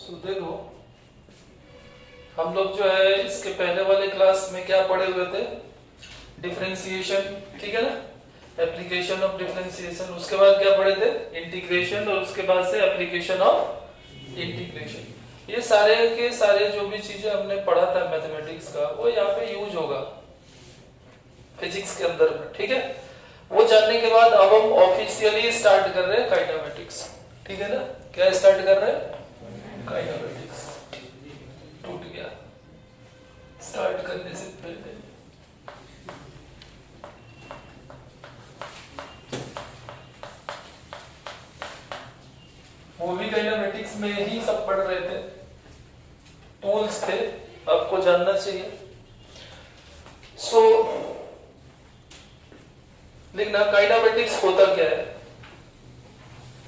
सो देखो, हम लोग जो है इसके पहले वाले क्लास में क्या पढ़े हुए थे, डिफरेंशिएशन, ठीक है ना, एप्लीकेशन ऑफ डिफरेंशिएशन। उसके बाद क्या पढ़े थे, इंटीग्रेशन, और उसके बाद से एप्लीकेशन ऑफ इंटीग्रेशन। ये सारे के सारे जो भी चीजें हमने पढ़ा था मैथमेटिक्स का, वो यहाँ पे यूज होगा फिजिक्स के अंदर में, ठीक है। वो जानने के बाद अब हम ऑफिशियली स्टार्ट कर रहे हैं काइनेमेटिक्स, ठीक है ना। क्या स्टार्ट कर रहे हैं, काइनेमेटिक्स। टूट गया स्टार्ट करने से पहले। वो भी काइनेमेटिक्स में ही सब पढ़ रहे थे, टूल्स थे, आपको जानना चाहिए। सो लिखना काइनेमेटिक्स होता क्या है।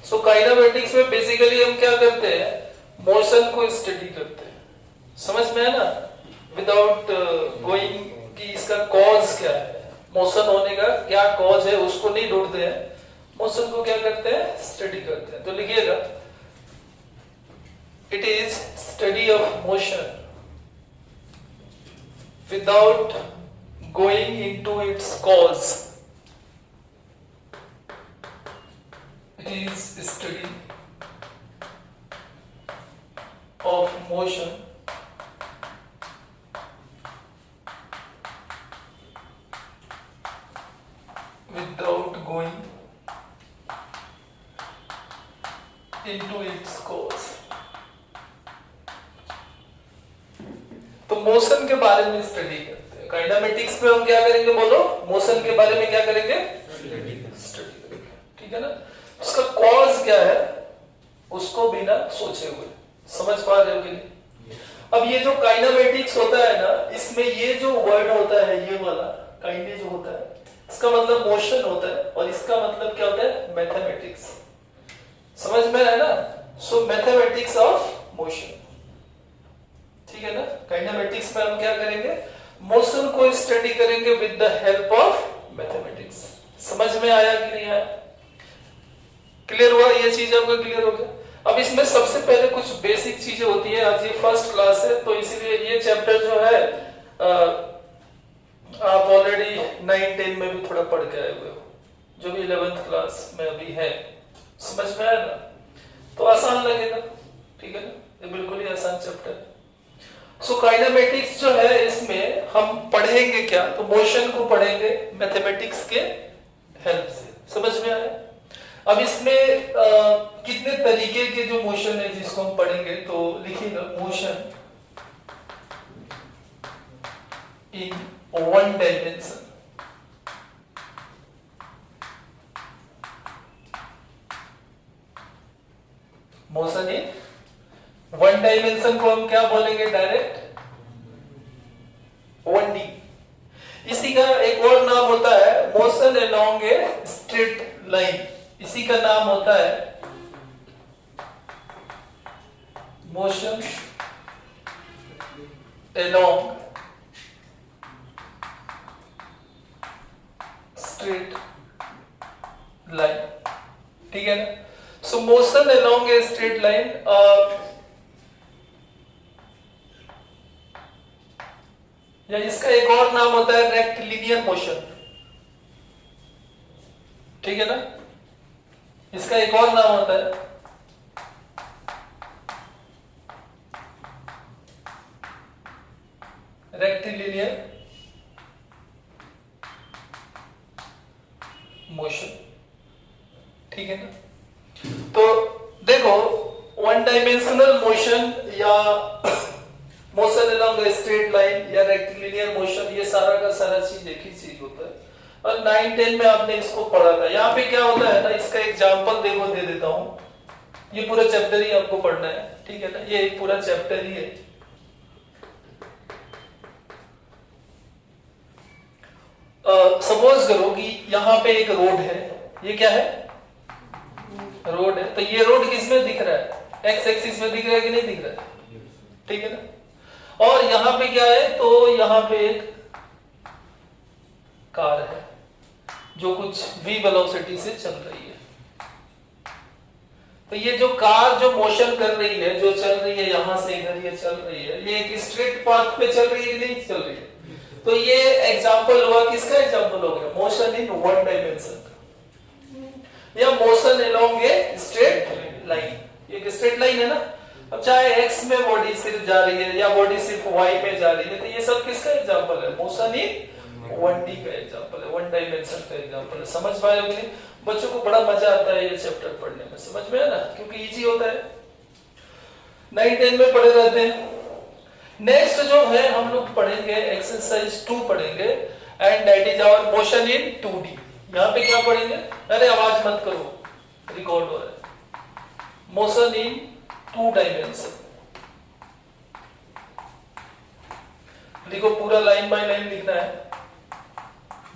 सो काइनेमेटिक्स में बेसिकली हम क्या करते हैं, मोशन को स्टडी करते हैं। समझ में है ना, विदाउट गोइंग कि इसका कॉज क्या है, मोशन होने का क्या कॉज है उसको नहीं ढूंढते हैं, मोशन को क्या करते हैं, स्टडी करते हैं। तो लिखिएगा, it is study of motion without going into its cause. It is study of motion without going into its cause। तो मोशन के बारे में स्टडी करते हैं काइनेमेटिक्स में। हम क्या करेंगे, बोलो, मोशन के बारे में क्या करेंगे, स्टडी करेंगे, ठीक है ना। उसका कॉज क्या है उसको बिना सोचे हुए। समझ पा रहे हो कि नहीं। अब ये जो काइनेमेटिक्स होता है ना, इसमें ये जो वर्ड होता है, ये वाला काइने जो होता है, इसका मतलब मोशन होता है, और इसका मतलब क्या होता है, मैथमेटिक्स। समझ में है ना। सो मैथमेटिक्स ऑफ मोशन, ठीक है ना। काइनेमेटिक्स में हम क्या करेंगे, मोशन को स्टडी करेंगे with the help of mathematics. समझ में आया कि नहीं आया, क्लियर हुआ, ये चीज आपका क्लियर हो गया। अब इसमें सबसे पहले कुछ बेसिक चीजें होती है, आज ये फर्स्ट क्लास है तो इसीलिए ये चैप्टर जो है आप ऑलरेडी 9-10 में भी थोड़ा पढ़ के आए हुए हो, जो भी 11th क्लास में अभी है। समझ में आया ना, तो आसान लगेगा, ठीक है ना, ये बिल्कुल ही आसान चैप्टर है। सो काइनेमेटिक्स जो है, इसमें हम पढ़ेंगे क्या, तो मोशन को पढ़ेंगे मैथमेटिक्स के हेल्प से। समझ में आया। अब इसमें कितने तरीके के जो मोशन है जिसको हम पढ़ेंगे, तो लिखिएगा, motion in one dimension. Motion in one dimension को हम क्या बोलेंगे, डायरेक्ट 1D। इसी का एक और नाम होता है motion along a straight line. इसी का नाम होता है मोशन अलोंग स्ट्रेट लाइन, ठीक है ना। सो motion along a straight line, या इसका एक और नाम होता है रेक्टिलिनियर मोशन, ठीक है ना। इसका एक और नाम होता है रेक्टिलिनियर मोशन, ठीक है ना। तो देखो, वन डायमेंशनल मोशन या मोशन अलोंग स्ट्रेट लाइन या रेक्टिलिनियर मोशन, ये सारा का सारा चीज एक ही चीज होता है, और 9-10 में आपने इसको पढ़ा था। यहाँ पे क्या होता है ना, इसका एग्जांपल देखो, दे देता हूं। ये पूरा चैप्टर ही आपको पढ़ना है, ठीक है ना, ये एक पूरा चैप्टर ही है। सपोज करो कि यहाँ पे एक रोड है, ये क्या है, रोड है। तो ये रोड किसमें दिख रहा है, एक्स एक्सिस में दिख रहा है कि नहीं दिख रहा है, ठीक है ना। और यहाँ पे क्या है, तो यहाँ पे एक कार है जो कुछ v वेलोसिटी से चल रही है। तो ये जो कार जो मोशन कर रही है, जो चल रही है यहां से इधर ये चल रही है, ये एक स्ट्रेट पाथ पे चल रही है कि नहीं चल रही है? तो ये एग्जांपल हुआ, किसका एग्जांपल हो गया? मोशन इन वन डायमेंशन का, या motion along a straight line. ये स्ट्रेट लाइन है ना। अब चाहे एक्स में बॉडी सिर्फ जा रही है या बॉडी सिर्फ वाई में जा रही है, तो ये सब किसका एग्जांपल है? मोशन इन 1D का एग्जांपल है, वन डायमेंशन का एग्जांपल है। समझ पाए हो कि नहीं? बच्चों को बड़ा मजा आता है ये चैप्टर पढ़ने में, समझ में है ना, क्योंकि इजी होता है, 9-10 में पढ़े रहते हैं। नेक्स्ट जो है हम लोग पढ़ेंगे एक्सरसाइज 2 पढ़ेंगे, and that is our motion in 2D। यहाँ पे क्या पढ़ेंगे? अरे आवाज मत करो, रिकॉर्ड हो रहा है। मोशन इन 2 डायमेंशन, देखो पूरा लाइन बाय लाइन लिखना है।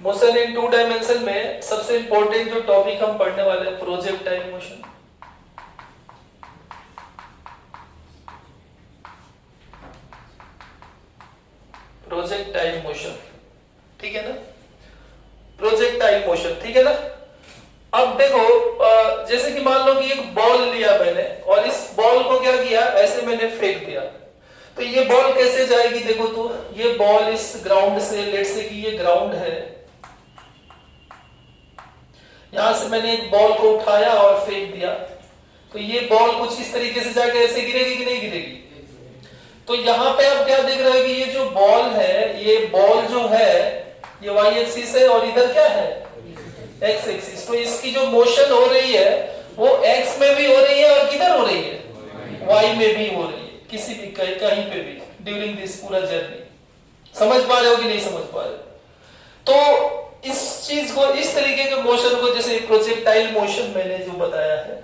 मोशन इन 2 डायमेंशन में सबसे इंपॉर्टेंट जो टॉपिक हम पढ़ने वाले हैं, प्रोजेक्टाइल मोशन। प्रोजेक्टाइल मोशन, ठीक है ना? प्रोजेक्टाइल मोशन, ठीक है ना? अब देखो, जैसे कि मान लो कि एक बॉल लिया मैंने, और इस बॉल को क्या किया, ऐसे मैंने फेंक दिया, तो ये बॉल कैसे जाएगी? देखो तो ये बॉल इस ग्राउंड से, लेट से कि ये ग्राउंड है, यहां से मैंने एक बॉल को उठाया और फेंक दिया, तो ये बॉल कुछ इस तरीके से जाके ऐसे गिरेगी कि नहीं गिरेगी? तो यहां पे अब क्या दिख रहा है कि ये जो बॉल है, ये बॉल जो है ये वाई एक्सिस है, और इधर क्या है? X axis. तो इसकी जो मोशन हो रही है वो एक्स में भी हो रही है, और किधर हो रही है? वाई में भी हो रही है, किसी भी कहीं पे भी ड्यूरिंग दिस पूरा जर्नी। समझ पा रहे हो कि नहीं समझ पा रहे? तो इस चीज को, इस तरीके के मोशन को, जैसे प्रोजेक्टाइल मोशन मैंने जो बताया है,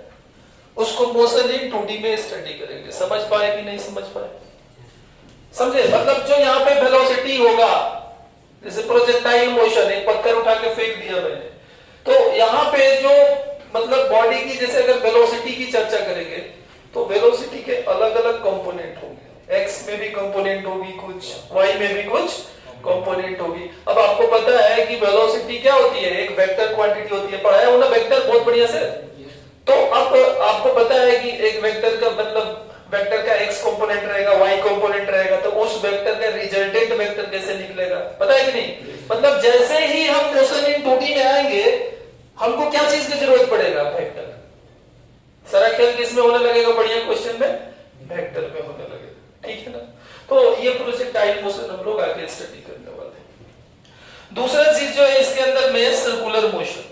उसको मोशन इन 2D में स्टडी करेंगे। समझ पाए कि नहीं समझ पाए? समझे? मतलब जो यहाँ पे वेलोसिटी होगा, जैसे प्रोजेक्टाइल मोशन, एक पत्थर उठा के फेंक दिया मैंने, तो यहाँ पे जो मतलब बॉडी की, जैसे अगर वेलोसिटी की चर्चा करेंगे तो वेलोसिटी के अलग अलग कंपोनेंट होंगे। एक्स में भी कंपोनेंट होगी कुछ, वाई में भी कुछ कंपोनेंट होगी। अब आपको पता है कि वेलोसिटी क्या होती है? एक वेक्टर क्वांटिटी होती है, पढ़ाया हो ना वेक्टर बहुत बढ़िया से। तो अब आपको पता है कि एक वेक्टर का मतलब, वेक्टर का एक्स कंपोनेंट रहेगा, वाई कंपोनेंट रहेगा, तो उस वेक्टर का रिजल्टेंट वेक्टर कैसे निकलेगा? पता है कि नहीं? मतलब जैसे ही हम मोशन इन 2D में आएंगे, हमको क्या चीज की जरूरत पड़ेगा? वेक्टर। सारा खेल किसमें होने लगेगा? बढ़िया क्वेश्चन में वेक्टर में होने लगेगा, ठीक है ना? तो ये प्रोजेक्टाइल मोशन हम लोग आगे स्टडी करने वाले हैं। दूसरा चीज जो है इसके अंदर में, सर्कुलर मोशन।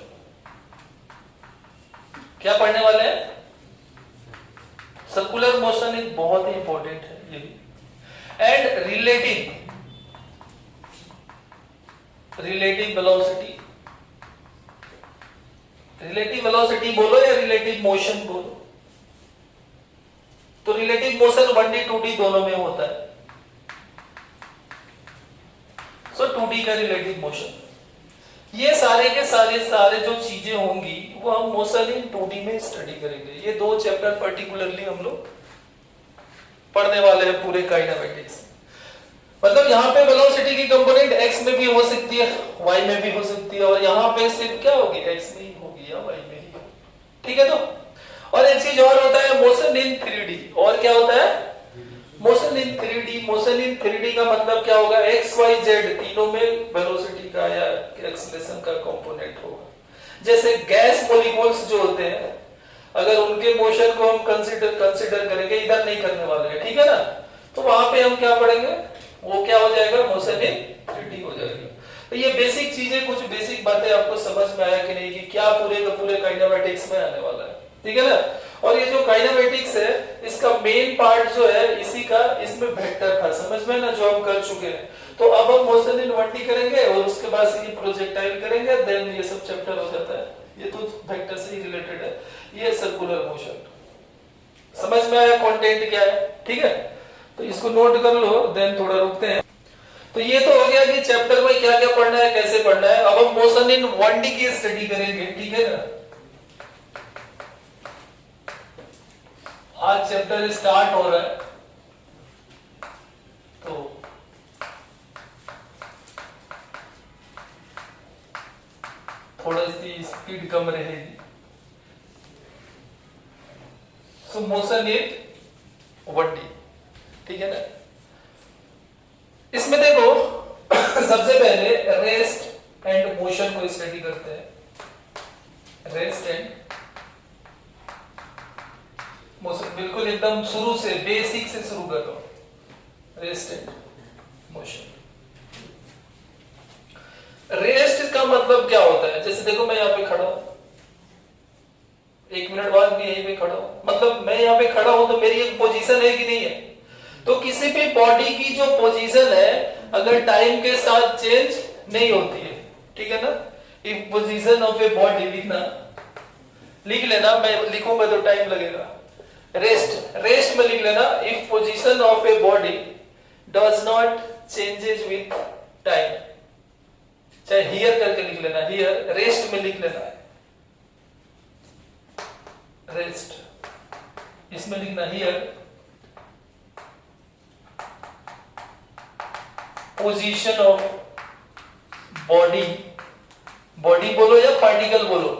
क्या पढ़ने वाले हैं? सर्कुलर मोशन एक बहुत ही इंपॉर्टेंट है ये भी, and relative velocity. Relative velocity बोलो या रिलेटिव मोशन बोलो, तो रिलेटिव मोशन 1D 2D दोनों में होता है। सो 2D का रिलेटिव मोशन, ये सारे के सारे जो चीजें होंगी वो हम मोशन इन 2D में स्टडी करेंगे। ये 2 चैप्टर पर्टिकुलरली हम लोग पढ़ने वाले हैं पूरे काइनेमेटिक्स। मतलब यहाँ पे वेलोसिटी की कंपोनेंट एक्स में भी हो सकती है, वाई में भी हो सकती है, और यहाँ पे सिर्फ क्या होगी? एक्स में ही होगी या वाई में ही, ठीक है? तो और एक चीज और होता है मोशन इन 3D। और क्या होता है? Motion in 3D। Motion in 3D का मतलब क्या होगा? एक्स वाई जेड तीनों में वेलोसिटी का या एक्सीलरेशन का कंपोनेंट होगा। जैसे गैस मॉलिक्यूल्स जो होते हैं, अगर उनके मोशन को हम कंसीडर करेंगे, इधर नहीं करने वाले हैं, ठीक है ना? तो वहां पे हम क्या पढ़ेंगे? वो क्या हो जाएगा? मोशन इन 3D हो जाएगा। तो ये बेसिक चीजें, कुछ बेसिक बातें आपको समझ में आया कि नहीं, कि क्या पूरे का पूरे काइनेमेटिक्स में आने वाला है, ठीक है ना? और ये जो काइनेमेटिक्स है, इसका मेन पार्ट जो है इसी का, इसमें वेक्टर था, समझ में ना, जो हम कर चुके हैं। तो अब हम मोशन इन 1D करेंगे, और उसके बाद से ये प्रोजेक्टाइल करेंगे, देन ये सब चैप्टर हो जाता है। ये तो वेक्टर से ही रिलेटेड है। ये सर्कुलर मोशन, समझ में आया कंटेंट क्या है? ठीक है, तो इसको नोट कर लो, देन थोड़ा रुकते हैं। तो ये तो हो गया कि चैप्टर में क्या क्या पढ़ना है, कैसे पढ़ना है। अब हम मोशन इन 1D की स्टडी करेंगे, ठीक है ना? आज चैप्टर स्टार्ट हो रहा है, तो थोड़ी सी स्पीड कम रहेगी। सो मोशन इन 1D, ठीक है ना। इसमें देखो सबसे पहले रेस्ट एंड मोशन को स्टडी करते हैं। रेस्ट एंड मोशन, बिल्कुल एकदम शुरू से बेसिक से शुरू कर रहा हूं। Rest and motion. रेस्ट का मतलब क्या होता है? जैसे देखो मैं यहां पे खड़ा हूं, 1 मिनट बाद भी यहीं पे खड़ा हूं, मतलब मैं यहां पे खड़ा हूं तो मेरी एक पोजीशन है कि नहीं है? तो किसी भी बॉडी की जो पोजीशन है अगर टाइम के साथ चेंज नहीं होती है, ठीक है ना। If position of a body लिख लेना, मैं लिखूंगा तो टाइम लगेगा। रेस्ट में लिख लेना, if position of a body does not changes with time, चाहे हियर करके लिख लेना, हियर रेस्ट में लिख लेना, रेस्ट इसमें लिखना, here position of body, body बोलो या पार्टिकल बोलो,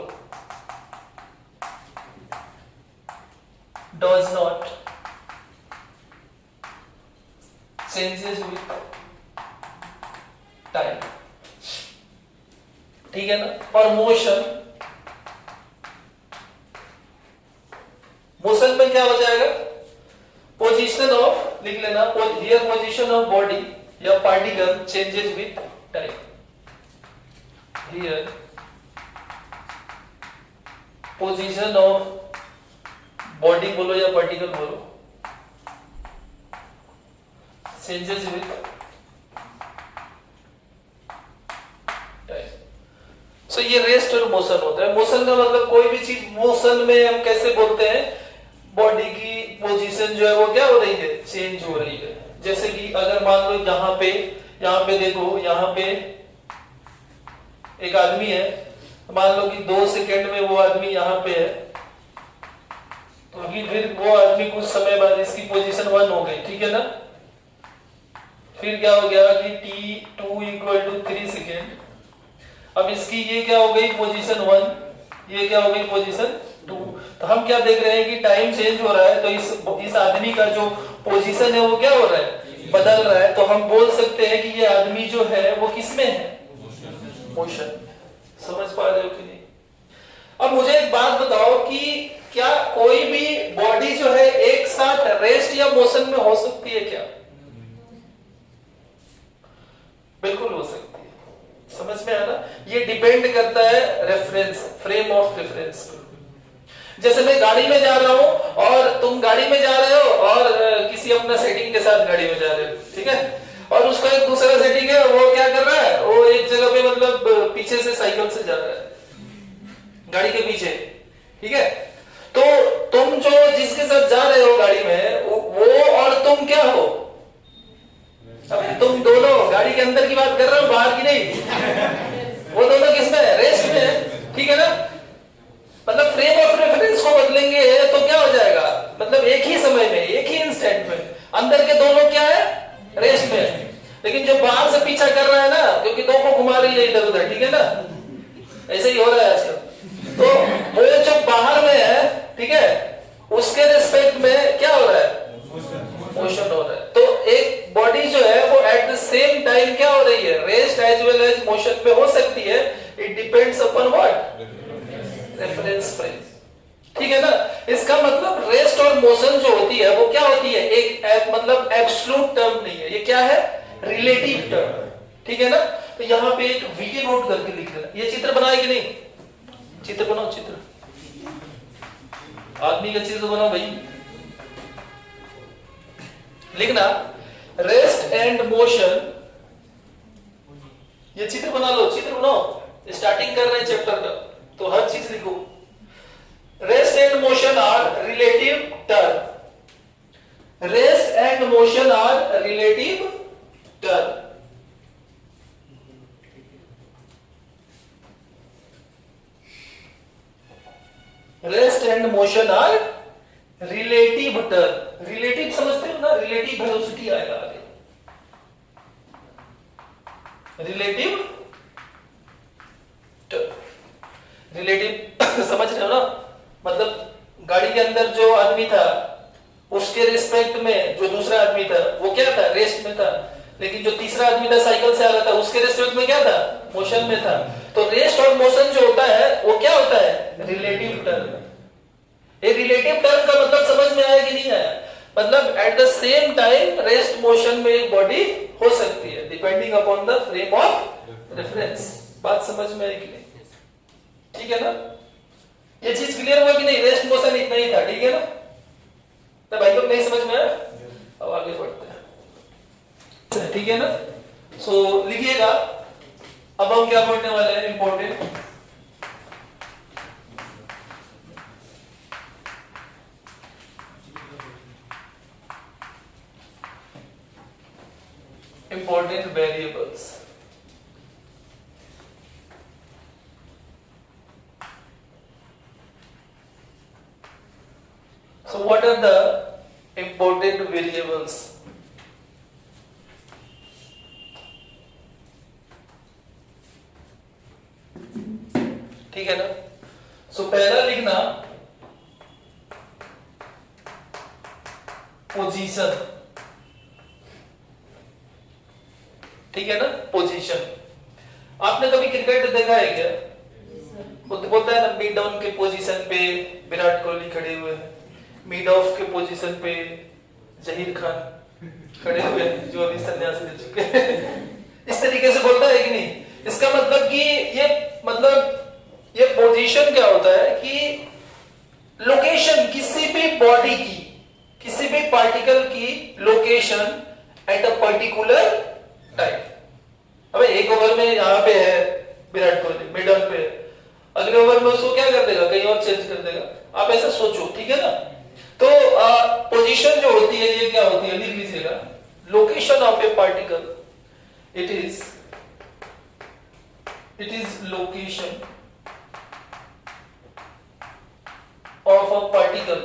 does not changes with time, ठीक है ना। और मोशन, मोशन में क्या हो जाएगा? पोजीशन ऑफ लिख लेना, हियर पोजीशन ऑफ बॉडी या particle changes with time, here position of body बोलो या पार्टिकल बोलो, चेंजेस विथ टाइम। सो ये रेस्ट और मोशन होता है। मोशन का मतलब कोई भी चीज मोशन में हम कैसे बोलते हैं? बॉडी की पोजीशन जो है वो क्या हो रही है? चेंज हो रही है। जैसे कि अगर मान लो यहाँ पे देखो, यहाँ पे एक आदमी है, मान लो कि 2 सेकंड में वो आदमी यहाँ पे है, तो फिर वो आदमी कुछ समय बाद इसकी पोजीशन 1 हो गई, ठीक है ना। फिर क्या हो गया कि t2 = 3 सेकेंड, अब इसकी ये क्या हो गई? पोजीशन 1, ये क्या हो गई? पोजीशन 2। तो हम क्या देख रहे हैं कि टाइम चेंज हो रहा है, तो इस आदमी का जो पोजीशन है वो क्या हो रहा है? बदल रहा है। तो हम बोल सकते हैं कि ये आदमी जो है वो किसमें है? मोशन। समझ पा रहे हो कि नहीं? अब मुझे एक बात बताओ कि क्या कोई भी बॉडी जो है एक साथ रेस्ट या मोशन में हो सकती है क्या? बिल्कुल हो सकती है। समझ में आया ना? ये डिपेंड करता है रेफरेंस, फ्रेम ऑफ रेफरेंस। जैसे मैं गाड़ी में जा रहा हूं और तुम गाड़ी में जा रहे हो और किसी अपना सेटिंग के साथ गाड़ी में जा रहे हो, ठीक है, और उसका एक दूसरा सेटिंग है, वो क्या कर रहा है? वो एक जगह पे मतलब पीछे से साइकिल से जा रहा है, गाड़ी के पीछे, ठीक है। तो तुम जो जिसके साथ जा रहे हो गाड़ी में, वो और तुम क्या हो? अबे तुम दोनों गाड़ी के अंदर की बात कर रहे हो, बाहर की नहीं। वो दोनों किसमें है? रेस्ट में है, ठीक है ना। मतलब फ्रेम ऑफ रेफरेंस को बदलेंगे तो क्या हो जाएगा? मतलब एक ही समय में, एक ही इंस्टेंट में अंदर के दोनों क्या है? रेस्ट में है। लेकिन जो बाहर से पीछा कर रहा है ना, क्योंकि दो को घुमा रही है इधर उधर, ठीक है ना, ऐसे ही हो रहा है आजकल। तो वो जो बाहर में है, ठीक है, उसके रिस्पेक्ट में क्या हो रहा है? मोशन हो रहा है। तो एक बॉडी जो है वो एट द सेम टाइम क्या हो रही है? Rest as well as motion पे हो सकती है। It depends upon what? Reference frame, ठीक है ना। इसका मतलब रेस्ट और मोशन जो होती है वो क्या होती है? एक मतलब एब्सोल्यूट टर्म नहीं है, ये क्या है? रिलेटिव टर्म, ठीक है ना। तो यहाँ पे एक वी नोट करके लिख देना। ये चित्र बनाए कि नहीं? चित्र बनाओ, चित्र, आदमी का चित्र बनाओ भाई। लिखना रेस्ट एंड मोशन, ये चित्र बना लो, चित्र बनाओ। स्टार्टिंग कर रहे हैं चैप्टर का, तो हर चीज लिखो। Rest and motion are relative term. Rest and motion are relative term. Rest and motion are relative term. Relative समझते हो ना? रिलेटिव वेलोसिटी आएगा आगे। रिलेटिव टर्म, रिलेटिव समझ रहे हो ना? मतलब गाड़ी के अंदर जो आदमी था उसके रिस्पेक्ट में जो दूसरा आदमी था वो क्या था, रेस्ट में था, लेकिन जो तीसरा आदमी था साइकिल से आ रहा था उसके रिस्पेक्ट में क्या था, मोशन में था। तो रेस्ट और मोशन जो होता है वो क्या होता है, रिलेटिव टर्म। ये रिलेटिव टर्म का मतलब समझ में आया कि नहीं आया? मतलब at the same time rest motion में एक बॉडी हो सकती है depending upon the frame of reference. बात समझ में आई कि नहीं? ठीक है ना? ये चीज क्लियर हुआ कि नहीं? रेस्ट मोशन इतना ही था, ठीक है ना? तो भाई लोग नहीं समझ में आया? अब आगे बढ़ते हैं, ठीक है ना? सो लिखिएगा। अब हम क्या पढ़ने वाले हैं, important. Important variables. So what are the important variables? ठीक है ना? So पहला लिखना पोजीशन, ठीक है ना? पोजीशन। आपने कभी क्रिकेट देखा है क्या? बोलता है ना मिड ऑन के पोजीशन पे विराट कोहली खड़े हुए हैं, मिड ऑफ के पोजीशन पे जहीर खान खड़े हुए हैं जो अभी संन्यास ले चुके हैं। इस तरीके से बोलता है कि नहीं? इसका मतलब कि ये पोजीशन क्या होता है कि लोकेशन किसी भी बॉडी की, किसी भी पार्टिकल की location at a particular time. अबे एक ओवर में यहाँ पे है विराट कोहली, मिड ऑन पे, अगले ओवर में उसको क्या कर देगा, कहीं और चेंज कर देगा। आप ऐसा सोचो, ठीक है ना? तो पोजीशन जो होती है ये क्या होती है, लिख लीजिएगा। Location of A particle, it is location of a particle.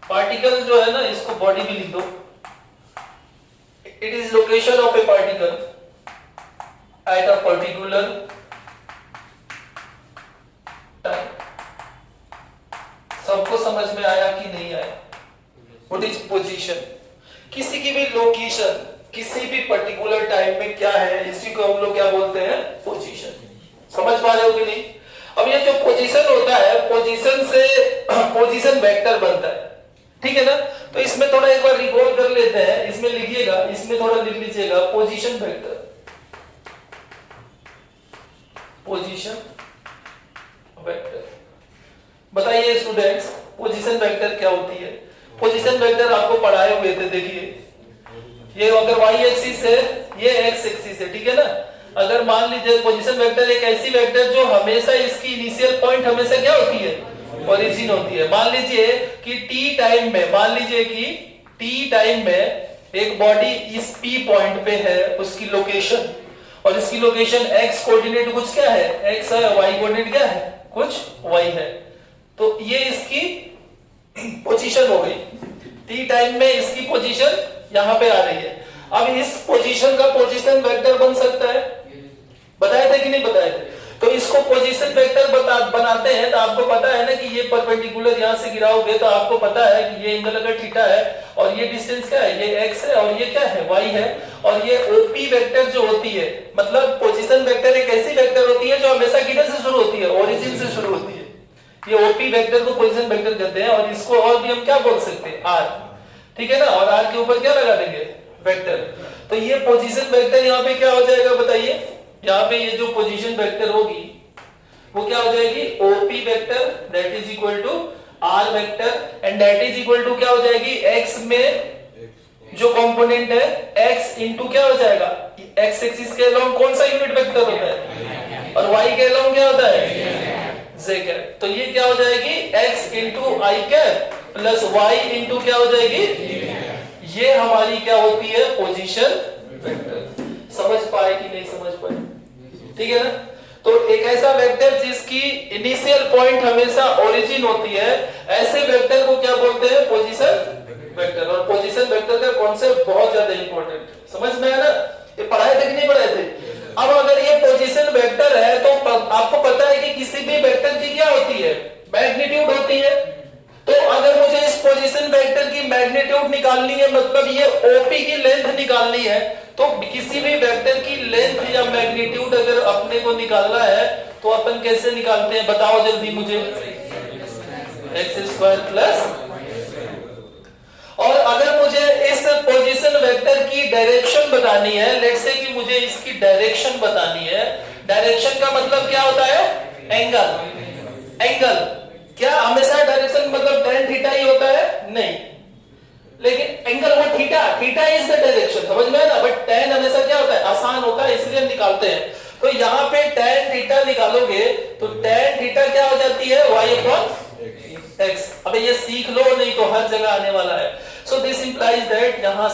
Particle जो है ना, इसको बॉडी में लिख दो। It is location of a particle at a particular time. सबको समझ में आया कि नहीं आया? What is position? किसी की भी लोकेशन किसी भी पर्टिकुलर टाइम में क्या है, इसी को हम लोग क्या बोलते हैं, पोजीशन। समझ पा रहे हो कि नहीं? अब ये जो पोजीशन होता है, पोजीशन से पोजीशन वेक्टर बनता है, ठीक है ना? तो इसमें थोड़ा एक बार रिकॉल कर लेते हैं। इसमें लिखिएगा, इसमें थोड़ा लिख लीजिएगा पोजीशन वेक्टर। पोजीशन वेक्टर बताइए स्टूडेंट्स, पोजीशन वेक्टर क्या होती है? पोजीशन वेक्टर आपको पढ़ाए हुए थे, देखिए ये अगर y एक्सिस है, ये x एक्सिस है, ठीक है ना? अगर मान लीजिए पोजीशन वेक्टर एक ऐसी वेक्टर जो हमेशा इसकी इनिशियल पॉइंट हमेशा क्या होती है, ओरिजिन होती है। मान लीजिए कि t टाइम में, मान लीजिए कि t टाइम में एक बॉडी इस p पॉइंट पे है, उसकी लोकेशन, और इसकी लोकेशन x कोऑर्डिनेट कुछ क्या है, x है, y कोऑर्डिनेट क्या है, कुछ y है। तो ये इसकी पोजीशन हो गई। t टाइम में इसकी पोजीशन यहां पे आ रही है। अब इस पोजीशन का पोजीशन वेक्टर बन सकता है, बताए थे कि नहीं बताए थे? तो इसको पोजीशन वेक्टर बनाते हैं तो आपको पता है ना कि ये परपेंडिकुलर यहां से गिराओगे तो आपको पता है कि ये एंगल अगर थीटा है और ये डिस्टेंस क्या है, ये x है और ये क्या है, y है। और ये OP वेक्टर जो होती है, मतलब पोजीशन वेक्टर एक ऐसी वेक्टर होती है जो हमेशा किधर से शुरू होती है, ओरिजिन से शुरू होती है। ये OP वेक्टर को पोजीशन वेक्टर कहते हैं, और इसको और भी हम क्या बोल सकते हैं, r, ठीक है ना? और r के ऊपर क्या लगा देंगे, वेक्टर। तो ये पोजीशन वेक्टर यहाँ पे क्या हो जाएगा बताइए? यहाँ पे ये जो पोजीशन वेक्टर होगी वो क्या हो जाएगी, OP vector that is equal to R vector, and that is equal to क्या हो जाएगी, x में जो कंपोनेंट है x इंटू क्या हो जाएगा, x एक्सिस के अलोंग कौन सा यूनिट वेक्टर होता है, और y के अलोंग क्या होता है, z कैप। तो ये क्या हो जाएगी, x इंटू आई कैप प्लस y इंटू क्या हो जाएगी, ये हमारी क्या होती है, पोजीशन वेक्टर। समझ पाए कि नहीं समझ पाए? ठीक है ना? तो एक ऐसा वेक्टर जिसकी इनिशियल पॉइंट हमेशा ओरिजिन होती है, ऐसे वेक्टर को क्या बोलते हैं, पोजीशन वेक्टर। और पोजीशन वेक्टर का कॉन्सेप्ट बहुत ज्यादा इंपॉर्टेंट है, समझ में आया ना? ये पढ़ाए थे कि नहीं पढ़ाए थे? अब अगर ये पोजीशन वेक्टर है तो आपको पता है कि किसी भी वेक्टर की क्या होती है, मैग्नीट्यूड होती है। तो अगर मुझे इस पोजीशन वेक्टर की मैग्नीट्यूड निकालनी है, मतलब ये ओपी की लेंथ निकालनी है, तो किसी भी वेक्टर की लेंथ या मैग्नीट्यूड अगर अपने को निकालना है तो अपन कैसे निकालते हैं, बताओ जल्दी मुझे। x² प्लस, और अगर मुझे इस पोजीशन वेक्टर की डायरेक्शन बतानी है, लेट्स से कि मुझे इसकी डायरेक्शन बतानी है। डायरेक्शन का मतलब क्या होता है, एंगल। एंगल क्या हमेशा डायरेक्शन मतलब tan थीटा ही होता है, नहीं, लेकिन एंगल वो theta, theta is the direction, समझ में है ना। बट tan हमेशा क्या होता है, आसान होता है, इसलिए हम निकालते हैं। तो यहाँ पे tan थीटा निकालोगे तो tan थीटा क्या हो जाती है, y/x। अबे ये सीख लो, नहीं तो हर जगह आने वाला है। सो दिस इंप्लाइज दैट यहां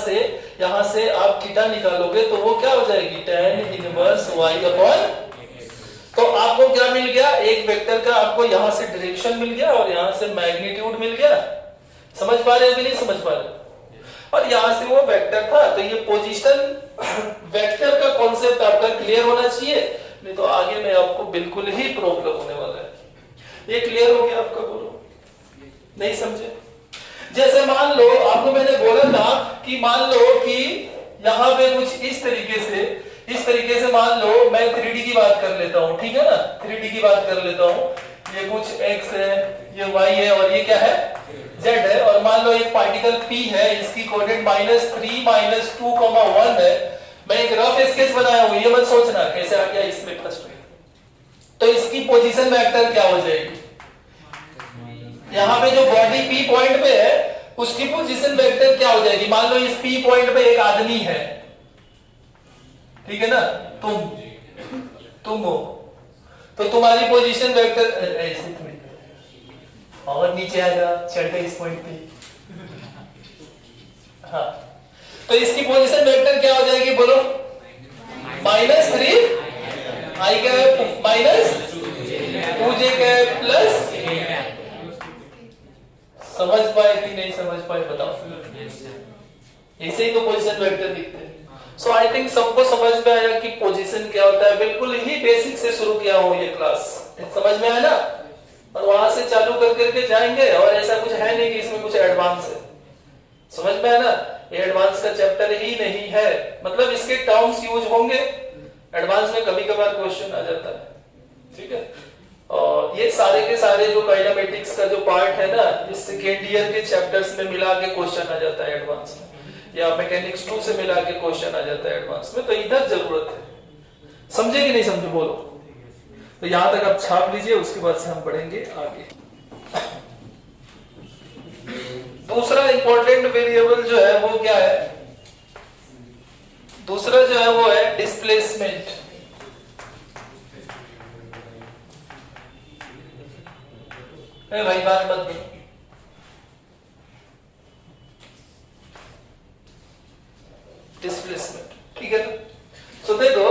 से आप थीटा निकालोगे तो वो क्या हो जाएगी, tan इनवर्स y/। तो आपको क्या मिल गया, एक वेक्टर का आपको यहां से डायरेक्शन मिल गया और यहां से मैग्नीट्यूड मिल गया। समझ पा रहे हो कि नहीं समझ पा रहे? और यहां से वो वेक्टर था। तो ये पोजीशन वेक्टर का कॉन्सेप्ट आपका क्लियर होना चाहिए, नहीं तो आगे में आपको बिल्कुल ही प्रॉब्लम होने वाला है। ये क्लियर हो गया आपका, बोलो नहीं समझे? जैसे मान लो आपको मैंने बोला था कि मान लो कि यहां पे कुछ इस तरीके से मान लो मैं 3D की बात कर लेता हूं, ठीक है ना, 3D की बात कर लेता हूं। ये कुछ x है, ये y है और ये क्या है, z है। और मान लो एक पार्टिकल p है, इसकी कोऑर्डिनेट -3 -2 1 है। मैं एक रफ स्केच बनाया हूं, ये मत सोचना कैसे आ गया इसमें फर्स्ट में। तो इसकी पोजीशन वेक्टर क्या हो जाएगी, यहाँ पे जो बॉडी p पॉइंट पे है उसकी पोजीशन वेक्टर क्या हो जाएगी। मान लो इस p पॉइंट पे एक आदमी है, ठीक है ना, तुम हो, तो तुम्हारी पोजीशन वेक्टर ऐसे थोड़ी और नीचे आएगा, चढ़ गए इस पॉइंट पे। हाँ, तो इसकी पोजीशन वेक्टर क्या हो जाएगी, बोलो, -3 i cap -2j cap plus. समझ पाए कि नहीं समझ पाए, बताओ। ऐसे ही तो पोजीशन वेक्टर दिखते हैं। सो आई थिंक सबको समझ में आया कि पोजीशन क्या होता है। बिल्कुल ही बेसिक से शुरू किया हो ये क्लास, समझ में आया ना, और वहां से चालू कर करके जाएंगे। और ऐसा कुछ है नहीं कि इसमें कुछ एडवांस है, समझ में आया ना। ये एडवांस का चैप्टर ही नहीं है, मतलब इसके टर्म्स यूज होंगे, एडवांस में कभी कभार क्वेश्चन आ जाता है, ठीक है। और ये सारे के सारे जो काइनेमेटिक्स का जो पार्ट है ना, ये सेकेंड ईयर के चैप्टर्स में मिला के क्वेश्चन आ जाता है एडवांस में, या मैकेनिक्स 2 से मिला के क्वेश्चन आ जाता है एडवांस में। तो इधर जरूरत है, समझे कि नहीं समझे, बोलो। तो यहां तक आप छाप लीजिए, उसके बाद से हम पढ़ेंगे आगे। दूसरा इंपॉर्टेंट वेरिएबल जो है वो क्या है, दूसरा जो है वो है डिस्प्लेसमेंट। भाई बात मत दो, डिस्प्लेसमेंट, ठीक है। तो देखो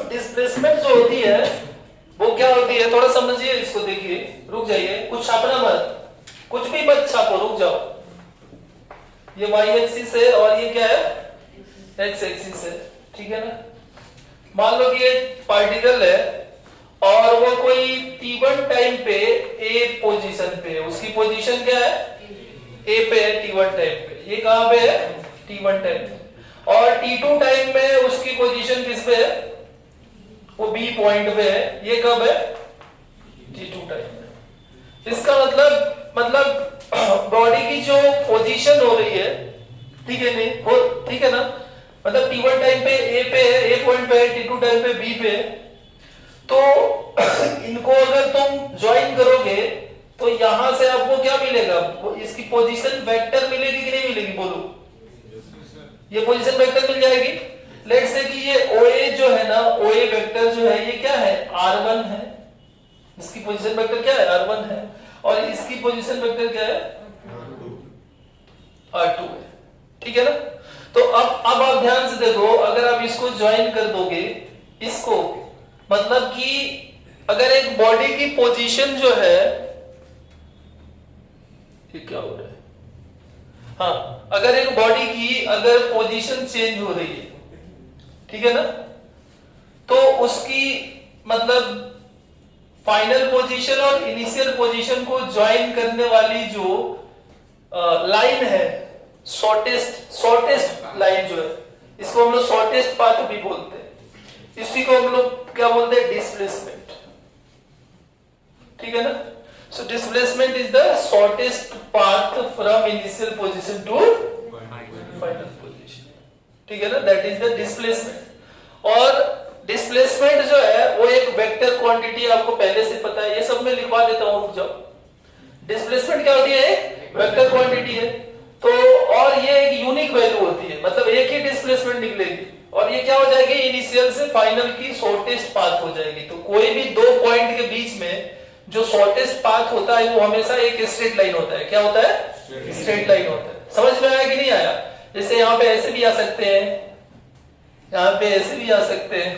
डिस्प्लेसमेंट जो होती है वो क्या होती है, थोड़ा समझिए इसको, देखिए, रुक जाइए, कुछ छापना मत, कुछ भी मत छापो, रुक जाओ। ये y एक्सिस है और ये क्या है, x एक्सिस है, ठीक है ना। मान लो कि ये पार्टिकल है और वो कोई t1 टाइम पे a पोजीशन पे है, उसकी पोजीशन क्या है, a पे है t1 टाइम पे। ये कहां पे है, t1 टाइम पे। और t2 टाइम में उसकी पोजीशन किस पे है, वो b पॉइंट पे है। ये कब है, t2 टाइम में। इसका मतलब बॉडी की जो पोजीशन हो रही है, ठीक है नहीं हो, ठीक है ना, मतलब t1 टाइम पे a पे है, a पॉइंट पे है, t2 टाइम पे b पे है। तो इनको अगर तुम ज्वाइन करोगे तो यहां से आपको क्या मिलेगा, इसकी पोजीशन वेक्टर मिलेगी कि नहीं मिलेगी, बोलो। ये पोजीशन वेक्टर मिल जाएगी। लेट्स से कि ये OA जो है ना, OA वेक्टर जो है ये क्या है, R1 है, इसकी पोजीशन वेक्टर क्या है, R1 है, और इसकी पोजीशन वेक्टर क्या है, R2 है, ठीक है ना। तो अब आप ध्यान से देखो, अगर आप इसको ज्वाइन कर दोगे इसको, मतलब कि अगर एक बॉडी की पोजीशन जो है, ये क्या हो रहा है, हाँ, अगर एक बॉडी की अगर पोजीशन चेंज हो रही है, ठीक है ना, तो उसकी मतलब फाइनल पोजीशन और इनिशियल पोजीशन को ज्वाइन करने वाली जो लाइन है, शॉर्टेस्ट लाइन जो है, इसको हम लोग शॉर्टेस्ट पाथ भी बोलते हैं। इसी को हम लोग क्या बोलते हैं? डिस्प्लेसमेंट। ठीक है ना? So displacement is the shortest path from initial position to final position. ठीक है ना? That is the displacement. और डिस्प्लेसमेंट जो है वो एक वेक्टर क्वांटिटी, आपको पहले से पता है, ये सब मैं लिखवा देता हूं, रुक जाओ। डिस्प्लेसमेंट क्या होती है? वेक्टर क्वांटिटी है। तो और ये एक यूनिक वैल्यू होती है, मतलब एक ही डिस्प्लेसमेंट निकलेगी और ये क्या हो जाएगी? इनिशियल से फाइनल की शॉर्टेस्ट पाथ हो जाएगी। तो कोई भी दो पॉइंट के बीच में जो शॉर्टेस्ट पाथ होता है वो हमेशा एक स्ट्रेट लाइन होता है। क्या होता है? स्ट्रेट लाइन होता है। समझ में आया कि नहीं आया? जैसे यहाँ पे ऐसे भी आ सकते हैं, यहाँ पे ऐसे भी आ सकते हैं।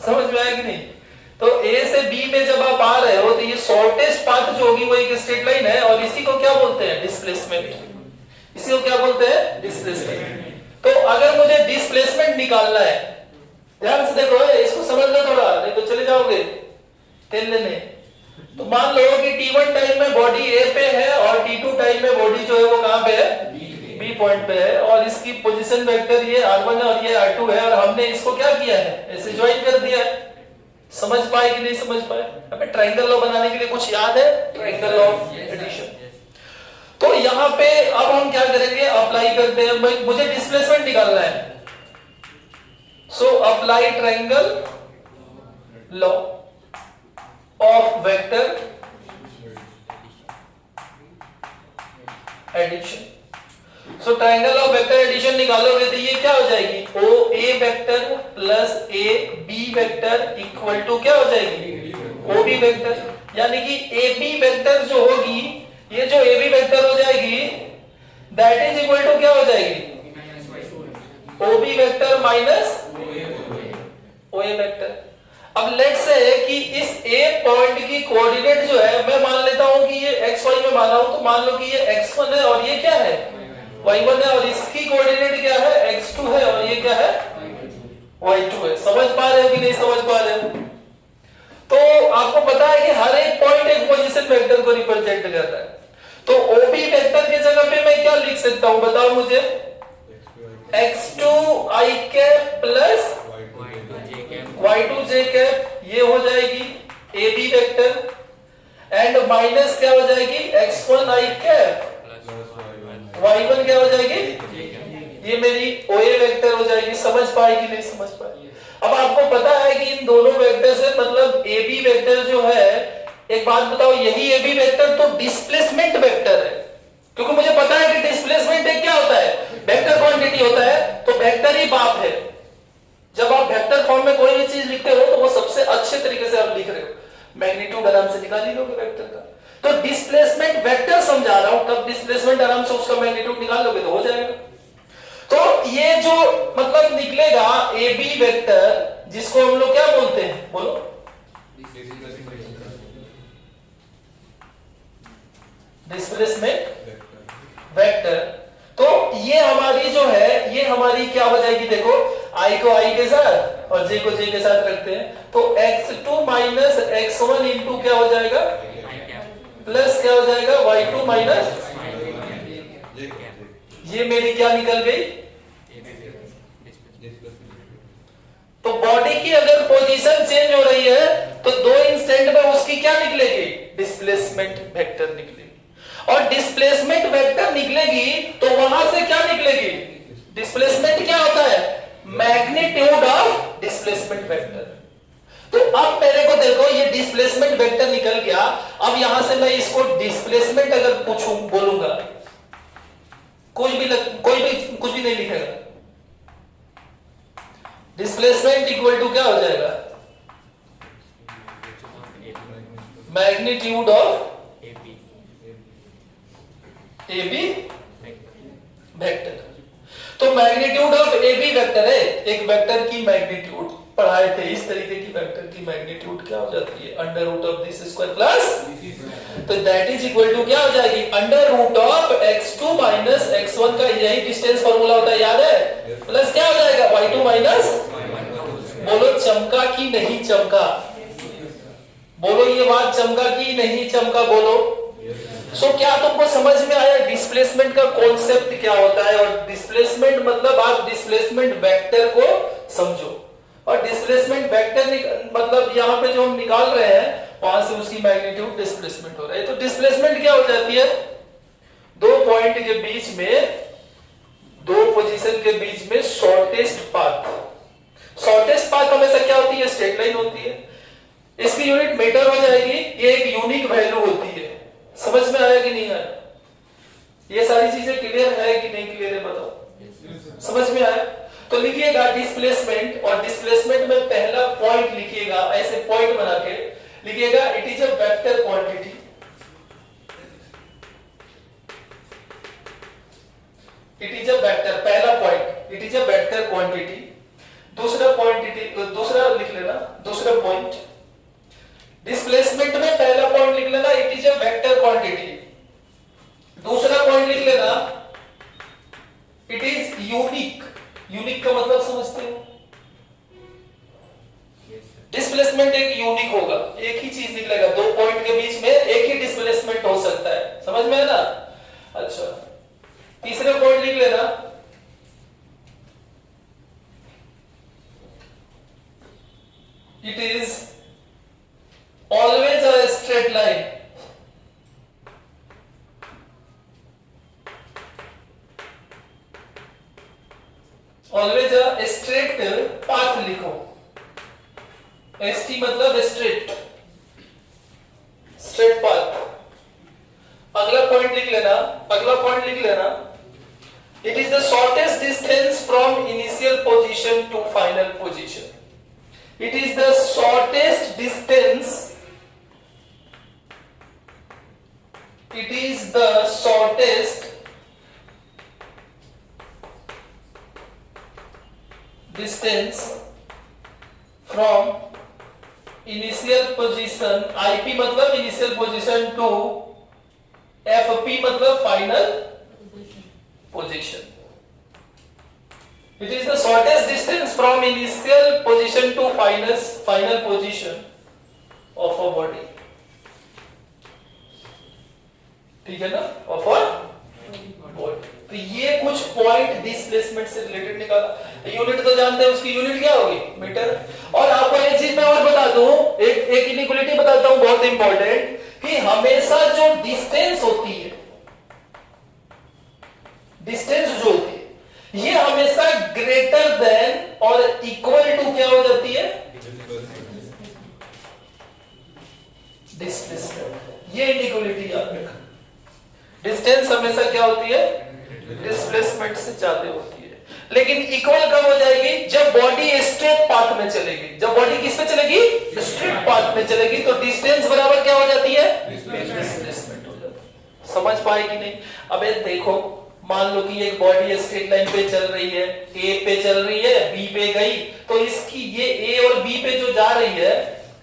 समझ में आया कि नहीं? तो A से B में जब आप आ रहे हो तो ये शॉर्टेस्ट पाथ जो होगी वो एक स्ट्रेट लाइन है और इसी को क्या बोलते हैं? डिस्प्लेसमेंट। इसी को क्या बोलते हैं? डिस्प्लेसमेंट। तो अगर मुझे डिस्प्लेसमेंट निकालना है, ध्यान से देखो, इसको समझ लो थोड़ा, नहीं तो चले जाओगे तेल लेने। तो मान लो कि T1 टाइम में बॉडी A पे है और T2 टाइम में बॉडी जो है वो कहां पे है? B पॉइंट पे है और इसकी पोजीशन वेक्टर ये R1 है और ये R2 है और हमने इसको क्या किया है? ऐसे ज्वाइन कर दिया है। समझ पाए कि नहीं समझ पाए? अबे ट्रायंगल लॉ बनाने के लिए कुछ याद है? Triangle law of addition. तो यहां पे अब हम क्या करेंगे? अप्लाई करते हैं। मुझे डिस्प्लेसमेंट निकालना है, so apply triangle law of vector addition. So triangle of vector addition निकालोगे तो ये क्या हो जाएगी? O A vector plus A B vector equal to क्या हो जाएगी? O B vector. यानी कि ए बी वेक्टर जो होगी, ये जो ए बी वेक्टर हो जाएगी दैट इज इक्वल टू क्या हो जाएगी? O B vector minus O A vector. अब लेट्स से कि इस ए पॉइंट की कोऑर्डिनेट जो है, मैं मान लेता हूं कि ये एक्स वाई में माना हूं, तो मान लो कि ये x1 है और ये क्या है? y1 है और इसकी कोऑर्डिनेट क्या है? x2 है और ये क्या है? y2 है। समझ पा रहे हो कि नहीं समझ पा रहे हो? तो आपको पता है कि हर एक पॉइंट एक पोजीशन वेक्टर को रिप्रेजेंट कर रहा है। तो OB वेक्टर की जगह पे मैं क्या लिख सकता हूं? बताओ मुझे। x2 i cap plus y2 j cap, ये हो जाएगी AB वेक्टर एंड माइनस क्या हो जाएगी? x1 i कैप y1 क्या हो जाएगी? ये मेरी OA वेक्टर हो जाएगी। समझ पाए कि नहीं समझ पाए? अब आपको पता है कि इन दोनों वेक्टर से मतलब AB वेक्टर जो है, एक बात बताओ, यही AB वेक्टर तो डिस्प्लेसमेंट वेक्टर है, क्योंकि मुझे पता है कि डिस्प्लेसमेंट एक क्या होता है? वेक्टर क्वांटिटी होता है। तो वेक्टर ही बाप है। जब आप वेक्टर फॉर्म में कोई भी चीज लिखते हो तो वो सबसे अच्छे तरीके से आप लिख रहे हो, मैग्नीट्यूड आराम से निकाल ही लोगे वेक्टर का। तो डिस्प्लेसमेंट वेक्टर समझा रहा हूं, तब डिस्प्लेसमेंट आराम से उसका मैग्नीट्यूड निकाल लोगे तो हो जाएगा। तो ये जो मतलब निकलेगा ए बी वेक्टर, जिसको हम लोग क्या बोलते हैं? बोलो। Displacement vector. तो ये हमारी जो है, ये हमारी क्या हो जाएगी? देखो, i को i के साथ और j को j के साथ रखते हैं, तो x2 माइनस x1 इंटू क्या हो जाएगा? प्लस क्या हो जाएगा? y2 माइनस, ये मेरी क्या निकल गई? तो बॉडी की अगर पोजीशन चेंज हो रही है तो दो इंस्टेंट में उसकी क्या निकलेगी? डिस्प्लेसमेंट वेक्टर निकलेगी। और डिस्प्लेसमेंट वेक्टर निकलेगी तो वहां से क्या निकलेगी? डिस्प्लेसमेंट क्या होता है? Magnitude of displacement vector. तो अब मेरे को देखो, ये डिस्प्लेसमेंट वेक्टर निकल गया। अब यहां से मैं इसको डिस्प्लेसमेंट अगर पूछूं, बोलूंगा, कोई भी कुछ भी नहीं लिखेगा। डिस्प्लेसमेंट इक्वल टू क्या हो जाएगा? Magnitude of AB vector. तो मैग्नीट्यूड ऑफ AB वेक्टर है, एक वेक्टर की मैग्नीट्यूड पढ़ाए थे, इस तरीके की वेक्टर की मैग्नीट्यूड क्या हो जाती है? Under root of this square plus, तो दैट इज इक्वल टू क्या हो जाएगी? Under root of x2 minus x1 का यही डिस्टेंस फॉर्मूला होता है, याद है? प्लस क्या हो जाएगा? y2 माइनस बोलो चमका कि नहीं चमका, बोलो ये बात चमका कि नहीं चमका, बोलो। क्या तुमको समझ में आया डिस्प्लेसमेंट का कॉन्सेप्ट क्या होता है? और डिस्प्लेसमेंट मतलब आप डिस्प्लेसमेंट वेक्टर को समझो, और डिस्प्लेसमेंट वेक्टर मतलब यहाँ पे जो हम निकाल रहे हैं वहां से उसकी मैग्नीट्यूड डिस्प्लेसमेंट हो रहा है। तो डिस्प्लेसमेंट क्या हो जाती है? दो पॉइंट के बीच में, दो पोजीशन के बीच में शॉर्टेस्ट पाथ। शॉर्टेस्ट पाथ हमेशा क्या होती है? स्ट्रेट लाइन होती है। इसकी यूनिट मीटर हो जाएगी, ये एक यूनिक वैल्यू होती है। समझ में आया कि नहीं आया? ये सारी चीजें क्लियर है कि नहीं क्लियर है बताओ? समझ में आया? तो लिखिएगा डिस्प्लेसमेंट, और डिस्प्लेसमेंट में पहला पॉइंट लिखिएगा, ऐसे पॉइंट बना के लिखिएगा, it is a vector quantity. It is a vector, पहला point it is a vector quantity. दूसरा पॉइंट, दूसरा लिख लेना, दूसरा पॉइंट डिस्प्लेसमेंट में पहला पॉइंट लिख लेना, it is a vector quantity. दूसरा पॉइंट लिख लेना, इट इज यूनिक। यूनिक का मतलब समझते हो? डिस्प्लेसमेंट एक यूनिक होगा, एक ही चीज निकलेगा, दो पॉइंट के बीच में एक ही डिस्प्लेसमेंट हो सकता है। समझ में है ना? अच्छा, तीसरा पॉइंट लिख लेना, it is always a straight line. Always a straight path लिखो, एसटी मतलब स्ट्रेट, स्ट्रेट पाथ। अगला पॉइंट लिख लेना, अगला पॉइंट लिख लेना, it is the shortest distance from initial position to final position. It is the shortest distance, it is the shortest distance from initial position, IP मतलब initial position, to FP मतलब final position. It is the shortest distance from initial position to final position of a body. ठीक है ना? Of body. तो ये कुछ point displacement से related निकाला। यूनिट तो जानते हैं, उसकी यूनिट क्या होगी? मीटर। और आपको एक चीज मैं और बता दूं, एक इनइक्वालिटी बताता हूं बहुत इंपॉर्टेंट, कि हमेशा जो डिस्टेंस होती है, डिस्टेंस जो होती है, ये हमेशा ग्रेटर देन और इक्वल टू क्या हो जाती है? डिस्प्लेसमेंट। ये इनइक्वालिटी याद रखना। डिस्टेंस हमेशा क्या होती है? डिस्प्लेसमेंट से ज्यादा होती है। लेकिन इक्वल कब हो जाएगी? जब बॉडी स्ट्रेट पाथ में चलेगी। जब बॉडी किस पे चलेगी? स्ट्रेट पाथ में चलेगी, तो डिस्टेंस बराबर क्या हो जाती है? डिस्प्लेसमेंट हो जाती है। समझ पाए कि नहीं? अबे देखो, मान लो कि एक बॉडी स्ट्रेट लाइन पे चल रही है, ए पे चल रही है, बी पे गई, तो इसकी ये ए और बी पे जो जा रही है,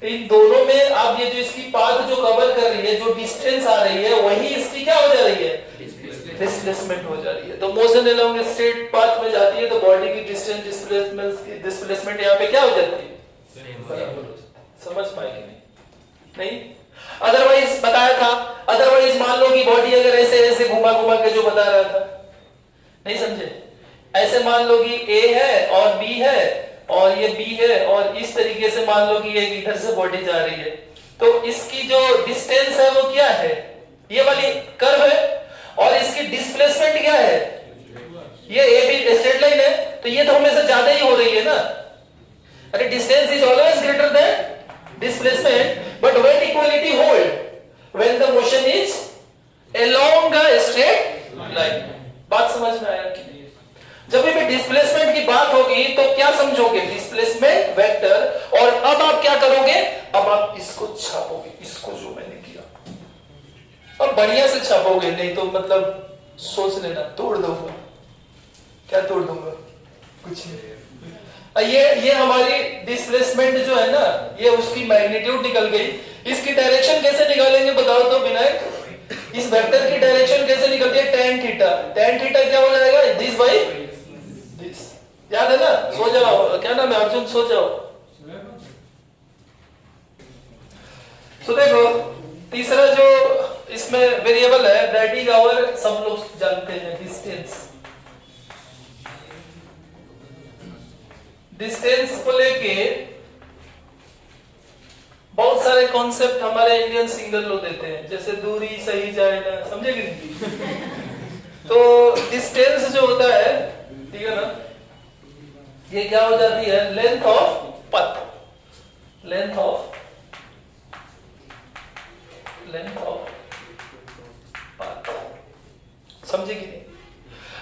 इन दोनों में अब ये जो इसकी पाथ जो कवर कर रही है, जो डिस्टेंस आ रही है, वही इसकी क्या हो जा रही है? डिस्प्लेसमेंट हो जा रही है। तो मोशन अलोंग स्ट्रेट पाथ में जाती है, तो बॉडी की डिस्टेंस डिस्प्लेसमेंट यहाँ पे क्या हो जाती है? समझ पाए कि नहीं? अदरवाइज बताया था, अदरवाइज मान लो कि बॉडी अगर ऐसे ऐसे घुमा घुमा के जो बता रहा था, नहीं समझे? ऐसे मान लो कि ए है और बी है और ये बी है, और इस तरीके से मान लो कि एक इधर से बॉडी जा रही है, तो इसकी जो डिस्टेंस है वो क्या है? ये वाली कर्व है, और इसकी डिस्प्लेसमेंट क्या है? ये ए बी स्ट्रेट लाइन है, तो ये तो हमेशा ज्यादा ही हो रही है ना। अरे distance is always greater than displacement, but when equality hold, when the motion is along a straight line. बात समझ में आया कि? जब भी डिस्प्लेसमेंट की बात होगी तो क्या समझोगे? Displacement vector. और अब आप क्या करोगे? अब आप इसको छापोगे, इसको जो मैंने किया, और बढ़िया से छापोगे, नहीं तो मतलब सोच लेना तोड़ दूंगा। क्या तोड़ दूंगा? कुछ नहीं। ये हमारी डिस्प्लेसमेंट जो है ना, ये उसकी मैग्नीट्यूड निकल गई। इसकी डायरेक्शन कैसे निकालेंगे बताओ तो विनायक? इस वेक्टर की डायरेक्शन कैसे निकलती है? tan theta. tan थीटा क्या हो जाएगा? This by this. याद है ना? सो जाओ, क्या नाम है? अर्जुन, सो जाओ। सो देखो तीसरा जो इसमें वेरिएबल है दैट इज आवर, सब लोग जानते हैं डिस्टेंस। डिस्टेंस को लेके बहुत सारे कॉन्सेप्ट हमारे इंडियन सिंगर लोग देते हैं, जैसे दूरी सही जाए ना, समझे कि नहीं? तो डिस्टेंस जो होता है, ठीक है ना, ये क्या हो जाती है, लेंथ ऑफ पथ, लेंथ ऑफ पथ, समझे कि नहीं?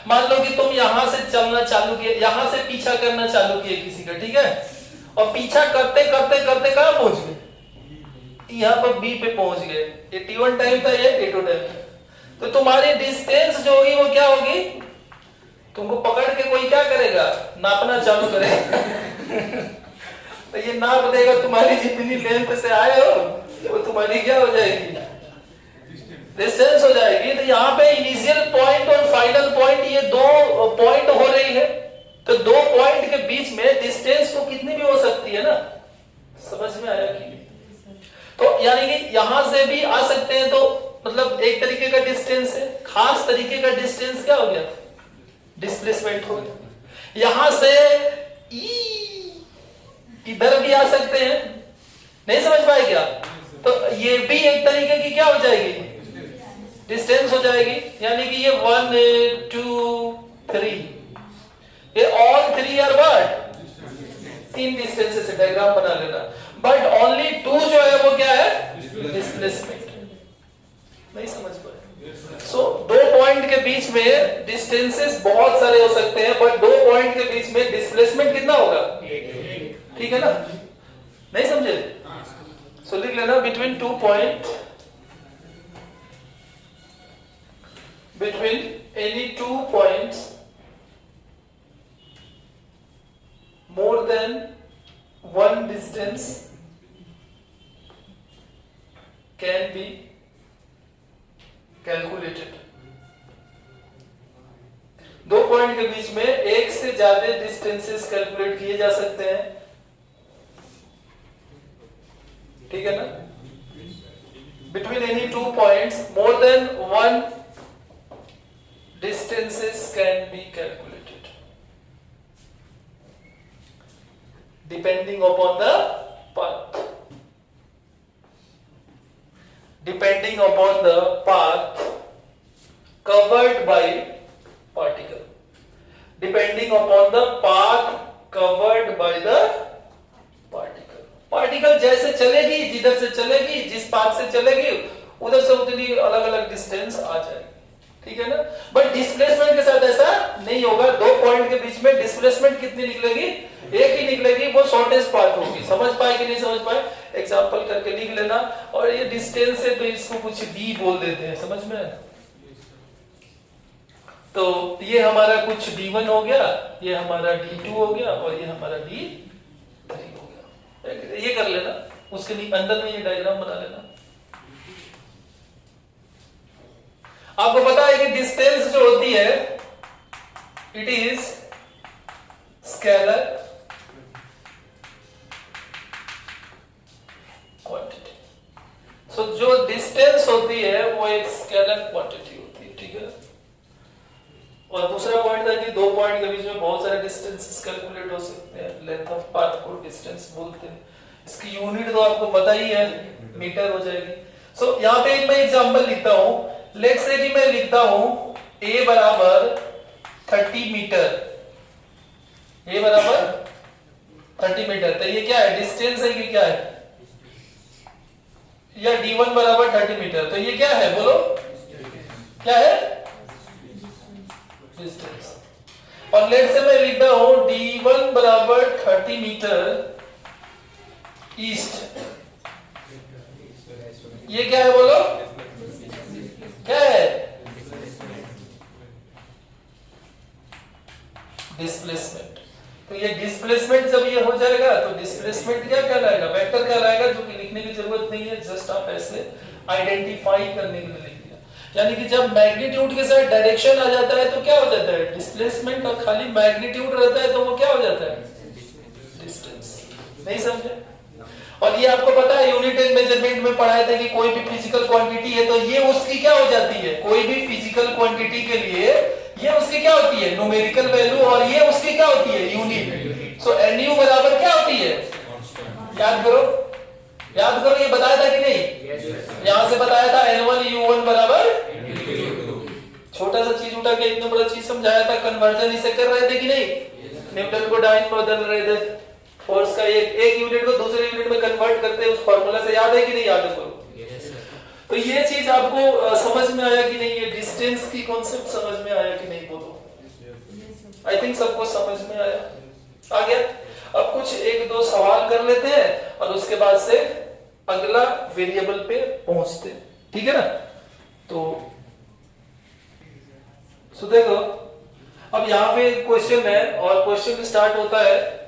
मान लो कि तुम यहां से चलना चालू किए, यहां से पीछा करना चालू किए किसी का, ठीक है, और पीछा करते करते करते कहां पहुंच गए, यहां पर बी पे पहुंच गए, ये T1 टाइम था, ये T2 टाइम था, तो तुम्हारी डिस्टेंस जो होगी वो क्या होगी, तुमको पकड़ के कोई क्या करेगा, नापना चालू करेगा तो ये नाप देगा तुम्हारी जितनी लेंथ से आए हो वो तुम्हारी क्या हो जाएगी, डिस्टेंस हो जाएगी। तो यहाँ पे इनिशियल पॉइंट और फाइनल पॉइंट, ये दो पॉइंट हो रही है, तो दो पॉइंट के बीच में डिस्टेंस तो कितनी भी हो सकती है ना, समझ में आया कि? तो यानी कि यहां से भी आ सकते हैं, तो मतलब एक तरीके का डिस्टेंस है, खास तरीके का डिस्टेंस क्या हो गया, डिस्प्लेसमेंट हो गया। यहां से इधर भी आ सकते हैं, नहीं समझ पाए क्या? तो ये भी एक तरीके की क्या हो जाएगी, डिस्टेंस हो जाएगी, यानी कि ये 1 2 3, ये ऑल 3 आर व्हाट, 3 डिस्टेंसेस से डायग्राम बना लेना, बट ओनली 2 जो है वो क्या है, डिस्प्लेसमेंट। नहीं समझ पाए? सो दो पॉइंट के बीच में डिस्टेंसेस बहुत सारे हो सकते हैं, बट दो पॉइंट के बीच में डिस्प्लेसमेंट कितना होगा, ठीक है ना? नहीं समझे? सो लिख लेना, between 2 point, between any 2 points more than one distance can be calculated। दो पॉइंट के बीच में एक से ज्यादा डिस्टेंसेस कैलकुलेट किए जा सकते हैं, ठीक है ना? Between any 2 points more than one distances can be calculated depending upon the path, depending upon the path covered by particle, depending upon the path covered by the particle। Particle जैसे चलेगी, जिधर से चलेगी, जिस पाथ से चलेगी, उधर से उतनी अलग अलग डिस्टेंस आ जाएगी, ठीक है ना? बट डिस्प्लेसमेंट के साथ ऐसा नहीं होगा, दो पॉइंट के बीच में डिस्प्लेसमेंट कितनी निकलेगी, एक ही निकलेगी, वो शॉर्टेस्ट पाथ होगी। समझ पाए कि नहीं समझ पाए? एग्जांपल करके लिख लेना। और ये डिस्टेंस है तो इसको कुछ डी बोल देते हैं, समझ में? तो ये हमारा कुछ D1 हो गया, ये हमारा D2 हो गया, और ये हमारा D3 हो गया। ये कर लेना, उसके लिए अंदर में ये डायग्राम बना लेना। आपको पता है कि डिस्टेंस जो होती है इट इज स्केलर क्वांटिटी। सो जो डिस्टेंस होती है वो एक स्केलर क्वांटिटी होती है, ठीक है? और दूसरा पॉइंट था कि दो पॉइंट के बीच में बहुत सारे डिस्टेंसेस कैलकुलेट हो सकते हैं, लेंथ ऑफ पाथ को डिस्टेंस बोलते हैं। इसकी यूनिट तो आपको पता ही है, मीटर हो जाएगी। सो यहाँ पे मैं एग्जांपल लिखता हूं, लेट्स से कि मैं लिखता हूं a बराबर 30 मीटर, a बराबर 30 मीटर, तो ये क्या है, डिस्टेंस है कि क्या है, या D1 बराबर 30 मीटर, तो ये क्या है, बोलो क्या है, डिस्टेंस। और लेट्स से मैं लिखता हूं D1 बराबर 30 मीटर ईस्ट, ये क्या है, बोलो क्या है, डिस्प्लेसमेंट। तो ये डिस्प्लेसमेंट जब ये हो जाएगा तो डिस्प्लेसमेंट क्या कहलाएगा, वेक्टर कहलाएगा, जो कि लिखने की जरूरत नहीं है, जस्ट आप ऐसे आइडेंटिफाई करने के लिए लिख दिया। यानी कि जब मैग्नीट्यूड के साथ डायरेक्शन आ जाता है तो क्या हो जाता है, डिस्प्लेसमेंट, और खाली मैग्नीट्यूड रहता है तो वो क्या हो जाता है, डिस्टेंस। नहीं समझे? और ये आपको पता है यूनिट एंड मेजरमेंट में पढ़ाया था कि कोई भी फिजिकल क्वांटिटी है तो ये उसकी क्या हो जाती है, कोई भी फिजिकल क्वांटिटी के लिए ये उसकी क्या होती है, न्यूमेरिकल वैल्यू, और ये उसकी क्या होती है, यूनिट। सो NU बराबर क्या होती है, याद करो ये बताया था कि नहीं, यहां से बताया था N1 U1 बराबर, छोटा सा चीज उठा के इतना बड़ा चीज समझाया था, कन्वर्जन इसे कर रहे थे कि नहीं, न्यूटन को डाइन बदल रहे थे, फोर्स का एक यूनिट को दूसरे यूनिट में कन्वर्ट करते हैं उस फार्मूला से, याद है कि नहीं, याद है करो। तो ये चीज आपको समझ में आया कि नहीं, ये डिस्टेंस की कॉन्सेप्ट समझ में आया कि नहीं बोलो, आई थिंक सबको समझ में आया, आ गया। अब कुछ एक दो सवाल कर लेते हैं और उसके बाद से अगला वेरिएबल पे पहुंचते हैं, ठीक है ना। तो देखो अब यहाँ पे क्वेश्चन है और क्वेश्चन स्टार्ट होता है,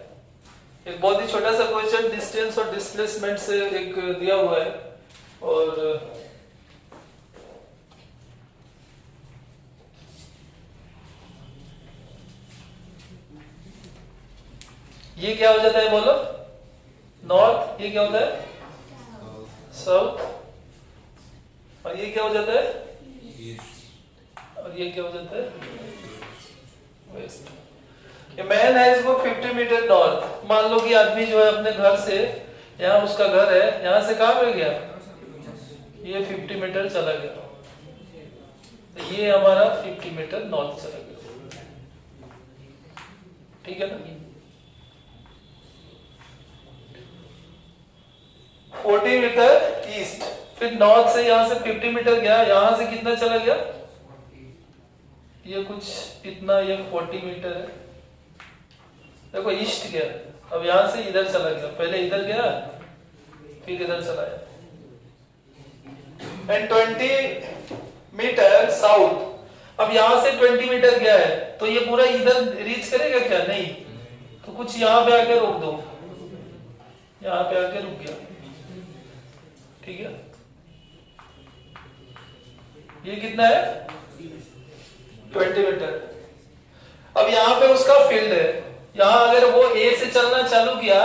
एक बहुत ही छोटा सा क्वेश्चन डिस्टेंस और डिस्प्लेसमेंट से एक दिया हुआ है, और ये क्या हो जाता है बोलो, नॉर्थ, ये क्या होता है साउथ, और ये क्या हो जाता है, और ये क्या हो जाता है वेस्ट। ये मैन है, इसको 50 मीटर नॉर्थ, मान लो कि आदमी जो है अपने घर से, यहाँ उसका घर है, यहाँ से कहाँ पे गया, ये 50 मीटर चला गया, तो ये हमारा 50 मीटर नॉर्थ चला गया, ठीक है ना। 40 मीटर ईस्ट, फिर नॉर्थ से यहां से 50 मीटर गया, यहां से कितना चला गया, ये कुछ इतना, ये 40 मीटर है, देखो ईस्ट गया, अब यहां से इधर चला गया, पहले इधर गया फिर इधर चला गया, एंड 20 मीटर साउथ, अब यहां से 20 मीटर गया है, तो ये पूरा इधर रीच करेगा क्या, नहीं, तो कुछ यहां पे आके रोक दो, यहां पे आके रुक गया, ठीक है। ये कितना है 20 मीटर। अब यहां पे उसका फील्ड है, यहां अगर वो A से चलना चालू किया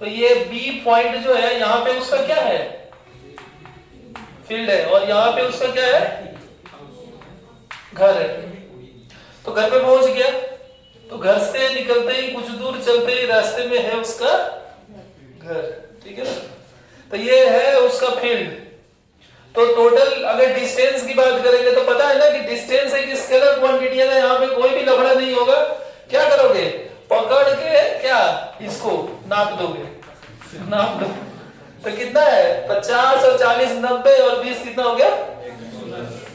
तो ये B पॉइंट जो है यहां पे उसका क्या है, फील्ड है, और यहां पे उसका क्या है, घर है। तो घर पे पहुंच गया, तो घर से निकलते ही कुछ दूर चलते ही रास्ते में है उसका घर, ठीक है ना। तो ये है उसका फील्ड। तो टोटल अगर डिस्टेंस की बात करेंगे तो पता है ना कि डिस्टेंस एक स्केलर क्वांटिटी है, यहाँ पे कोई भी लफड़ा नहीं होगा, क्या करोगे, पकड़ के क्या इसको नाप दोगे, नाप दो, तो कितना है 50 और 40 90 और 20 कितना हो गया,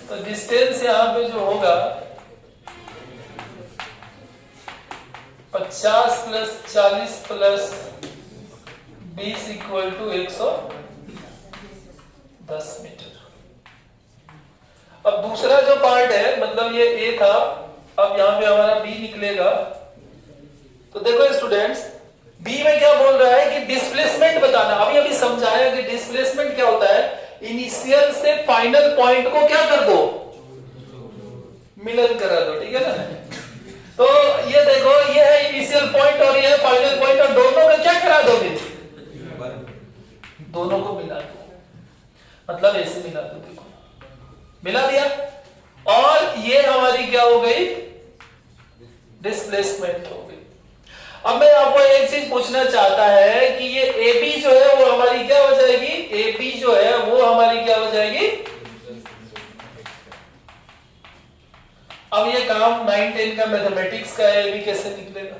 तो डिस्टेंस यहाँ पे जो होगा 50 plus 40 plus 20 equal to 110 metre. अब दूसरा जो पार्ट है, मतलब ये A था, अब यहां पे हमारा B निकलेगा। तो देखो स्टूडेंट्स, B में क्या बोल रहा है कि डिस्प्लेसमेंट बताना, अभी अभी समझाया कि डिस्प्लेसमेंट क्या होता है, इनिशियल से फाइनल पॉइंट को क्या कर दो, मिलन करा दो, ठीक है ना। तो ये देखो, ये है इनिशियल पॉइंट और ये है फाइनल पॉइंट, और दोनों में क्या करा दोगे, दोनों को मिला दो, मतलब ऐसे मिला दो, देखो मिला दिया, और ये हमारी क्या हो गई, डिस्प्लेसमेंट हो गई। अब मैं आपको एक चीज पूछना चाहता है कि ये AB जो है वो हमारी क्या हो जाएगी, AB जो है वो हमारी क्या हो जाएगी। अब ये काम 9-10 का मैथमेटिक्स का है, AB कैसे निकलेगा,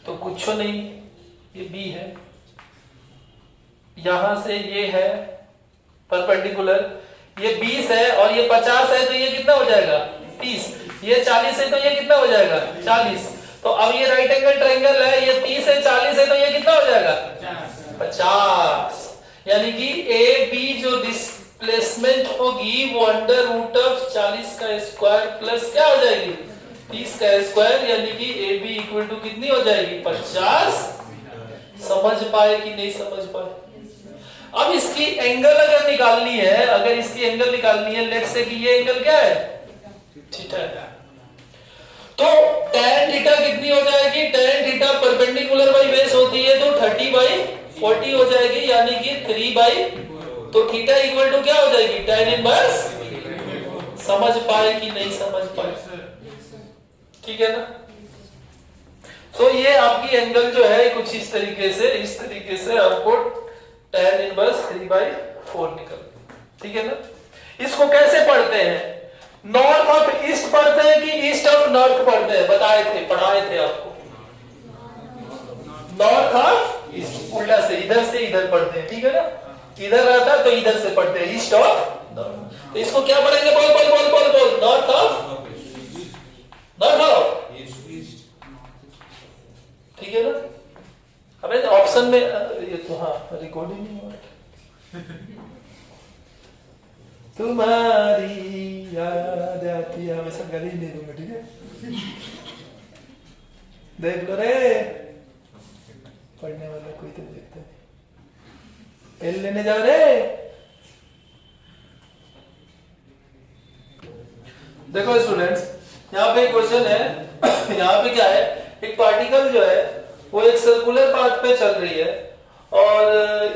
तो कुछ नहीं, ये B है, यहां से ये है परपेंडिकुलर, ये 20 है और ये 50 है, तो ये कितना हो जाएगा 30, ये 40 है तो ये कितना हो जाएगा 40। तो अब ये राइट एंगल ट्रायंगल है, ये 30 है 40 है तो ये कितना हो जाएगा 50। यानी कि AB जो डिस्प्लेसमेंट होगी वो अंडर रूट ऑफ 40 का स्क्वायर प्लस क्या हो जाएगी 30 का स्क्वायर, यानी कि AB इक्वल टू कितनी हो जाएगी 50। समझ पाए कि नहीं समझ पाए। अब इसकी एंगल अगर निकालनी है, अगर इसकी एंगल निकालनी है, लेट्स से कि ये एंगल क्या है थीटा है, तो tan थीटा कितनी हो जाएगी, tan theta perpendicular by base होती है तो 30/5 40 हो जाएगी, यानी कि 3 बाई, तो थीटा इक्वल टू क्या हो जाएगी, tan इनवर्स। समझ पाए कि नहीं समझ पाए? ठीक है ना। तो ये आपकी एंगल जो है कुछ इस तरीके से आपको tan इनवर्स 3/4 निकल, ठीक है ना। इसको कैसे पढ़ते हैं, नॉर्थ ऑफ ईस्ट पढ़ते हैं कि ईस्ट ऑफ नॉर्थ पढ़ते हैं, पढ़ाए थे आपको, नॉर्थ ऑफ ईस्ट, उल्टा से इधर पढ़ते हैं, ठीक है ना। इधर रहता है तो इधर से पढ़ते हैं, ईस्ट ऑफ नॉर्थ। तो इसको क्या पढ़ेंगे, बोल, नॉर्थ ऑफ ठीक है ना। हमें ऑप्शन में ये तो हाँ रिकॉर्डिंग नहीं हुआ। तुम्हारी याद आती है, हमेशा गाली नहीं दूंगा, ठीक है। देख लो रे, पढ़ने वाला कोई तो देखता नहीं। पेन लेने जाओ रे। देखो स्टूडेंट्स, यहाँ पे क्वेश्चन है, यहाँ पे क्या है, एक पार्टिकल जो है वो एक सर्कुलर पाथ पे चल रही है, और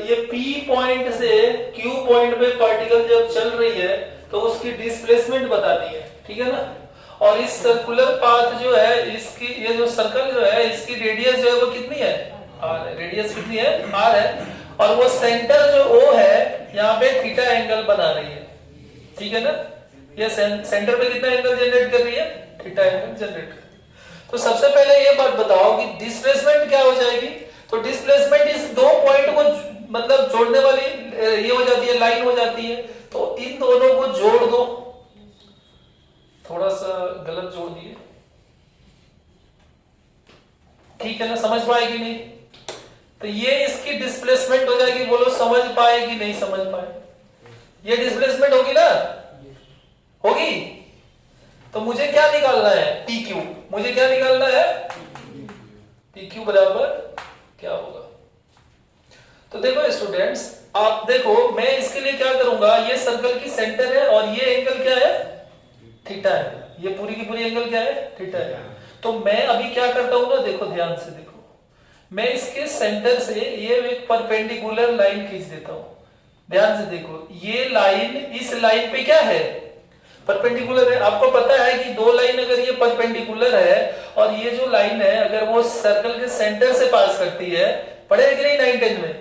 ये P पॉइंट से Q पॉइंट पे पार्टिकल जब चल रही है तो उसकी डिस्प्लेसमेंट बतानी है, ठीक है ना। और इस सर्कुलर पाथ जो है, इसकी ये जो सर्कल जो है, इसकी रेडियस जो है वो कितनी है, r है। रेडियस कितनी है, r है। और वो सेंटर जो O है, यहाँ पे थीटा एंगल बना रही है, ठीक है ना। ये सेंटर पे कितना एंगल जनरेट कर रही है, थीटा एंगल जनरेट कर रही है। तो सबसे पहले ये बात बताओ कि डिस्प्लेसमेंट क्या हो जाएगी। तो डिस्प्लेसमेंट इस दो पॉइंट को मतलब जोड़ने वाली ये हो जाती है, लाइन हो जाती है। तो इन दोनों को जोड़ दो, थोड़ा सा गलत जोड़ दिए, ठीक है ना। समझ पाए कि नहीं, तो ये इसकी डिस्प्लेसमेंट हो जाएगी। बोलो समझ पाए कि नहीं समझ पाए, ये डिस्प्लेसमेंट होगी ना, होगी। तो मुझे क्या निकालना है, PQ, मुझे क्या निकालना है, PQ बराबर क्या होगा। तो देखो स्टूडेंट्स, आप देखो, मैं इसके लिए क्या करूंगा, ये सर्कल की सेंटर है और ये एंगल क्या है, थीटा है। ये पूरी की पूरी एंगल क्या है, थीटा है। तो मैं अभी क्या करता हूं ना, देखो ध्यान से देखो, मैं इसके सेंटर से ये एक परपेंडिकुलर लाइन खींच देता हूं। ध्यान से देखो, ये लाइन इस लाइन पे क्या है, परपेंडिकुलर है। आपको पता है कि दो लाइन अगर ये परपेंडिकुलर है और ये जो लाइन है अगर वो सर्कल के सेंटर से पास करती है, पढ़े कि नहीं 9-10 में,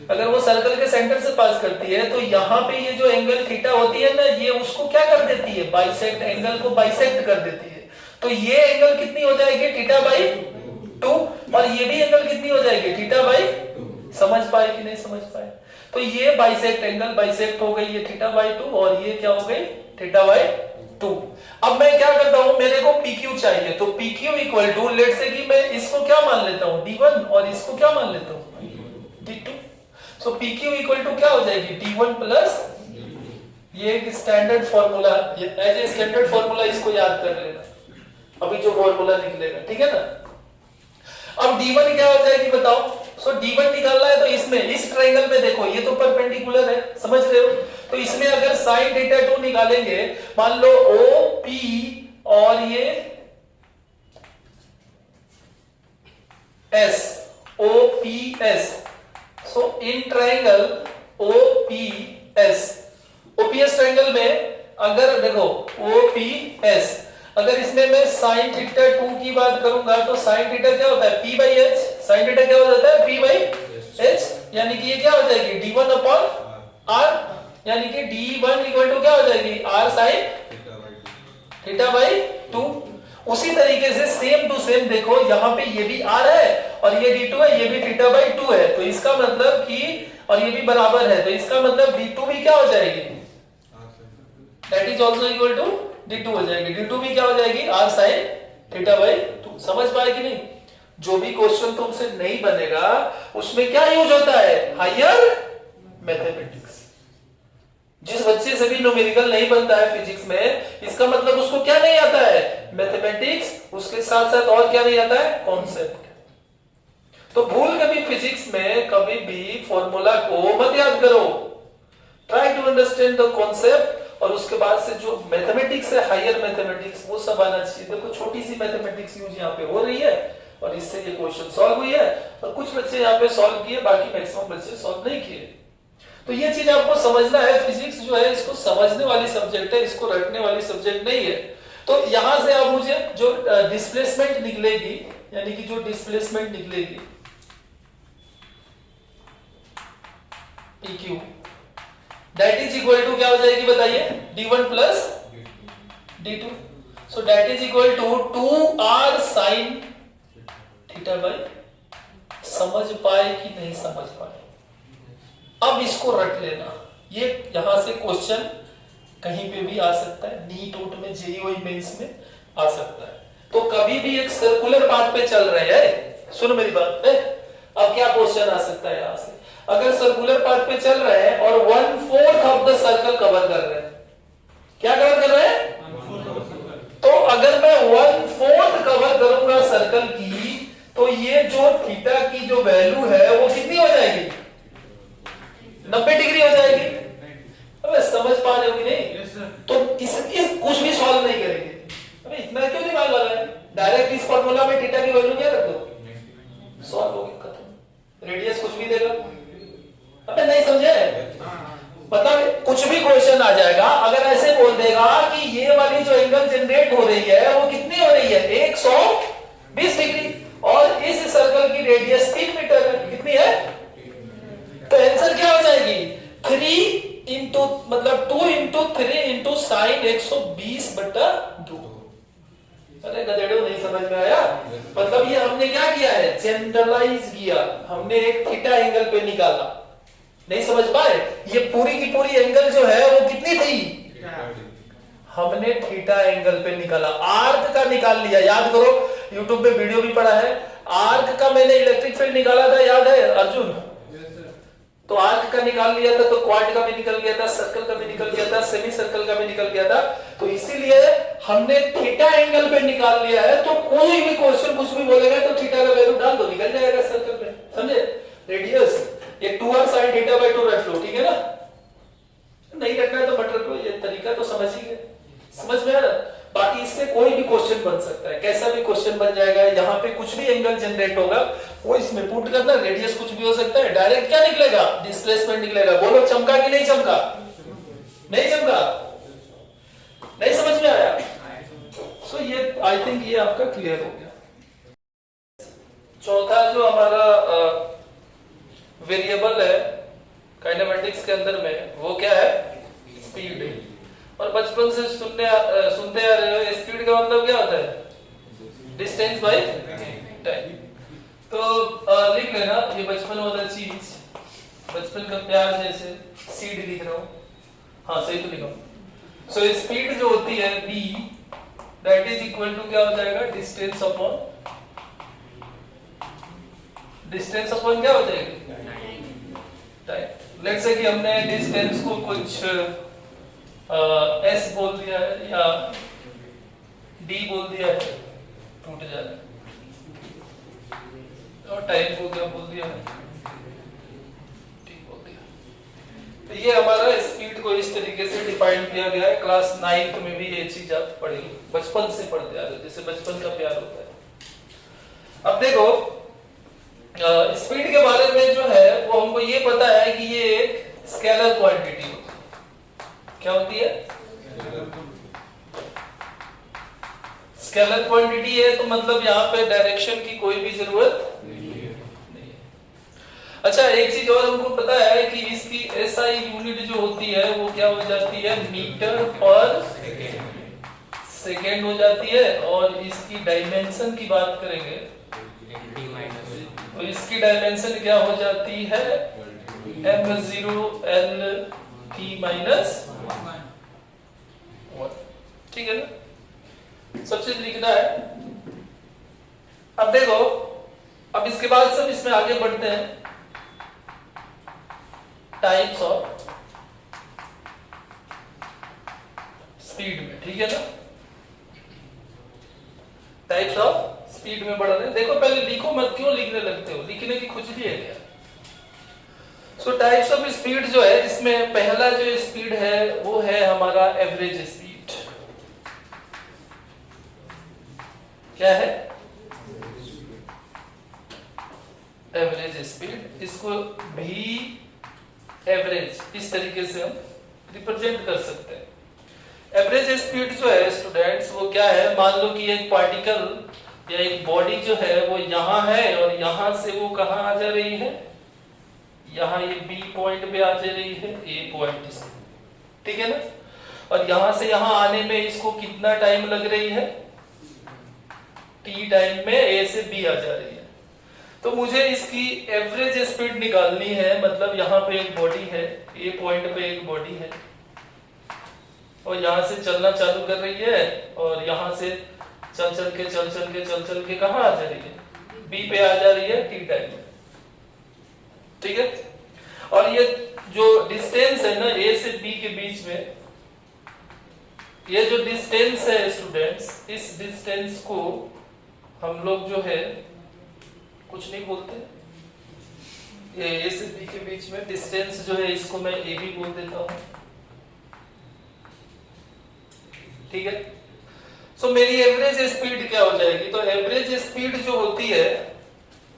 अगर वो सर्कल के सेंटर से पास करती है तो यहाँ पे ये जो एंगल थीटा होती है ना, ये उसको क्या कर देती है, बाइसेक्ट, एंगल को बाइसेक्ट कर देती है। तो ये एंगल कितनी हो जाएगी, θ/2, और ये भी एंगल कितनी हो जाएगी, θ/2। समझ पाए कि नहीं समझ पाए। तो ये बाइसेक्ट, एंगल बाइसेक्ट हो गई, ये θ/2, और ये क्या हो गई, θ/2। अब मैं क्या करता हूं, मेरे को PQ चाहिए, तो PQ इक्वल टू, लेट से कि मैं इसको क्या मान लेता हूं, D1, और इसको क्या मान लेता हूं, D2। So PQ equal to क्या हो जाएगी, D1 प्लस, ये एक standard formula, as a standard formula इसको याद कर लेना, अभी जो फॉर्मूला निकलेगा, ठीक है ना। अब D1 क्या हो जाएगी बताओ। सो D1 निकालना है तो इसमें, इस ट्रायंगल में देखो, ये तो परपेंडिकुलर है, समझ रहे हो। तो इसमें अगर sin θ2 निकालेंगे, मान लो OP और ये S, OPS। So in triangle OPS, OPS triangle में अगर देखो OPS, अगर इसमें मैं sin θ2 की बात करूंगा तो sin θ क्या होता है, P/H। sin θ क्या हो जाता है, P/H, यानी कि ये क्या हो जाएगी, D1/R, यानी कि D1 इक्वल टू क्या हो जाएगी, R sin θ/2। उसी तरीके से सेम टू सेम देखो, यहाँ पे ये भी R है और ये D2 है, ये भी θ/2 है, तो इसका मतलब कि, और ये भी बराबर है, तो इसका मतलब D2 भी क्या हो जाएगी, that is also equal to D2 हो जाएगी। D2 भी क्या हो जाएगी, R sin θ/2। समझ पाए कि नहीं। जो भी क्वेश्चन तुमसे नहीं बनेगा उसमें क्या यूज होता है, हायर मैथमेटिक्स। जिस बच्चे से भी न्यूमेरिकल नहीं बनता है फिजिक्स में, इसका मतलब उसको क्या नहीं आता है, मैथमेटिक्स, उसके साथ साथ और क्या नहीं आता है, कॉन्सेप्ट। तो भूल कभी फिजिक्स में कभी भी फॉर्मूला को मत याद करो, try to understand the concept, और उसके बाद से जो मैथमेटिक्स है, हायर मैथमेटिक्स, वो सब आना चाहिए। देखो छोटी सी मैथमेटिक्स यूज यहाँ पे हो रही है, और इससे ये क्वेश्चन सॉल्व हुई है। और कुछ बच्चे यहाँ पे सॉल्व किए, बाकी मैक्सिमम बच्चे सॉल्व नहीं किए। तो ये चीज आपको समझना है, फिजिक्स जो है इसको समझने वाली सब्जेक्ट है, इसको रटने वाली सब्जेक्ट नहीं है। तो यहां से अब मुझे जो डिस्प्लेसमेंट निकलेगी, यानी कि जो डिस्प्लेसमेंट निकलेगी PQ, that is equal to क्या हो जाएगी बताइए, d1 plus d2। So that is equal to 2r sin theta by, समझ पाए कि नहीं समझ पाए? अब इसको रट लेना, ये यहां से क्वेश्चन कहीं पे भी आ सकता है, नीट उट में, जेईई मेंस में आ सकता है। तो कभी भी एक सर्कुलर पाथ पे चल रहे हैं, सुनो मेरी बात है। अब क्या क्वेश्चन आ सकता है यहां से, अगर सर्कुलर पाथ पे चल रहे हैं और 1/4 ऑफ द सर्कल कवर कर रहे हैं, क्या कवर कर रहे हैं? तो अगर मैं 1/4 कवर करूंगा सर्कल की, तो ये जो थीटा की जो वैल्यू है वो कितनी हो जाएगी? 90 डिग्री हो जाएगी। अबे समझ पा रहे हो कि नहीं? तो इस कुछ भी सॉल्व नहीं करेंगे। अबे इतना क्यों दिमाग लगाए, डायरेक्ट इस फार्मूला में थीटा की वैल्यू क्या रख दो, सॉल्व हो गया, खत्म। रेडियस कुछ भी देगा। अबे नहीं समझे, मतलब कुछ भी क्वेश्चन आ जाएगा, अगर ऐसे बोल देगा कि ये वाली जो एंगल जनरेट हो रही है वो कितनी हो रही है, 120 डिग्री, और इस सर्कल की रेडियस 3 मीटर है, कितनी है? तो आंसर क्या हो जाएगी, 3 इंटू मतलब 2 इंटू 3 इंटू साइन 120/2। अरे गधेड़ो, नहीं समझ में आया? मतलब ये हमने क्या किया है, जनरलाइज किया, हमने एक थीटा एंगल पे निकाला। नहीं समझ पाए? ये पूरी की पूरी एंगल जो है वो कितनी थी, हमने थीटा एंगल पे निकाला। आर्क का निकाल लिया, याद करो, यूट्यूब पे वीडियो भी पड़ा है। आर्क का मैंने इलेक्ट्रिक फील्ड निकाला था, याद है अर्जुन? तो आर्क का निकाल लिया था, तो क्वाड का भी निकल गया था, सर्कल का भी निकल गया था, सेमी सर्कल का भी निकल गया था। तो इसीलिए हमने थीटा एंगल पे निकाल लिया है। तो कोई भी क्वेश्चन कुछ भी बोलेगा तो थीटा का वैल्यू डाल दो, निकल जाएगा सर्कल पे, समझे? रेडियस ये 2r sin θ/2 रख लो, ठीक है ना? नहीं रखना है तो मत रख लो, ये तरीका तो समझ ही गए, समझ में आ रहा? बाकी इससे कोई भी क्वेश्चन बन सकता है, कैसा भी क्वेश्चन बन जाएगा। यहाँ पे कुछ भी एंगल जनरेट होगा वो इसमें पुट करना, रेडियस कुछ भी हो सकता है, डायरेक्ट क्या निकलेगा, डिस्प्लेसमेंट निकलेगा। बोलो चमका कि नहीं चमका? नहीं चमका? नहीं समझ में आया? सो ये आई थिंक ये आपका क्लियर हो गया। चौथा जो हमारा वेरिएबल है काइनेमेटिक्स के अंदर में, वो क्या है, स्पीड। और बचपन से सुनते आ रहे हो, स्पीड का मतलब क्या होता है, डिस्टेंस बाय टाइम। तो लिख लेना, ये बचपन वाला चीज, बचपन का प्यार, जैसे सीड लिख रहा हूं, हाँ सही तो लिखा हूं। सो स्पीड जो होती है v, that is equal to क्या हो जाएगा, डिस्टेंस अपॉन क्या हो जाएगी, टाइम। लेट्स से कि हमने डिस्टेंस को कुछ s बोल दिया है या d बोल दिया है, टूट जाएगा, और टाइम को क्या बोल दिया है, t बोल दिया। तो ये हमारा स्पीड को इस तरीके से डिफाइन किया गया है। क्लास 9th में भी ये चीज आप पढ़ेंगे, बचपन से पढ़ते आ रहे, जैसे बचपन का प्यार होता है। अब देखो स्पीड के बारे में जो है वो हमको ये पता है कि ये एक स्केलर क्वांटिटी होती है। क्या होती है, स्केलर क्वांटिटी है, तो मतलब यहाँ पे डायरेक्शन की कोई भी जरूरत नहीं है। अच्छा, एक चीज और हमको पता है कि इसकी एसआई यूनिट जो होती है वो क्या हो जाती है, मीटर पर सेकेंड हो जाती है। और इसकी डायमेंशन की बात करेंगे तो इसकी डायमेंशन क्या हो जाती है, m0 l t -1, ठीक है ना? सब चीज लिखना है। अब देखो, अब इसके बाद सब इसमें आगे बढ़ते हैं, टाइप्स ऑफ स्पीड में, ठीक है ना? टाइप्स ऑफ स्पीड में बढ़ रहे हैं। देखो पहले लिखो मत, क्यों लिखने लगते हो, लिखने की कुछ भी है क्या? सो टाइप्स ऑफ स्पीड जो है, इसमें पहला जो स्पीड है वो है हमारा एवरेज स्पीड। क्या है? इसको भी एवरेज इस तरीके से हम रिप्रेजेंट कर सकते हैं। एवरेज स्पीड जो है स्टूडेंट्स वो क्या है, मान लो कि एक पार्टिकल या एक बॉडी जो है वो यहाँ है और यहाँ से वो कहाँ आ जा रही है, यहाँ ये बी पॉइंट पे आ जा रही है ए पॉइंट से, ठीक है ना, और यहाँ से यहाँ आने में इसको कितना टाइम लग रही है, टी टाइम में ए से बी आ जा रही है। तो मुझे इसकी एवरेज स्पीड निकालनी है, मतलब यहाँ पे एक बॉडी है, ए पॉइंट पे एक बॉडी है और यहाँ से चलना चालू कर रही है और यहाँ से चल चल के कहाँ आ जा रही है, बी पे आ जा रही है टी टाइम में, ठीक है। और ये जो डिस्टेंस है ना ए से बी के बीच में, ये जो डिस्टेंस है स्टूडेंट्स, इस डिस्टेंस को हम लोग जो है कुछ नहीं बोलते, ये ए से बी के बीच में डिस्टेंस जो है इसको मैं ए भी बोल देता हूं, ठीक है। सो मेरी एवरेज स्पीड क्या हो जाएगी, तो एवरेज स्पीड जो होती है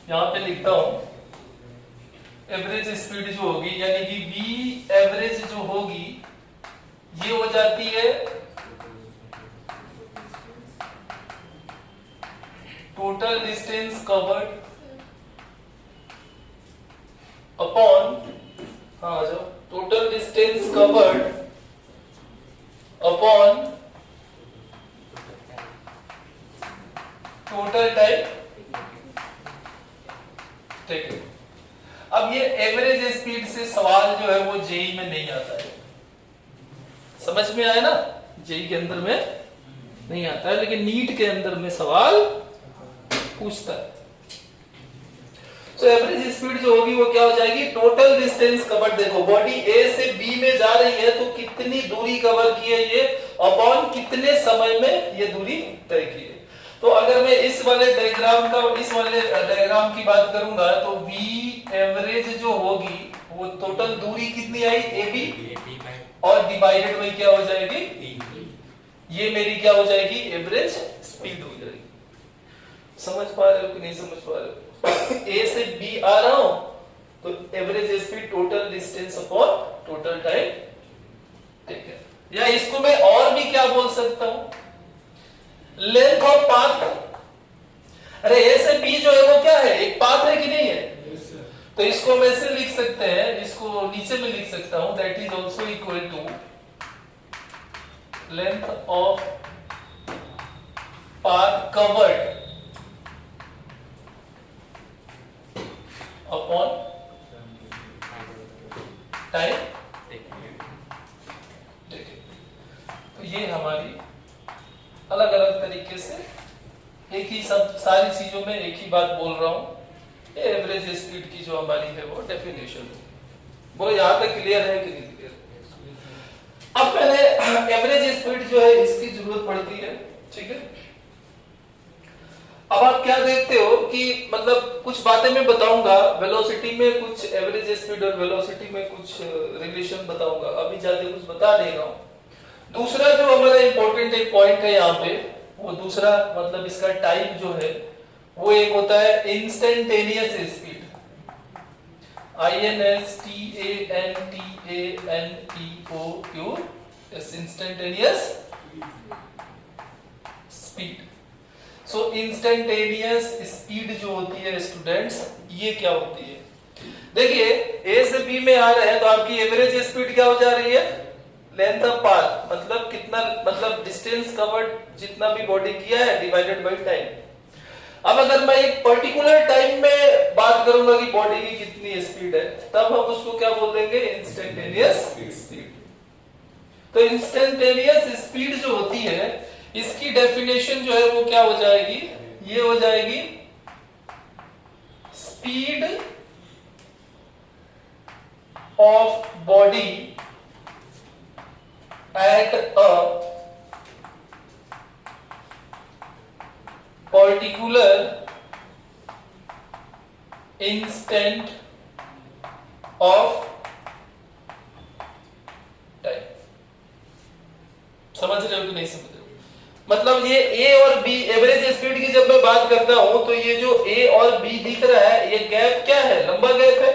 यहां पे लिखता हूं, एवरेज स्पीड जो होगी यानी कि v एवरेज जो होगी ये हो जाती है टोटल डिस्टेंस कवर्ड अपॉन, हाँ जो total distance covered upon total time, ठीक है। अब ये एवरेज स्पीड से सवाल जो है वो जेई में नहीं आता है, समझ में आया ना, जेई के अंदर में नहीं आता है, लेकिन नीट के अंदर में सवाल पूछता है। तो एवरेज स्पीड जो होगी वो क्या हो जाएगी, टोटल डिस्टेंस कवर्ड, देखो बॉडी ए से बी में जा रही है तो कितनी दूरी कवर की है ये, अपॉन कितने समय में ये दूरी तय की है। तो अगर मैं इस वाले डायग्राम की बात करूंगा तो v एवरेज जो होगी वो टोटल दूरी कितनी आई ए बी और डिवाइडेड बाई क्या हो जाएगी, ये मेरी क्या हो जाएगी एवरेज स्पीड हो जाएगी। समझ पा रहे हो कि नहीं समझ पा रहे हो, ए से बी आ रहा हूं तो average speed total distance upon total time, ठीक है। या इसको मैं और भी क्या बोल सकता हूं, लेंथ ऑफ पाथ, अरे ए से बी जो है वो क्या है, एक पाथ है कि नहीं है, तो इसको मैं ऐसे लिख सकते हैं, इसको नीचे में लिख सकता हूं, that is also equal to length of path covered upon time, ठीक है। तो ये हमारी अलग अलग तरीके से एक ही सब सारी चीजों में एक ही बात बोल रहा हूं, एवरेज स्पीड की जो हमारी है वो डेफिनेशन है। वो यहां तक क्लियर है कि नहीं क्लियर? अब मैंने एवरेज स्पीड जो है इसकी जरूरत पड़ती है, ठीक है। अब आप क्या देखते हो कि मतलब कुछ बातें मैं बताऊंगा, वेलोसिटी में कुछ एवरेज स्पीड और वेलोसिटी में कुछ रिलेशन बताऊंगा, अभी ज्यादा कुछ बता नहीं रहा हूं। दूसरा जो हमारा इंपॉर्टेंट एक पॉइंट है यहाँ पे, वो दूसरा मतलब इसका टाइप जो है वो एक होता है instantaneous speed, INSTANTANEOUS, instantaneous speed. So instantaneous speed जो होती है स्टूडेंट्स, ये क्या होती है, देखिए ए से बी में आ रहे हैं तो आपकी एवरेज स्पीड क्या हो जा रही है, लेंथ ऑफ पाथ, मतलब कितना, मतलब डिस्टेंस कवर्ड जितना भी बॉडी किया है डिवाइडेड बाय टाइम। अब अगर मैं एक पर्टिकुलर टाइम में बात करूंगा कि बॉडी की कितनी स्पीड है, तब हम उसको क्या बोल देंगे, इंस्टेंटेनियस स्पीड। तो इंस्टेंटेनियस स्पीड जो होती है इसकी डेफिनेशन जो है वो क्या हो जाएगी, ये हो जाएगी speed of body at a particular instant of time। समझ रहे हो कि नहीं समझ रहे हो? मतलब ये ए और बी एवरेज स्पीड की जब मैं बात करता हूं तो ये जो ए और बी दिख रहा है ये गैप क्या है, लंबा गैप है।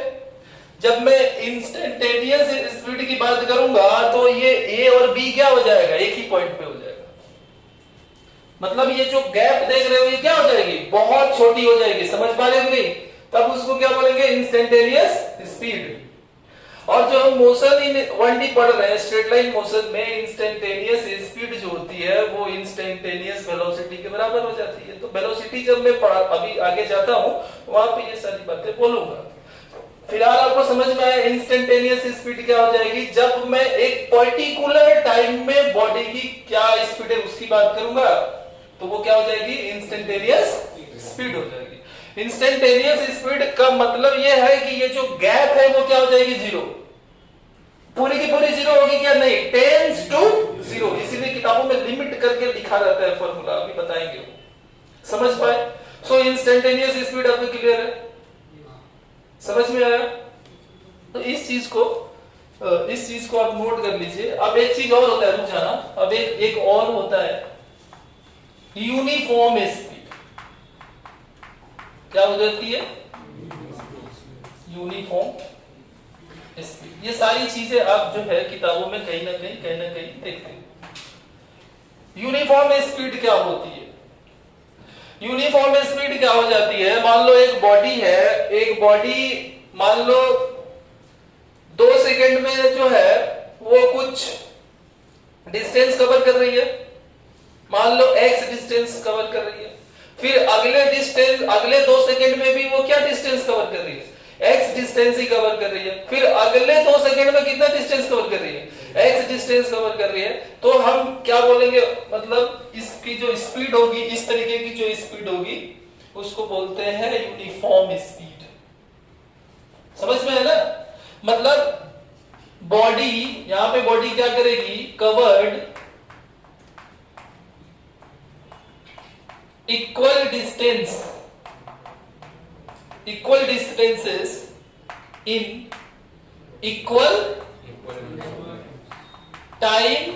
जब मैं इंस्टेंटेनियस स्पीड की बात करूंगा तो ये ए और बी क्या हो जाएगा, एक ही पॉइंट पे हो जाएगा। मतलब ये जो गैप देख रहे हो ये क्या हो जाएगी, बहुत छोटी हो जाएगी। समझ पा रहे हो नहीं, तब उसको क्या बोलेंगे, इंस्टेंटेनियस स्पीड। और जो हम मोशन इन 1D पढ़ रहे हैं स्ट्रेट लाइन मोशन में, इंस्टेंटेनियस स्पीड जो होती है वो इंस्टेंटेनियस वेलोसिटी के बराबर हो जाती है। तो वेलोसिटी जब मैं अभी आगे जाता हूं वहां पे ये सारी बातें बोलूंगा। फिलहाल आपको समझ में आया इंस्टेंटेनियस स्पीड क्या हो जाएगी, जब मैं एक पर्टिकुलर टाइम में बॉडी की क्या स्पीड है उसकी बात करूंगा तो वो क्या हो जाएगी, इंस्टेंटेनियस स्पीड हो जाएगी। इंस्टेंटेनियस स्पीड का मतलब ये है कि ये जो गैप है वो क्या हो जाएगी, जीरो। पूरी की पूरी जीरो होगी क्या, नहीं, टेंस टू जीरो। इसीलिए किताबों में लिमिट करके लिखा रहता है फॉर्मूला, अभी बताएंगे वो। समझ पाए? सो इंस्टेंटेनियस स्पीड आपको क्लियर है, समझ में आया? तो इस चीज को आप नोट कर लीजिए। अब एक चीज और होता है, रुक जाना, अब एक और होता है यूनिफॉर्म स्पीड। क्या हो जाती है, यूनिफॉर्म स्पीड। ये सारी चीजें आप जो है किताबों में कहीं ना कहीं देखते हैं। यूनिफॉर्म स्पीड क्या होती है, यूनिफॉर्म स्पीड क्या हो जाती है, मान लो एक बॉडी है, एक बॉडी मान लो 2 सेकंड में जो है वो कुछ डिस्टेंस कवर कर रही है, मान लो x डिस्टेंस कवर कर रही है। फिर अगले 2 सेकंड में भी वो क्या डिस्टेंस कवर कर रही है, x डिस्टेंस ही कवर कर रही है। फिर अगले 2 सेकंड में कितना डिस्टेंस कवर कर रही है, x डिस्टेंस कवर कर रही है। तो हम क्या बोलेंगे, मतलब इसकी जो स्पीड होगी, इस तरीके की जो स्पीड होगी उसको बोलते हैं यूनिफॉर्म स्पीड। समझ में है ना? मतलब बॉडी, यहां पे बॉडी क्या करेगी, covered equal distances in equal time.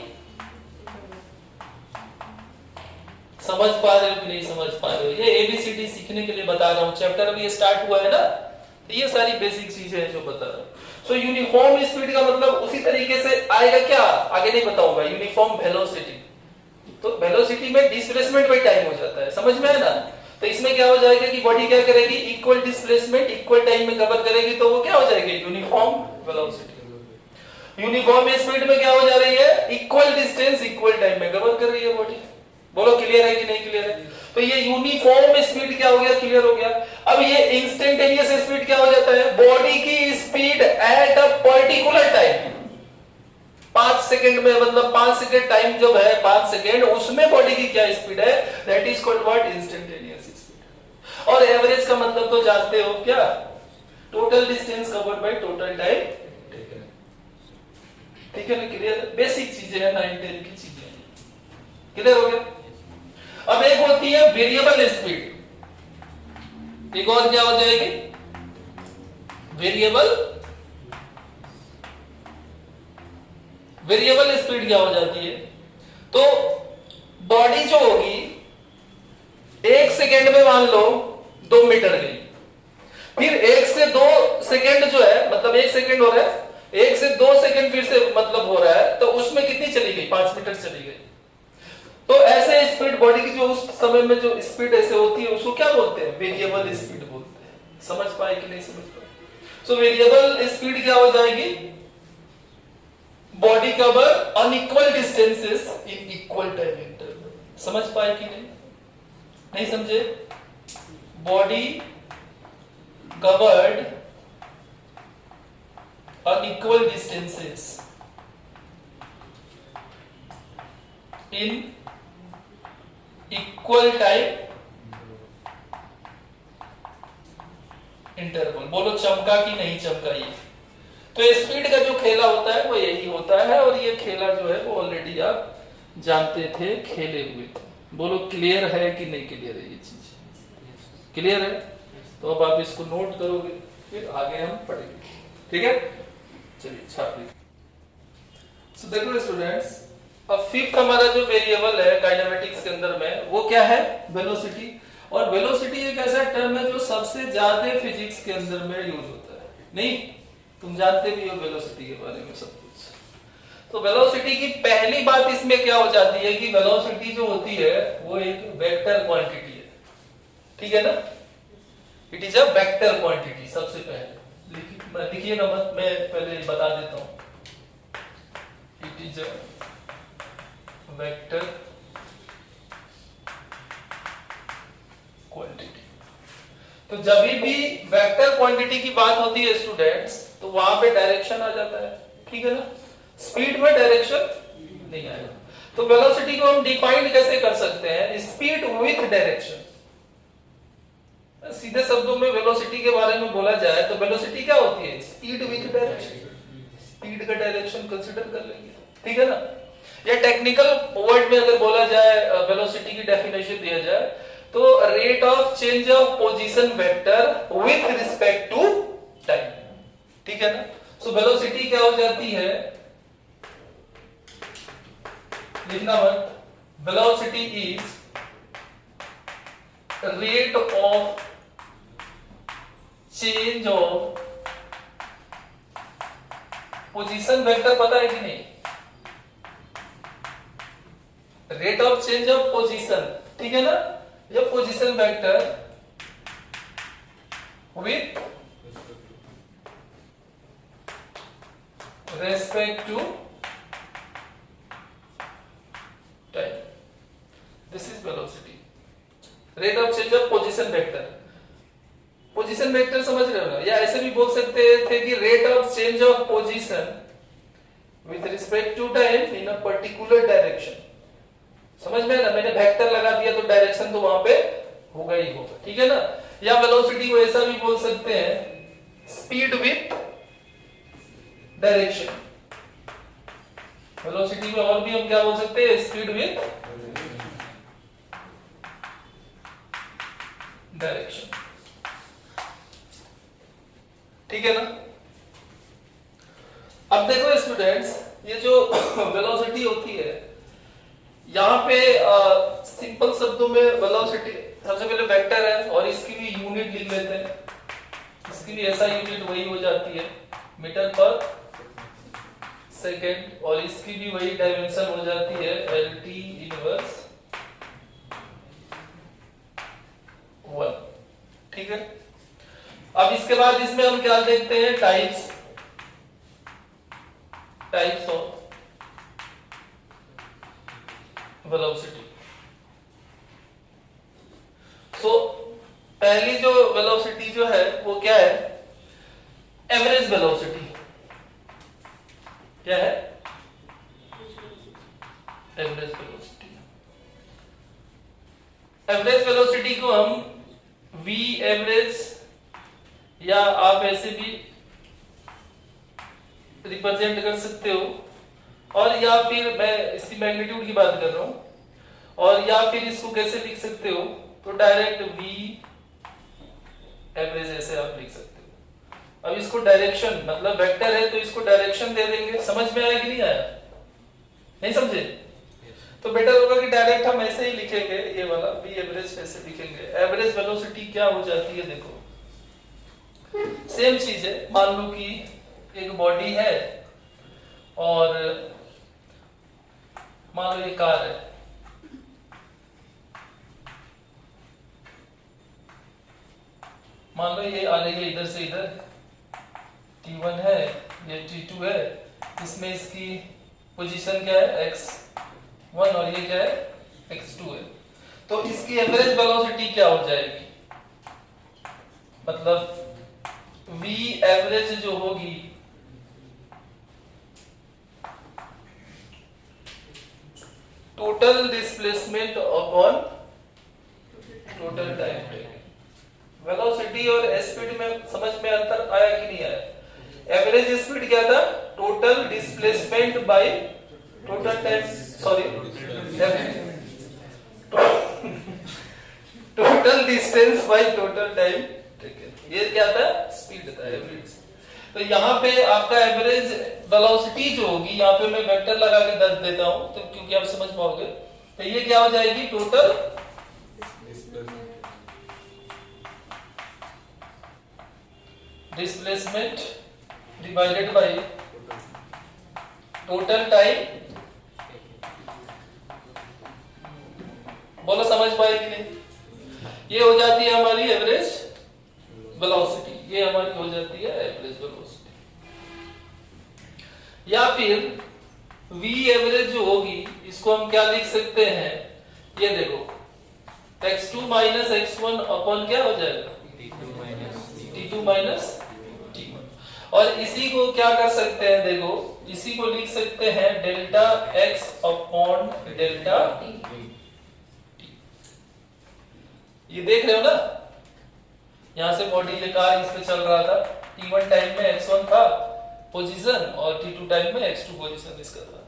समझ पा रहे हो कि नहीं समझ पा रहे हो? ये एबीसीडी सीखने के लिए बता रहा हूं, चैप्टर अभी स्टार्ट हुआ है ना, तो ये सारी बेसिक चीजें हैं जो बता रहा हूं। सो यूनिफॉर्म स्पीड का मतलब उसी तरीके से आएगा, क्या आगे नहीं बताऊंगा, यूनिफॉर्म वेलोसिटी। तो वेलोसिटी में डिस्प्लेसमेंट बाय टाइम हो जाता है, समझ में है ना? तो इसमें क्या हो जाएगा कि बॉडी क्या करेगी, इक्वल डिस्प्लेसमेंट इक्वल टाइम में कवर करेगी, तो वो क्या हो जाएगी, यूनिफॉर्म वेलोसिटी। यूनिफॉर्म स्पीड में क्या हो जा रही है, इक्वल डिस्टेंस इक्वल टाइम में कवर कर रही है बॉडी। बोलो क्लियर है कि नहीं क्लियर है? तो ये यूनिफॉर्म स्पीड क्या हो गया, क्लियर हो गया। अब ये इंस्टेंटेनियस स्पीड क्या हो जाता है, बॉडी की speed at a particular time. 5 second में, मतलब 5 सेकंड टाइम जो है 5 सेकंड, उसमें बॉडी की क्या स्पीड है, that is called what, instantaneous speed. और एवरेज का मतलब तो जानते हो क्या, total distance covered by total time. ठीक है ना, क्लियर? बेसिक चीजें हैं, 9-10 की चीजें, क्लियर हो गया? अब एक होती है वेरिएबल स्पीड, एक और क्या हो जाएगी, वेरिएबल स्पीड क्या हो जाती है। तो बॉडी जो होगी 1 सेकेंड में मान लो 2 मीटर गई, फिर 1 से 2 सेकेंड जो है, मतलब 1 सेकेंड हो रहा है, 1 से 2 सेकेंड फिर से मतलब हो रहा है, तो उसमें कितनी चली गई, 5 मीटर चली गई। तो ऐसे स्पीड बॉडी की जो उस समय में जो स्पीड ऐसे होती है उसको क्या बोलते हैं, वेरिएबल स्पीड बोलते हैं। समझ पाए कि नहीं समझ पाए? सो वेरिएबल स्पीड क्या हो जाएगी, body cover unequal distances in equal time interval. समझ पाए कि नहीं समझे? Body covered unequal distances in equal time interval. बोलो चमका कि नहीं चमका? ये तो स्पीड का जो खेला होता है वो यही होता है, और ये खेला जो है वो ऑलरेडी आप जानते थे, खेले हुए थे। बोलो क्लियर है कि नहीं क्लियर है? ये चीज क्लियर है? तो अब आप इसको नोट करोगे, फिर आगे हम पढ़ेंगे, ठीक है? चलिए छाप लीजिए। सो देखो स्टूडेंट्स, अब फिफ्थ हमारा जो वेरिएबल है काइनेमेटिक्स के वो क्या है, वेलोसिटी। और वेलोसिटी एक ऐसा टर्म है जो सबसे ज्यादा फिजिक्स के अंदर में यूज होता है। नहीं, तुम जानते भी हो वेलोसिटी के बारे में सब कुछ। तो वेलोसिटी की पहली बात इसमें क्या हो जाती है कि वेलोसिटी जो होती है वो एक वेक्टर क्वांटिटी है, ठीक है ना। It is a vector quantity. सबसे पहले लिखिए ना मत, मैं पहले बता देता हूं। It is a vector quantity. तो जब भी वेक्टर क्वांटिटी की बात होती है स्टूडेंट्स, तो वहां पे डायरेक्शन आ जाता है, ठीक है ना। स्पीड में डायरेक्शन नहीं आएगा। तो वेलोसिटी को हम डिफाइन कैसे कर सकते हैं, स्पीड विथ डायरेक्शन। सीधे शब्दों में वेलोसिटी के बारे में बोला जाए तो वेलोसिटी क्या होती है, स्पीड विथ डायरेक्शन। स्पीड का डायरेक्शन कंसीडर कर लेंगे, ठीक है ना। या टेक्निकल वर्ड में अगर बोला जाए, वेलोसिटी की डेफिनेशन दिया जाए तो rate of change of position vector with respect to time, ठीक है ना। सो वेलोसिटी क्या हो जाती है, लिखना मत, velocity is rate of change of position vector. पता है कि नहीं, rate of change of position, ठीक है ना, या position vector with respect to time. This is velocity, rate of change of position vector. Position vector समझ रहे हो ना, या ऐसे भी बोल सकते थे कि rate of change of position with respect to time in a particular direction. समझ में ना, मैंने वेक्टर लगा दिया तो डायरेक्शन तो वहां पे होगा ही होगा, ठीक है ना। या वेलोसिटी को ऐसा भी बोल सकते हैं, स्पीड विथ डायरेक्शन। वेलोसिटी को और भी हम क्या बोल सकते हैं, स्पीड विथ डायरेक्शन, ठीक है ना। अब देखो स्टूडेंट्स, ये जो वेलोसिटी होती है, यहाँ पे सिंपल शब्दों में वेलोसिटी सबसे पहले वेक्टर है और इसकी भी यूनिट लिख लेते हैं। इसकी भी ऐसा यूनिट वही हो जाती है, मीटर पर सेकेंड, और इसकी भी वही डायमेंशन हो जाती है, LT इनवर्स 1, ठीक है। अब इसके बाद इसमें हम क्या देखते हैं, टाइप्स ऑफ वेलोसिटी। सो पहली जो वेलोसिटी जो है वो क्या है, एवरेज वेलोसिटी। क्या है, एवरेज वेलोसिटी। एवरेज वेलोसिटी को हम v एवरेज, या आप ऐसे भी रिप्रेजेंट कर सकते हो, और या फिर मैं इसकी मैग्नीट्यूड की बात कर रहा हूं, और या फिर इसको कैसे लिख सकते हो, तो डायरेक्ट v एवरेज ऐसे आप लिख सकते हो। अब इसको डायरेक्शन, मतलब वेक्टर है तो इसको डायरेक्शन दे देंगे। समझ में आया कि नहीं आया, नहीं समझे? तो बेटर होगा कि डायरेक्ट हम ऐसे ही लिखेंगे, ये वाला v एवरेज ऐसे लिखेंगे। एवरेज वेलोसिटी क्या हो जाती है, देखो सेम चीज है। मान लो कि एक बॉडी है और मान लो ये कार है, मान लो ये आ रही है इधर से इधर, T1 है, ये T2 है, इसमें इसकी पोजीशन क्या है, x1, और ये क्या है, x2 है। तो इसकी एवरेज वेलोसिटी क्या हो जाएगी, मतलब v एवरेज जो होगी total displacement upon total time taken. Velocity और स्पीड में समझ में अंतर आया कि नहीं आया? एवरेज स्पीड क्या था, total displacement by total time, sorry total distance by total time taken. ये क्या था, स्पीड था, एवरेज। तो यहाँ पे आपका एवरेज वेलोसिटी जो होगी, यहाँ पे मैं वेक्टर लगा के दर्ज देता हूं तो क्योंकि आप समझ पाओगे, तो ये क्या हो जाएगी, total displacement divided by total time. बोलो समझ पाए कि नहीं? ये हो जाती है हमारी एवरेज वेलोसिटी, ये हमारी हो जाती है एवरेज वेलोसिटी। या फिर v एवरेज जो होगी इसको हम क्या लिख सकते हैं, ये देखो x2 माइनस x1 अपॉन क्या हो जाएगा t2 माइनस t1। और इसी को क्या कर सकते हैं, देखो इसी को लिख सकते हैं delta x upon delta t। ये देख रहे हो ना, यहां से बॉडी के कार इस पे चल रहा था, t1 टाइम में x1 था पोजीशन और t2 टाइम में x2 पोजीशन इसका था,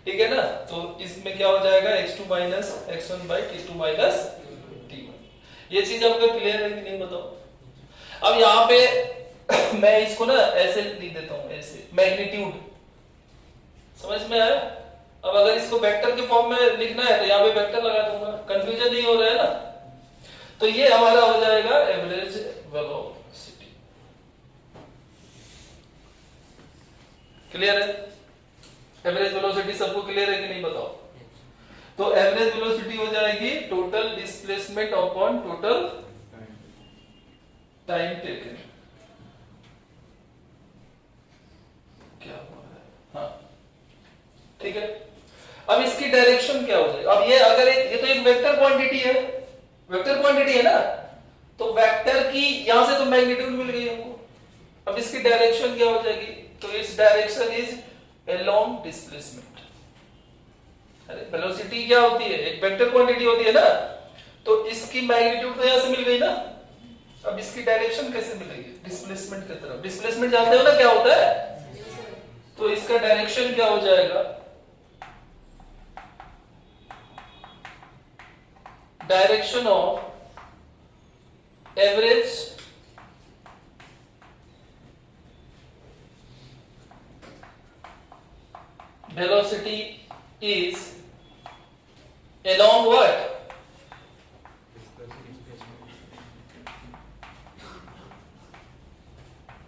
ठीक है ना। तो इसमें क्या हो जाएगा x2 minus x1 by t2 minus t1। ये चीज आपको क्लियर है कि नहीं बताओ। अब यहाँ पे मैं इसको ना ऐसे लिख देता हूँ, ऐसे मैग्नीट्यूड, समझ में आया। अब अगर इसको वेक्टर के फॉर्म में लिखना है तो यहाँ पे वेक्टर लगा दूंगा, कंफ्यूजन नहीं हो रहा है ना। तो ये हमारा हो जाएगा एवरेज वेलोसिटी। क्लियर है? एवरेज वेलोसिटी सबको क्लियर है कि नहीं बताओ। तो एवरेज वेलोसिटी हो जाएगी total displacement upon total time taken. क्या हुआ है? हाँ ठीक है। अब इसकी डायरेक्शन क्या हो जाएगी? अब ये अगर ये तो एक वेक्टर क्वांटिटी है, वेक्टर क्वांटिटी है ना, तो वेक्टर की यहां से तो मैग्नीट्यूड मिल गई हमको। अब इसकी डायरेक्शन क्या हो जाएगी? तो इस डायरेक्शन इज along displacement। अरे वेलोसिटी क्या होती है? एक वेक्टर क्वांटिटी होती है ना, तो इसकी मैग्नीट्यूड तो यहां से मिल गई ना। अब इसकी डायरेक्शन कैसे मिलेगी? डिस्प्लेसमेंट की तरफ। डिस्प्लेसमेंट जानते हो ना क्या होता है? तो इसका डायरेक्शन क्या हो जाएगा? Direction of average velocity is along what?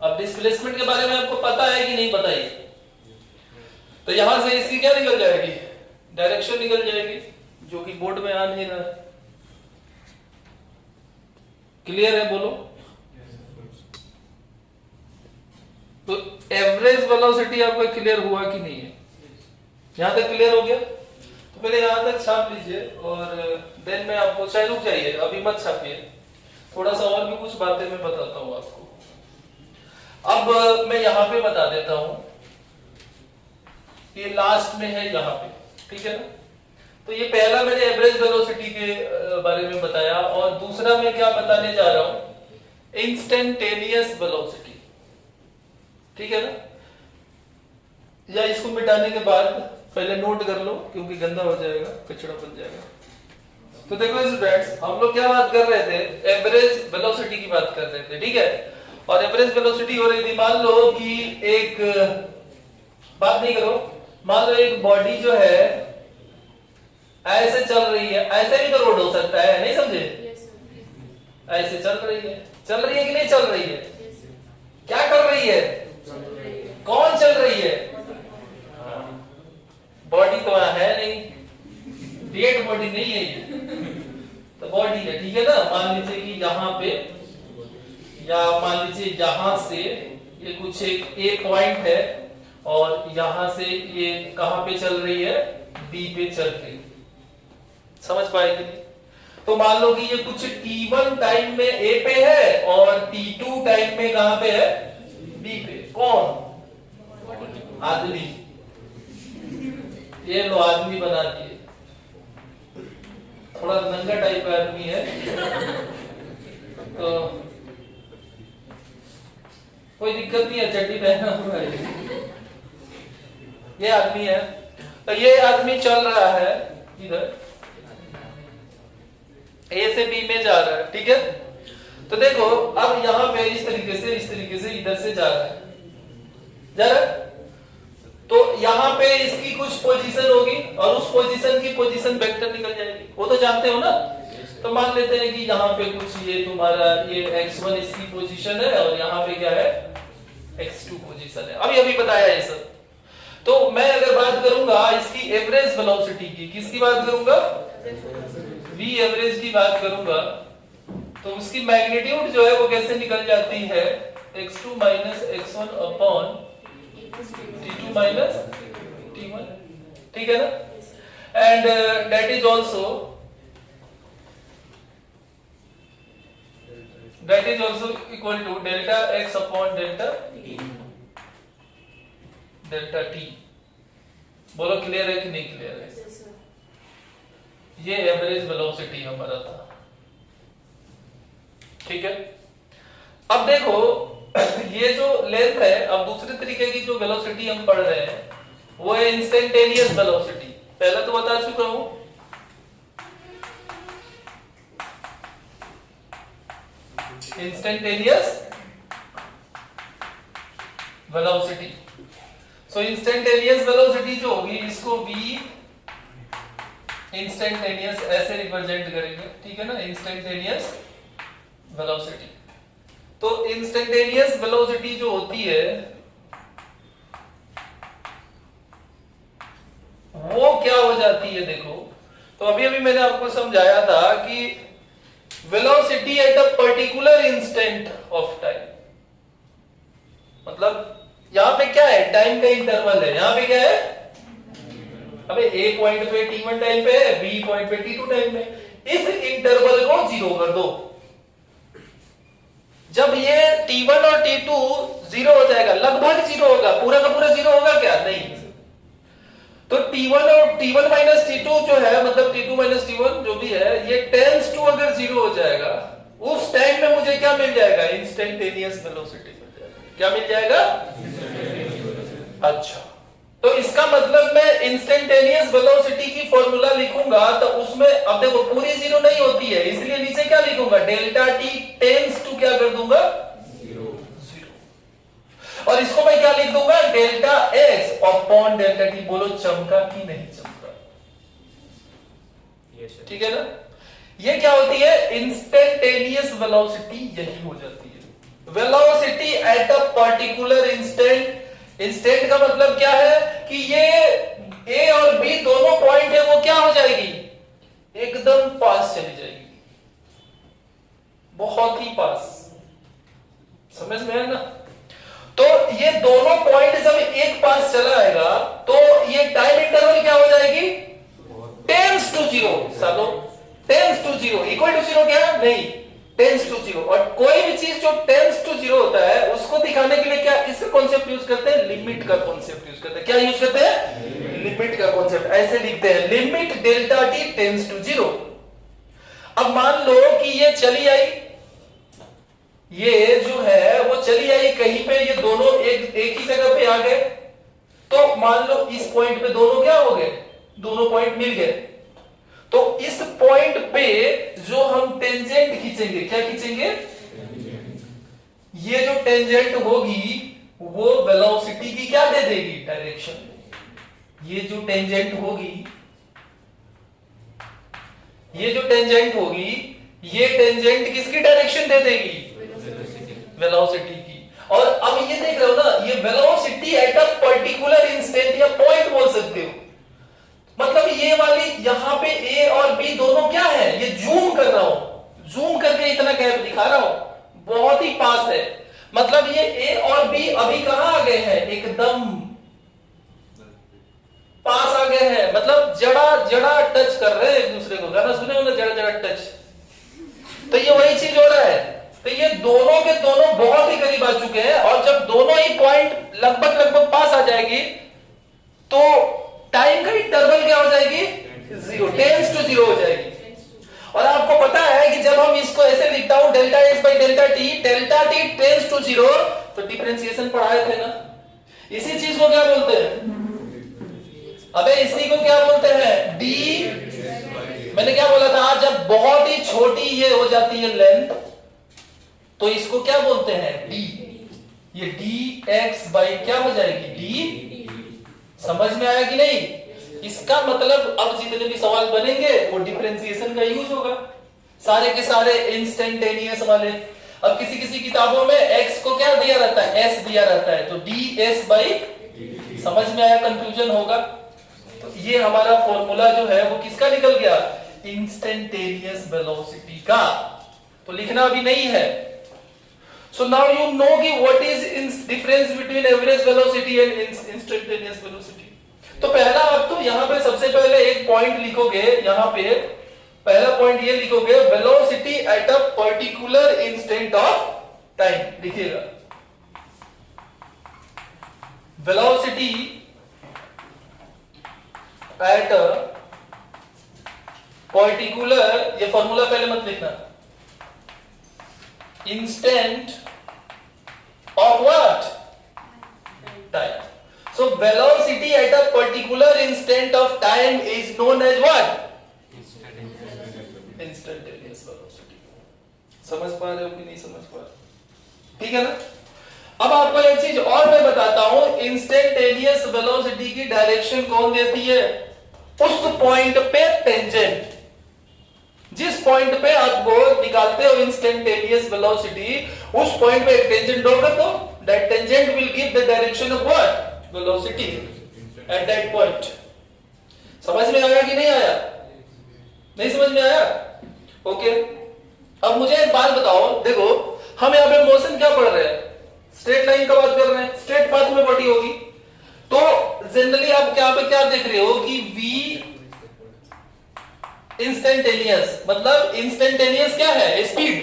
अब डिस्प्लेसमेंट के बारे में आपको पता है कि नहीं पता है? तो यहां से इसकी क्या निकल जाएगी? डायरेक्शन निकल जाएगी, जो कि बोर्ड में आ नहीं रहा है। क्लियर है? बोलो। तो एवरेज वेलोसिटी आपको क्लियर हुआ कि नहीं है? यहां तक क्लियर हो गया? तो पहले यहां तक छाप लीजिए और देन मैं आपको, चाहे रुक जाइए अभी मत छापिए, थोड़ा सा और भी कुछ बातें मैं बताता हूं आपको। अब मैं यहां पे बता देता हूं, ये लास्ट में है यहां पे, ठीक है ना। तो ये पहला मैंने एवरेज वेलोसिटी के बारे में बताया, और दूसरा मैं क्या बताने जा रहा हूं, इंस्टेंटेनियस वेलोसिटी, ठीक है ना। या इसको मिटाने के बाद पहले नोट कर लो, क्योंकि गंदा हो जाएगा, कचरा बन जाएगा। तो देखो स्टूडेंट्स, हम लोग क्या बात कर रहे थे? एवरेज वेलोसिटी की बात कर रहे थे, ठीक है। और एवरेज वेलोसिटी हो रही थी, मान लो कि एक बात नहीं करो, मान लो एक बॉडी जो है ऐसे चल रही है, ऐसे भी तो रोड हो सकता है, नहीं समझे? ऐसे चल रही है कि नहीं चल रही है? क्या कर रही है? कौन चल रही है? बॉडी तो है नहीं, डेड बॉडी नहीं है ये, तो बॉडी है, ठीक है ना। मान लीजिए कि यहाँ पे, या मान लीजिए यहां से ये कुछ एक पॉइंट है, और यहां से ये कहां पे चल रही है? बी पे चल रही है। समझ पाए कि नहीं? तो मान लो कि ये कुछ t1 टाइम में ए पे है और t2 टाइम में कहां पे है? बी पे। कौन? आदमी। ये लो आदमी बना दिए, थोड़ा नंगा टाइप का आदमी है, तो कोई दिक्कत नहीं है, चड्डी पहना हुआ है। ये आदमी है, तो ये आदमी चल रहा है इधर, ए से बी में जा रहा है, ठीक है। तो देखो अब यहां पे इस तरीके से इधर से जा रहा है। तो यहां पे इसकी कुछ पोजीशन होगी और उस पोजीशन की पोजीशन वेक्टर निकल जाएगी, वो तो जानते हो ना। तो मान लेते हैं कि यहाँ पे कुछ ये तुम्हारा ये x1 इसकी पोजीशन है और यहाँ पे क्या है x2 पोजीशन है, अभी अभी बताया ये सब। तो मैं अगर बात करूंगा इसकी एवरेज वेलोसिटी की, किसकी बात करूंगा, v एवरेज की बात करूंगा, तो उसकी मैग्नीट्यूड जो है वो कैसे निकल जाती है, x2 minus x1 upon t2 minus t1, ठीक है ना, and that is also equal to delta x upon delta t। बोलो क्लियर है कि नहीं क्लियर है? ये एवरेज वेलोसिटी हमारा था, ठीक है। अब देखो ये जो लेंथ है, अब दूसरे तरीके की जो वेलोसिटी हम पढ़ रहे हैं वो है इंस्टेंटेनियस वेलोसिटी। पहले तो बता चुका हूं, इंस्टेंटेनियस वेलोसिटी। सो इंस्टेंटेनियस वेलोसिटी जो होगी इसको v इंस्टेंटेनियस ऐसे रिप्रेजेंट करेंगे, ठीक है ना, इंस्टेंटेनियस वेलोसिटी। तो इंस्टेंटेनियस वेलोसिटी जो होती है वो क्या हो जाती है, देखो तो अभी अभी मैंने आपको समझाया था कि velocity at a particular instant of time, मतलब यहां पे क्या है, टाइम का इंटरवल है, यहां पे क्या है, अबे ए पॉइंट पे t1 टाइम पे है, बी पॉइंट पे t2 टाइम पे, इस इंटरवल को जीरो कर दो। जब ये t1 और t2 जीरो हो जाएगा, लगभग जीरो होगा, पूरा का पूरा जीरो होगा क्या, नहीं, तो t1 और t1 माइनस t2 जो है, मतलब t2 माइनस t1 जो भी है, ये टेंड्स टू अगर जीरो हो जाएगा, उस टाइम में मुझे क्या मिल जाएगा, इंस्टेंटेनियस वेलोसिटी मिल जाएगा। क्या मिल जाएगा? अच्छा, तो इसका मतलब मैं इंस्टेंटेनियस वेलोसिटी की फॉर्मूला लिखूंगा तो उसमें अब देखो पूरी जीरो नहीं होती है, इसलिए नीचे क्या लिखूंगा, डेल्टा टी टेंड्स टू क्या कर दूंगा, जीरो। और इसको मैं क्या लिख दूंगा, delta x upon delta t. बोलो चमका कि नहीं चमका? ठीक है ना, ये क्या होती है, इंस्टेंटेनियस वेलोसिटी यही हो जाती है, velocity at a particular instant. Instant का मतलब क्या है कि ये ए और बी दोनों पॉइंट है वो क्या हो जाएगी, एकदम पास चली जाएगी, बहुत ही पास, समझ में है ना। तो ये दोनों पॉइंट जब एक पास चला आएगा तो ये टाइम इंटरवल क्या हो जाएगी, टेंड्स टू जीरो। सालो tends to zero equal to zero क्या नहीं, टेंड्स टू जीरो। और कोई भी चीज जो टेंड्स टू जीरो होता है उसको दिखाने के लिए क्या इसका कॉन्सेप्ट यूज करते हैं, लिमिट का कॉन्सेप्ट यूज करते हैं। क्या यूज करते हैं, लिमिट का कॉन्सेप्ट। ऐसे लिखते हैं, limit delta t tends to zero. अब मान लो कि ये चली आई, ये जो है वो चली आई कहीं पे, ये दोनों एक ही जगह पे आ गए, तो मान लो इस पॉइंट पे दोनों क्या हो गए, दोनों पॉइंट मिल गए। तो इस पॉइंट पे जो हम टेंजेंट खींचेंगे, क्या खींचेंगे, ये जो टेंजेंट होगी वो वेलोसिटी की क्या दे देगी, डायरेक्शन। ये जो टेंजेंट होगी, ये जो टेंजेंट होगी, ये टेंजेंट किसकी डायरेक्शन दे देगी, वेलोसिटी की। और अब ये देख रहे हो ना, ये velocity at a particular instant या पॉइंट बोल सकते हो, मतलब ये वाली यहां पे ए और बी दोनों क्या है, ये जूम कर रहा हूं, जूम करके इतना गैप दिखा रहा हूं, बहुत ही पास है, मतलब ये ए और बी अभी कहां आ गए हैं, एकदम पास आ गए हैं, मतलब जड़ा जड़ा टच कर रहे हैं एक दूसरे को। गाना सुने हो ना, जड़ा जड़ा टच, तो ये वही चीज हो रहा है। तो ये दोनों के दोनों बहुत ही करीब आ चुके हैं, और जब दोनों ही पॉइंट लगभग लगभग पास आ जाएगी तो टाइम का इंटरवल क्या हो जाएगी, जीरो, टेंड्स टू जीरो हो जाएगी। और आपको पता है कि जब हम इसको ऐसे लिखता हूं, delta x by delta t tends to zero, तो डिफरेंशिएशन पढ़ाए थे ना, इसी चीज को क्या बोलते हैं, अबे इसी को क्या बोलते हैं, डी। मैंने क्या बोला था, जब बहुत ही छोटी ये हो जाती है लेंथ, तो इसको क्या बोलते हैं, डी। ये डी एक्स बाई क्या हो जाएगी, डी। समझ में आया कि नहीं? इसका मतलब अब जितने भी सवाल बनेंगे वो डिफरेंशिएशन का यूज होगा, सारे के सारे इंस्टेंटेनियस वाले। अब किसी किसी किताबों में x को क्या दिया रहता है, s दिया रहता है, तो ds/dt। समझ में आया, कंफ्यूजन होगा। तो ये हमारा फॉर्मूला जो है वो किसका निकल गया, इंस्टेंटेनियस वेलोसिटी का। तो लिखना अभी नहीं है। So now you know कि what is difference between average velocity and instantaneous velocity। तो पहला आप तो यहाँ पे सबसे पहले एक पॉइंट लिखोगे, यहाँ पे पहला पॉइंट ये लिखोगे, velocity at a particular instant of time. लिखिएगा वेलोसिटी एट अ पर्टिकुलर, ये फॉर्मूला पहले मत लिखना, instant of what, time। So velocity at a particular instant of time is known as what, instantaneous velocity। समझ पा रहे हो कि नहीं समझ पा रहे, ठीक है ना। अब आपको एक चीज और मैं बताता हूं, इंस्टेंटेनियस वेलोसिटी की डायरेक्शन कौन देती है, उस पॉइंट पे टेंजेंट। जिस पॉइंट पे आप वो निकालते हो इंस्टेंटेनियस वेलोसिटी, उस पॉइंट पे एक टेंजेंट ड्रॉ कर दो, that tangent will give the direction of what, velocity at that point. समझ में आया कि नहीं आया, नहीं समझ में आया, ओके। अब मुझे एक बात बताओ, देखो हम यहाँ पे मोशन क्या पढ़ रहे हैं, स्ट्रेट लाइन का बात कर रहे हैं, स्ट्रेट पाथ में बॉडी होगी। तो जनरली आप यहाँ पे क्या देख रहे हो कि v इंस्टेंटेनियस, मतलब इंस्टेंटेनियस क्या है, speed,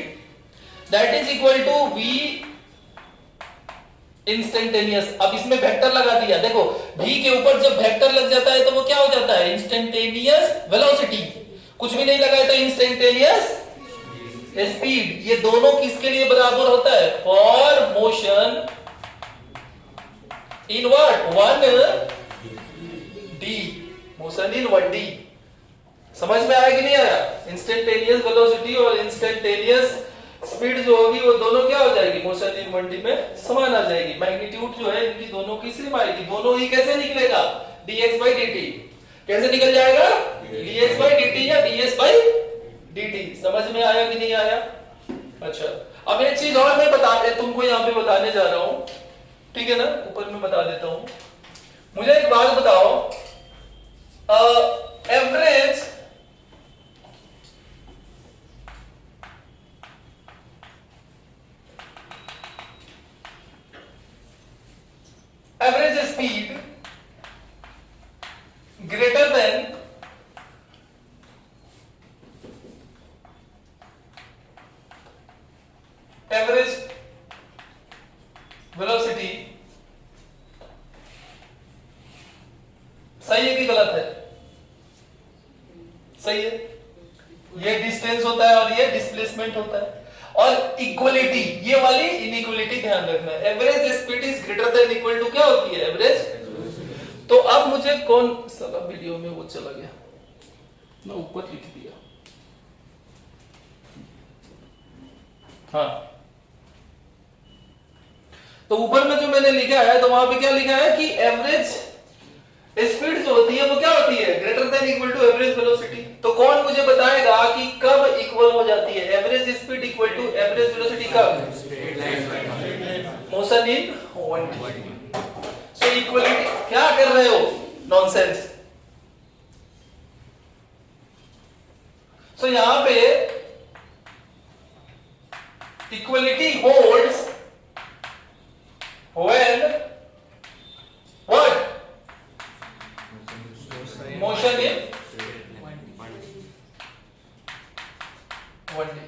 that is equal to v instantaneous. अब इसमें वेक्टर लगा दिया, देखो v के ऊपर जब वेक्टर लग जाता है तो वो क्या हो जाता है, इंस्टेंटेनियस वेलोसिटी। कुछ भी नहीं लगाया तो इंस्टेंटेनियस स्पीड। ये दोनों किसके लिए बराबर होता है, for motion in what, 1d, motion in 1d। समझ में आया कि नहीं आया, इंस्टेंटेनियस वेलोसिटी और इंस्टेंटेनियस स्पीड जो होगी वो दोनों क्या हो जाएगी, मोशन इन 1d में समान आ जाएगी। मैग्नीट्यूड जो है इनकी दोनों की सेम आएगी। दोनों ही कैसे निकलेगा, dx/dt। कैसे निकल जाएगा, dx/dt या ds/dt। समझ में आया कि नहीं आया। अच्छा, अब एक चीज और मैं तुमको यहाँ पे बताने जा रहा हूं, ठीक है ना, ऊपर में बता देता हूं। मुझे एक बात बताओ, average speed greater than average velocity सही है कि गलत है, सही है। ये डिस्टेंस होता है और ये डिस्प्लेसमेंट होता है। और इक्वलिटी, ये वाली इनइक्वलिटी ध्यान रखना है, average speed is greater than equal to क्या होती है, एवरेज। तो अब मुझे कौन साला वीडियो में वो चला गया, मैं ऊपर लिख दिया, हाँ। तो ऊपर में जो मैंने लिखा है तो वहां पे क्या लिखा है कि एवरेज स्पीड जो होती है वो क्या होती है, greater than equal to average velocity. तो कौन मुझे बताएगा कि कब इक्वल हो जाती है average speed equal to average velocity, कब, motion in 1d। So equality क्या कर रहे हो, नॉनसेंस। सो यहां पे equality holds when what, motion in 1d।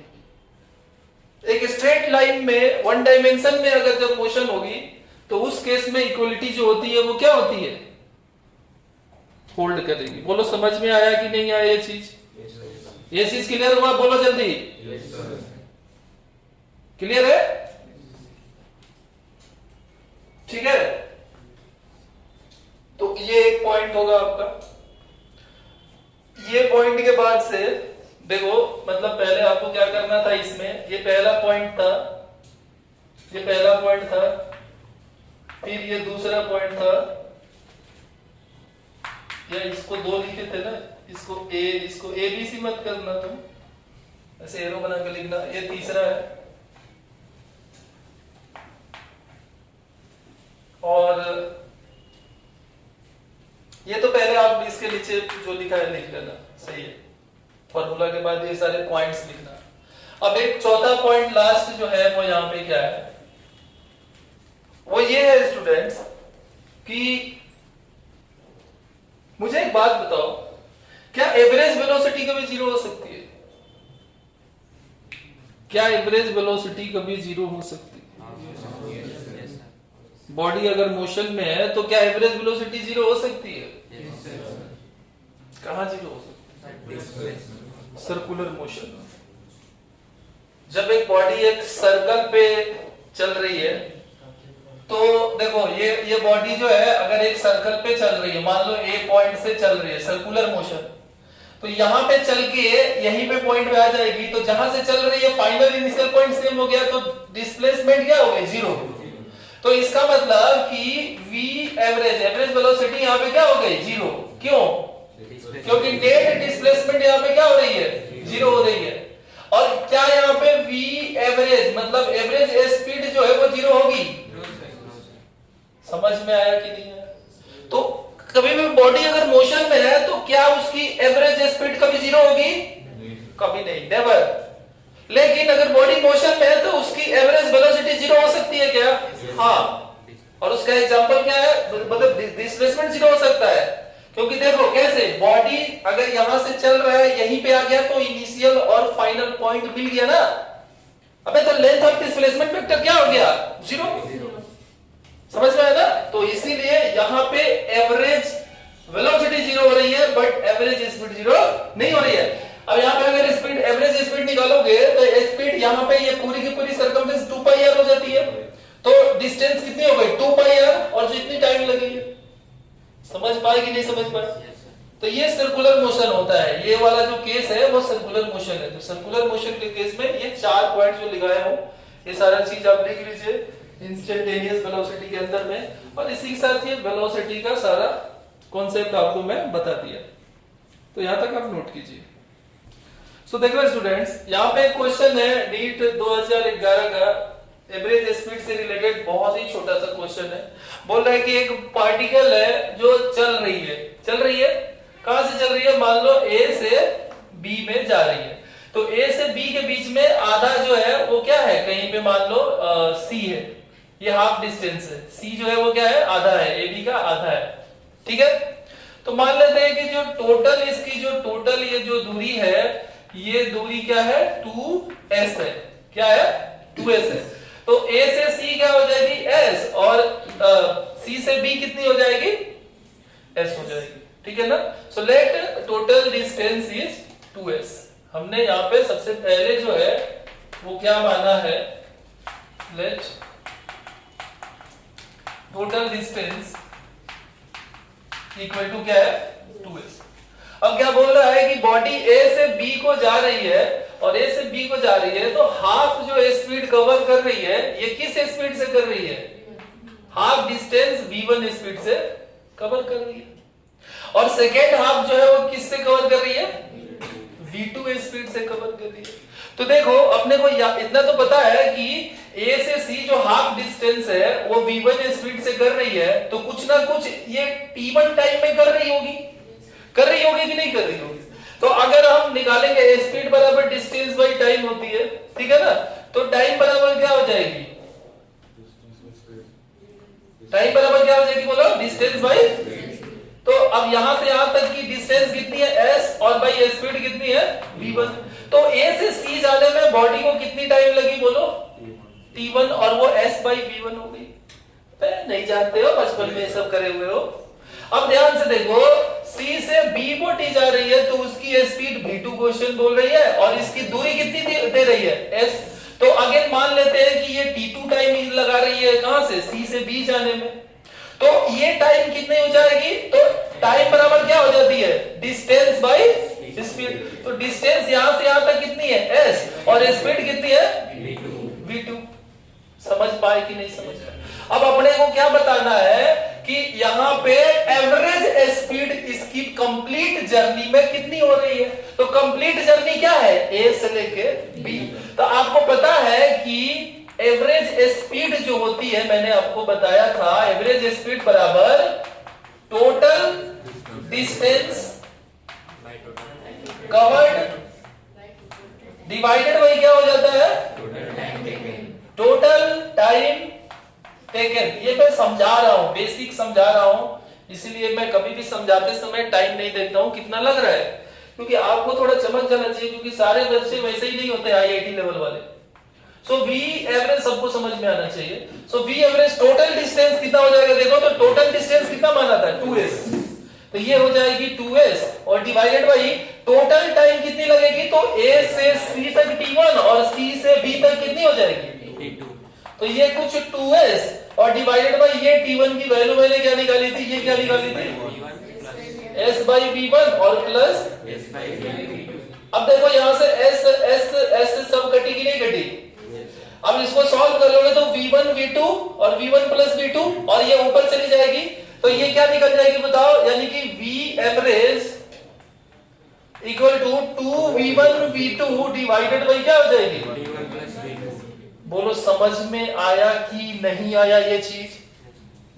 एक स्ट्रेट लाइन में वन डायमेंशन में अगर जब मोशन होगी तो उस केस में इक्वलिटी जो होती है वो क्या होती है, होल्ड करेगी। बोलो समझ में आया कि नहीं आया ये चीज, ये चीज क्लियर हुआ, बोलो जल्दी, क्लियर है, ठीक है। तो ये एक पॉइंट होगा आपका। ये पॉइंट के बाद से देखो, मतलब पहले आपको क्या करना था इसमें, ये पहला पॉइंट था, ये पहला पॉइंट था, फिर ये दूसरा पॉइंट था, या इसको दो लिखे थे ना, इसको ए बी सी मत करना तुम, ऐसे एरो बना के लिखना। ये तीसरा है, और ये तो पहले आप इसके नीचे जो लिखा है लिख लेना, सही है। फॉर्मूला के बाद ये सारे पॉइंट्स लिखना। अब एक चौथा पॉइंट लास्ट जो है वो यहाँ पे क्या है, वो ये है स्टूडेंट्स कि मुझे एक बात बताओ, क्या एवरेज वेलोसिटी कभी जीरो हो सकती है? क्या एवरेज वेलोसिटी कभी जीरो हो सकती है? बॉडी अगर मोशन में है तो क्या एवरेज वेलोसिटी जीरो हो सकती है? कहां जीरो हो सकती है? Circular motion. जब एक बॉडी एक सर्कल पे चल रही है तो देखो ये बॉडी जो है अगर एक सर्कल पे चल रही है, मान लो ए पॉइंट से चल रही है सर्कुलर मोशन, तो यहां पे चल के यहीं पे पॉइंट पे आ जाएगी, तो जहां से चल रही है फाइनल इनिशियल पॉइंट सेम हो गया, तो डिस्प्लेसमेंट क्या हो गई? जीरो। तो इसका मतलब कि v एवरेज वेलोसिटी यहां पे क्या हो गई? जीरो। क्यों? क्योंकि नेट डिस्प्लेसमेंट यहां पे क्या हो रही है? जीरो हो रही है। और क्या यहां पे v एवरेज मतलब एवरेज स्पीड जो है वो जीरो होगी? समझ में आया कि नहीं आया? तो कभी भी बॉडी अगर मोशन में है तो क्या उसकी एवरेज स्पीड कभी जीरो होगी? कभी नहीं, नेवर। लेकिन अगर बॉडी मोशन में है तो उसकी एवरेज वेलोसिटी जीरो हो सकती है क्या? हाँ। और उसका एग्जांपल क्या है? मतलब डिस्प्लेसमेंट जीरो हो सकता है, क्योंकि देखो कैसे, बॉडी अगर यहां से चल रहा है यहीं पे आ गया तो इनिशियल और फाइनल पॉइंट मिल गया ना। अबे तो लेंथ ऑफ डिस्प्लेसमेंट वेक्टर क्या हो गया? जीरो। समझ में आया ना? तो इसीलिए यहां पे एवरेज वेलोसिटी जीरो हो रही है बट एवरेज स्पीड जीरो नहीं हो रही है। अब यहां पे अगर स्पीड एवरेज स्पीड निकालोगे तो स्पीड यहां पे ये पूरी की पूरी सर्कमफेरेंस 2 पाई आर हो जाती है, तो डिस्टेंस कितनी हो गई? 2 पाई आर, और जो इतनी टाइम लगेगी। समझ पाए कि नहीं समझ पाए? तो ये सर्कुलर मोशन होता है। ये वाला जो केस है वो सर्कुलर मोशन है। तो सर्कुलर मोशन के केस में ये 4 पॉइंट जो लिखाए हो ये सारा चीज आप लिख लीजिए इंस्टेंटेनियस वेलोसिटी के अंदर में, और इसी के साथ ये वेलोसिटी का सारा कॉन्सेप्ट आपको मैं बता दिया। तो यहां तक आप नोट कीजिए। सो देखो स्टूडेंट्स, यहाँ पे एक क्वेश्चन है नीट 2011 का, एवरेज स्पीड से रिलेटेड बहुत ही छोटा सा क्वेश्चन है। बोल रहा है कि एक पार्टिकल है जो चल रही है कहां से चल रही है? मान लो ए से बी में जा रही है, तो ए से बी के बीच में आधा जो है वो क्या है? कहीं पे मान लो सी है, ये हाफ डिस्टेंस है, सी जो है वो क्या है? आधा है, ए बी का आधा है। ठीक है, तो मान लेते हैं कि जो टोटल इसकी जो टोटल ये जो दूरी है, ये दूरी क्या है? 2s है। क्या है? 2s है। तो a से c क्या हो जाएगी? s, और c से b कितनी हो जाएगी? s हो जाएगी। ठीक है ना? So let total distance is 2s। हमने यहाँ पे सबसे पहले जो है वो क्या माना है? Let total distance equal to क्या है? 2s। अब क्या बोल रहा है कि बॉडी A से B को जा रही है और A से B को जा रही है, तो हाफ जो स्पीड कवर कर रही है ये किस स्पीड से कर रही है? हाफ डिस्टेंस v1 स्पीड से कवर कर रही है, और सेकेंड हाफ जो है वो किससे कवर कर रही है? v2 स्पीड से कवर कर रही है। तो देखो अपने को इतना तो पता है कि A से C जो हाफ डिस्टेंस है वो v1 स्पीड से कर रही है, तो कुछ ना कुछ ये t1 टाइम में कर रही होगी कि नहीं कर रही होगी? तो अगर हम निकालेंगे स्पीड बराबर डिस्टेंस बाई टाइम होती है, ठीक है ना? तो टाइम बराबर क्या हो जाएगी? टाइम बराबर क्या हो जाएगी? बोलो, डिस्टेंस बाई। तो अब यहां से यहां तक की डिस्टेंस कितनी है? s, और बाई स्पीड कितनी है? v1। तो a से c जाने में बॉडी को कितनी टाइम लगी? बोलो, t1, और वो s बाई v1 हो गई। नहीं जानते हो, बचपन में ये सब करे हुए हो। अब ध्यान से देखो, C से B को T जा रही है तो उसकी स्पीड v2 क्वेश्चन बोल रही है, और इसकी दूरी कितनी दे रही है? s। तो अगेन मान लेते हैं कि ये t2 टाइम लगा रही है कहां से? C से B जाने में। तो ये टाइम कितनी हो जाएगी? तो टाइम बराबर क्या हो जाती है? Distance by speed. तो डिस्टेंस यहां से यहां तक कितनी है? s, और स्पीड कितनी है? v2। समझ पाए कि नहीं समझ पाए? अब अपने को क्या बताना है कि यहां पे एवरेज स्पीड इसकी कंप्लीट जर्नी में कितनी हो रही है? तो कंप्लीट जर्नी क्या है? A से लेके बी। तो आपको पता है कि एवरेज स्पीड जो होती है, मैंने आपको बताया था एवरेज स्पीड बराबर total distance covered divided by क्या हो जाता है, टोटल टाइम टेकन। ये मैं समझा रहा हूं, बेसिक समझा रहा हूं, इसलिए मैं कभी भी समझाते समय टाइम नहीं देखता हूं कितना लग रहा है, क्योंकि आपको थोड़ा चमक जाना चाहिए, क्योंकि सारे बच्चे वैसे ही नहीं होते आईआईटी लेवल वाले। सो वी एवरेज सबको समझ में आना चाहिए। So we average total distance कितना हो जाएगा, देखो तो टोटल डिस्टेंस कितना माना था 2s, तो ये हो जाएगी 2s और डिवाइडेड बाई टोटल टाइम कितनी लगेगी, तो a से c तक t1 और c से b तक कितनी हो जाएगी t2, तो ये कुछ 2s और डिवाइडेड बाई ये t1 की वैल्यू मैंने क्या निकाली थी, ये क्या निकाली थी s by v1 और प्लस s by v2। अब देखो यहां से s सब कटी कि नहीं कटी, अब इसको सॉल्व कर लोगे तो v1 v2 और v1 प्लस v2 और ये ऊपर चली जाएगी, तो ये क्या निकल जाएगी बताओ, यानी कि v average equal to 2v1 v2 divided by क्या हो जाएगी v1 प्लस v2। बोलो समझ में आया कि नहीं आया, ये चीज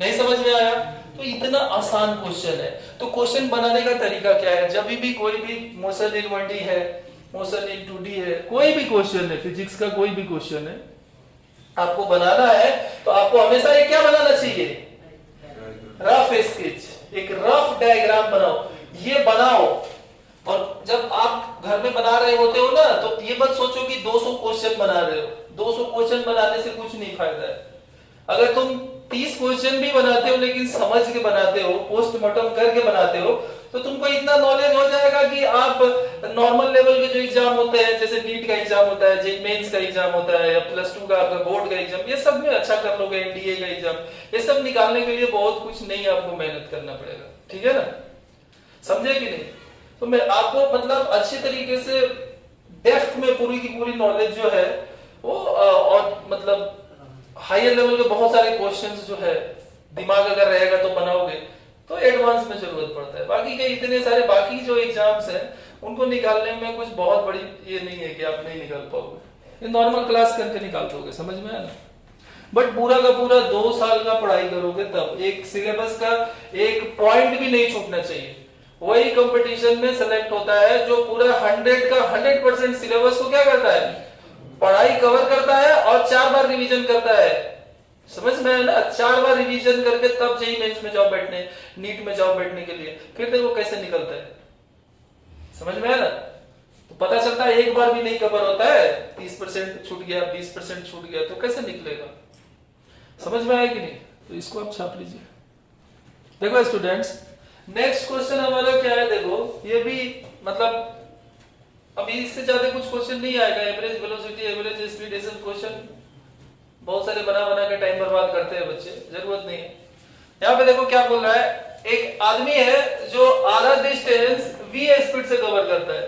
नहीं समझ में आया? तो इतना आसान क्वेश्चन है। तो क्वेश्चन बनाने का तरीका क्या है, जब भी कोई भी मोशन इन 1D है, मोशन इन 2D है, कोई भी क्वेश्चन है, फिजिक्स का कोई भी क्वेश्चन है आपको बनाना है, तो आपको हमेशा एक क्या बनाना चाहिए, रफ स्केच, एक रफ डायग्राम बनाओ। ये बनाओ और जब आप घर में बना रहे होते हो ना, तो ये मत सोचो कि 200 क्वेश्चन बना रहे हो। 200 क्वेश्चन बनाने से कुछ नहीं फायदा है। अगर तुम 30 क्वेश्चन भी बनाते हो लेकिन समझ के बनाते हो, पोस्टमार्टम करके बनाते हो, तो तुमको इतना नॉलेज हो जाएगा कि आप नॉर्मल लेवल के जो एग्जाम होते हैं, जैसे नीट का एग्जाम होता है, जे मेंस का एग्जाम होता है, या +2 का आपका बोर्ड का एग्जाम, ये सब में अच्छा कर लोगे। एनडीए का एग्जाम, ये सब निकालने के लिए बहुत कुछ नहीं आपको मेहनत करना पड़ेगा, ठीक है ना, समझे कि नहीं? तो मैं आपको मतलब अच्छी तरीके से डेप्थ में पूरी की पूरी नॉलेज जो है वो और मतलब हायर लेवल के बहुत सारे क्वेश्चंस जो है दिमाग अगर रहेगा तो बनाओगे, तो एडवांस में जरूरत पड़ता है। बाकी के इतने सारे बाकी जो एग्जाम्स हैं उनको निकालने में कुछ बहुत बड़ी ये नहीं है कि आप नहीं निकाल पाओगे, ये नॉर्मल क्लास करके निकाल दोगे, समझ में आया ना? बट पूरा का पूरा 2 साल का पढ़ाई करोगे तब एक सिलेबस का एक पॉइंट भी नहीं छूटना चाहिए। वही कंपटीशन में सेलेक्ट होता है जो पूरा 100 का 100% सिलेबस को क्या करता है, पढ़ाई कवर करता है और 4 बार रिवीजन करता है। समझ में है ना? 4 बार रिवीजन करके तब जेईई मेंस में जाओ बैठने, नीट में जाओ बैठने के लिए, फिर देखो कैसे निकलता है। समझ में है ना? तो पता चलता है एक बार भी नहीं कवर होता है, 30% छूट गया, 20% छूट गया, तो कैसे निकलेगा? समझ में आया कि नहीं? तो इसको आप छाप लीजिए। देखो स्टूडेंट्स, नेक्स्ट क्वेश्चन हमारा क्या है, देखो ये भी मतलब अभी इससे ज्यादा कुछ क्वेश्चन नहीं आएगा। एवरेज वेलोसिटी, एवरेज स्पीड, ये सब क्वेश्चन बहुत सारे बना के टाइम बर्बाद करते हैं बच्चे, जरूरत नहीं है। यहाँ पे देखो क्या बोल रहा है, एक आदमी है जो आधा डिस्टेंस v स्पीड से कवर करता है।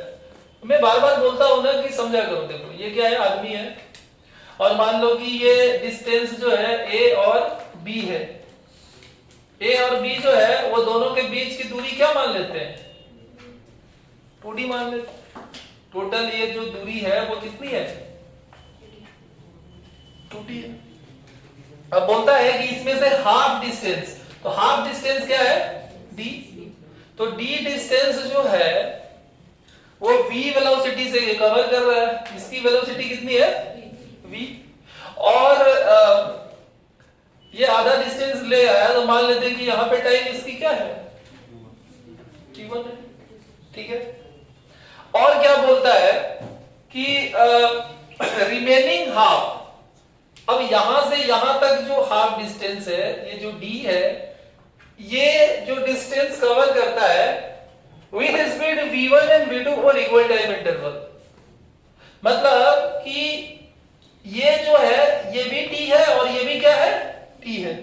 मैं बार बार बोलता हूं ना कि समझा करो। देखो ये क्या है, आदमी है और मान लो कि ये डिस्टेंस जो है a और b है। a और b जो है वो दोनों के बीच की दूरी क्या मान लेते हैं, 2d मान लेते हैं। टोटल ये जो दूरी है वो कितनी है, 2d है। अब बोलता है कि इसमें से हाफ डिस्टेंस, तो हाफ डिस्टेंस क्या है, d। तो d डिस्टेंस जो है वो v वेलोसिटी से कवर कर रहा है। इसकी वेलोसिटी कितनी है, v। और ये आधा डिस्टेंस ले आया, तो मान लेते हैं कि यहाँ पे टाइम इसकी क्या है, t1 है, ठीक है। और क्या बोलता है कि रिमेनिंग हाफ, अब यहां से यहां तक जो हाफ डिस्टेंस है, ये जो d है, ये जो डिस्टेंस कवर करता है with speed v1 and v2 for equal time interval. मतलब कि ये जो है ये भी t है और ये भी क्या है, t है।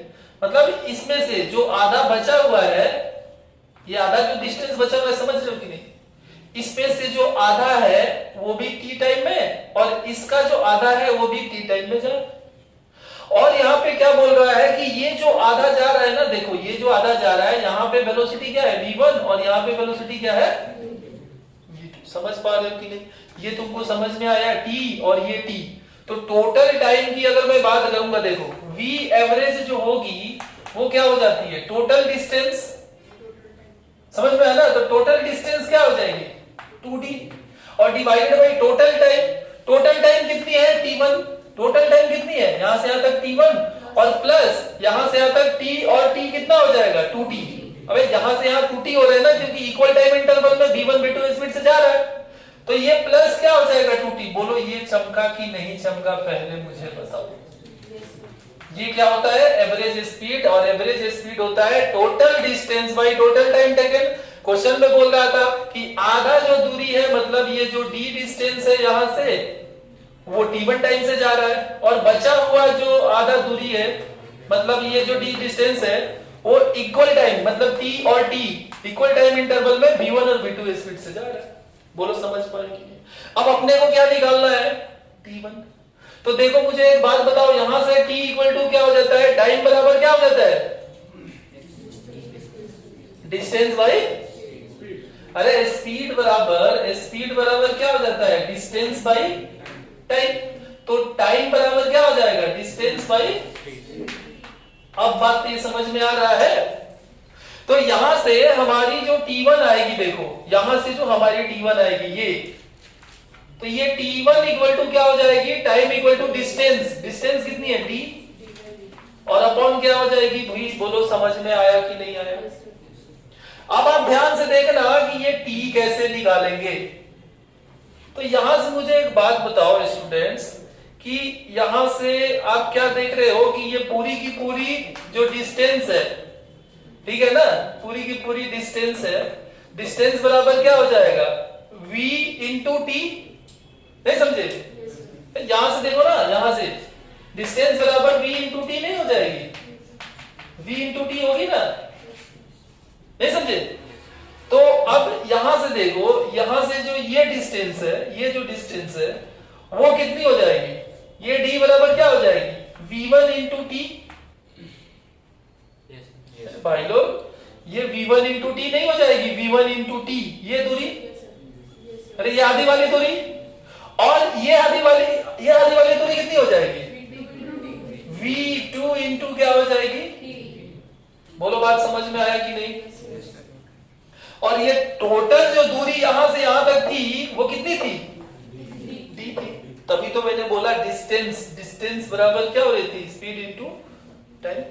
मतलब इसमें से जो आधा बचा हुआ है, ये आधा जो डिस्टेंस बचा हुआ है, समझ रहे हो कि नहीं, इसमें से जो आधा है वो भी t टाइम में और इसका जो आधा है वो भी t टाइम में जाए। और यहाँ पे क्या बोल रहा है कि ये जो आधा जा रहा है ना, देखो ये जो आधा जा रहा है, यहाँ पे वेलोसिटी क्या है v1 और यहाँ पे वेलोसिटी क्या है v2। समझ पा रहे हो कि नहीं? ये तुमको समझ में आया, टी और ये टी। तो टोटल टाइम की अगर मैं बात करूंगा, देखो v एवरेज जो होगी वो क्या हो जाती है, टोटल डिस्टेंस, समझ में आया ना। तो टोटल डिस्टेंस क्या हो जाएगी 2d और divided by total time. Total time कितनी है t1, टोटल टाइम कितनी है यहां से यहां तक t1 और प्लस यहां से यहां तक t और t कितना हो जाएगा 2t। अबे यहां से यहां 2t हो रहा है ना, क्योंकि इक्वल टाइम इंटरवल में v1 v2 स्पीड से जा रहा है। तो ये प्लस क्या हो जाएगा 2t। बोलो ये चमका कि नहीं चमका, पहले मुझे बताओ। ये क्या होता है एवरेज स्पीड, और एवरेज स्पीड होता है total distance by total time taken. Question में बोल रहा था कि आधा जो दूरी है, मतलब ये जो d डिस्टेंस है यहां से वो t1 टाइम से जा रहा है, और बचा हुआ जो आधा दूरी है, मतलब ये जो d डिस्टेंस है वो इक्वल टाइम, मतलब t और t इक्वल टाइम इंटरवल में v1 और v2 स्पीड से जा रहा है। बोलो समझ पाए कि नहीं। अब अपने को क्या निकालना है t1। तो देखो मुझे एक बात बताओ, यहां से t इक्वल टू क्या हो जाता है, टाइम बराबर क्या हो जाता है डिस्टेंस बाई, अरे स्पीड बराबर क्या हो जाता है डिस्टेंस बाई टाइम। तो टाइम बराबर क्या हो जाएगा डिस्टेंस बाई। अब बात ये समझ में आ रहा है। तो यहां से हमारी जो t1 आएगी, देखो यहां से जो हमारी t1 आएगी ये, तो ये t1 इक्वल टू क्या हो जाएगी, time equal to distance, distance कितनी है t, और अपॉन क्या हो जाएगी v। बोलो समझ में आया कि नहीं आया। अब आप ध्यान से देखना कि ये t कैसे निकालेंगे। तो यहां से मुझे एक बात बताओ स्टूडेंट्स, कि यहां से आप क्या देख रहे हो कि ये पूरी की पूरी जो डिस्टेंस है, ठीक है ना, पूरी की पूरी डिस्टेंस है। डिस्टेंस बराबर क्या हो जाएगा v इंटू टी, नहीं समझे। यहां से देखो ना, यहां से डिस्टेंस बराबर v इंटू टी नहीं हो जाएगी, v इंटू टी होगी ना, नहीं समझे। तो अब यहां से देखो, यहां से जो ये डिस्टेंस है, ये जो डिस्टेंस है वो कितनी हो जाएगी, ये d बराबर क्या हो जाएगी v1 इंटू टी। भाई लोग ये v1 इंटू टी नहीं हो जाएगी, v1 इंटू टी ये दूरी, अरे ये आधी वाली दूरी, और ये आधी वाली दूरी कितनी हो जाएगी v2 इंटू क्या हो जाएगी। बोलो बात समझ में आया कि नहीं। और ये टोटल जो दूरी यहां से यहां तक थी वो कितनी थी d थी। तभी तो मैंने बोला डिस्टेंस बराबर क्या हो रही थी स्पीड इंटू टाइम।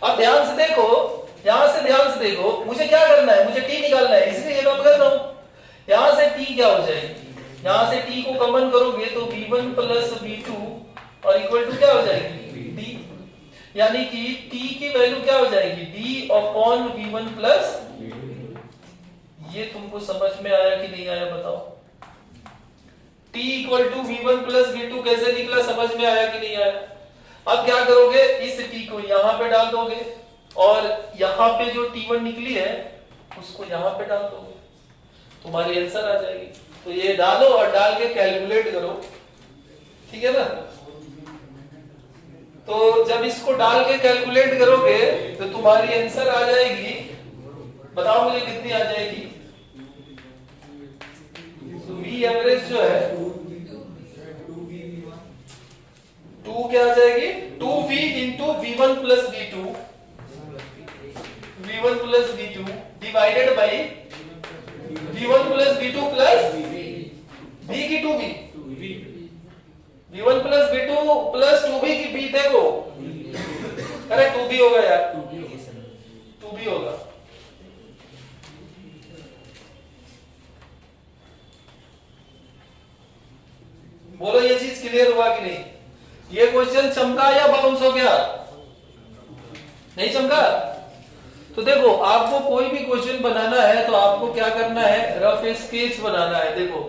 अब ध्यान से देखो, यहां से ध्यान से देखो, मुझे क्या करना है, मुझे t निकालना है, इसलिए ये काम कर रहा हूं। यहां से t क्या हो जाएगी, यहां से t को कॉमन करोगे तो v1 प्लस v2 और इक्वल टू क्या हो जाएगी d, यानी कि t की वैल्यू क्या हो जाएगी d अपॉन v1 प्लस। ये तुमको समझ में आया कि नहीं आया बताओ। t equal to v1 plus v2 कैसे निकला, समझ में आया कि नहीं आया। अब क्या करोगे, इस t को यहां पे डाल दोगे, और यहां पे जो t1 निकली है उसको यहां पे डाल दोगे, तुम्हारी आंसर आ जाएगी। तो ये डालो और डाल के कैलकुलेट करो, ठीक है ना। तो जब इसको डाल के कैलकुलेट करोगे तो तुम्हारी आंसर आ जाएगी, बताओ मुझे कितनी आ जाएगी। तो v एवरेज जो है 2 क्या आ जाएगी 2v into v1 plus v2 divided by v1 plus v2 plus v की 2v, v1 plus v2 plus 2v की v, देखो अरे 2v होगा यार, 2v होगा। बोलो ये चीज क्लियर हुआ कि नहीं। ये क्वेश्चन चमका या बाउंस हो गया, नहीं चमका। तो देखो आपको कोई भी क्वेश्चन बनाना है तो आपको क्या करना है, रफ स्केच बनाना है। देखो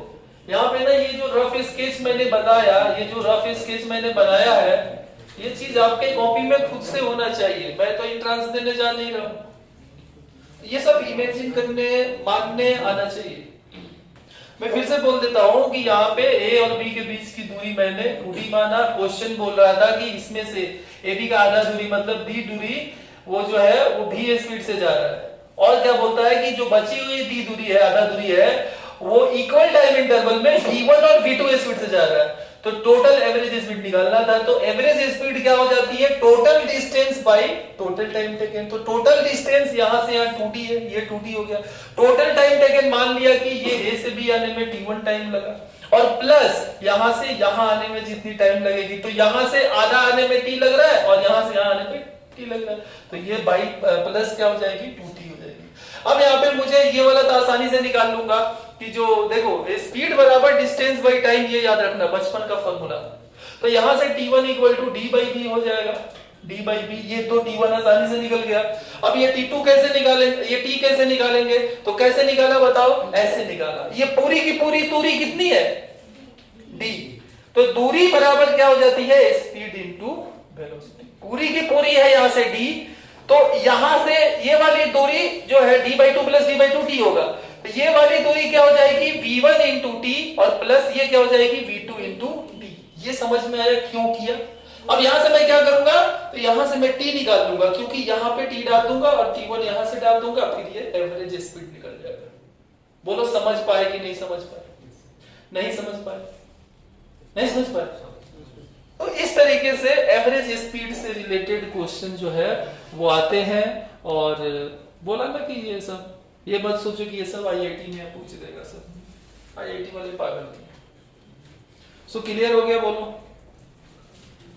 यहाँ पे ना ये जो रफ स्केच मैंने बताया, ये जो रफ स्केच मैंने बनाया है, ये चीज आपके कॉपी में खुद से होना चाहिए। मैं तो एंट्रेंस देने जा नहीं रहा हूं, ये सब इमेजिन करने मानने आना चाहिए। मैं फिर से बोल देता हूं कि यहाँ पे ए और बी के बीच की दूरी मैंने 2d माना। क्वेश्चन बोल रहा था कि इसमें से ए बी का आधा दूरी मतलब डी दूरी वो जो है वो v स्पीड से जा रहा है, और क्या बोलता है कि जो बची हुई डी दूरी है, आधा दूरी है, वो इक्वल टाइम इंटरवल में v1 और v2 स्पीड से जा रहा है, तो टोटल एवरेज स्पीड निकालना था। तो एवरेज स्पीड क्या हो जाती है, total distance by total time taken. तो टोटल डिस्टेंस यहां से यहां 2t है, ये 2t हो गया। टोटल टाइम टेकन मान लिया कि ये a से b आने में t1 टाइम लगा, और प्लस यहां से यहां आने में जितनी टाइम लगेगी, तो यहां से आधा आने में t लग रहा है और यहां से यहां आने में t लग रहा है, तो ये बाई प्लस क्या हो जाएगी, 2t हो जाएगी। अब यहाँ पे मुझे ये वाला तो आसानी से निकाल लूंगा कि जो देखो स्पीड बराबर डिस्टेंस बाई टाइम, ये याद रखना बचपन का फॉर्मूला। तो यहां से t1 equal to d by b हो जाएगा, d बाई b, ये तो t1 आसानी से निकल गया। अब ये t2 कैसे निकालेंगे, ये t कैसे निकालेंगे, तो कैसे निकाला बताओ, ऐसे निकाला। ये पूरी की पूरी दूरी कितनी है, d, तो दूरी बराबर क्या हो जाती है, स्पीड इनटू वेलोसिटी। पूरी की पूरी है यहां से d, तो यहां से ये वाली दूरी जो है d by 2 plus d by 2t होगा, तो ये वाली दूरी क्या हो जाएगी, v1 इंटू t, और प्लस ये क्या हो जाएगी, v2 इंटू t। ये समझ में आया क्यों किया। अब यहां से मैं क्या करूंगा, तो यहां से मैं t निकाल लूंगा, क्योंकि यहां पे t डाल दूंगा और t1 यहां से डाल दूंगा, फिर ये एवरेज स्पीड निकल जाएगा। बोलो समझ पाए कि नहीं समझ पाए, नहीं समझ पाए, नहीं समझ पाए। तो इस तरीके से एवरेज स्पीड से रिलेटेड क्वेश्चन जो है वो आते हैं। और बोला ना कि ये सब, ये मत सोचो कि ये सब आईआईटी में पूछ देगा, सब आईआईटी वाले पागल नहीं। सो क्लियर हो गया, बोलो।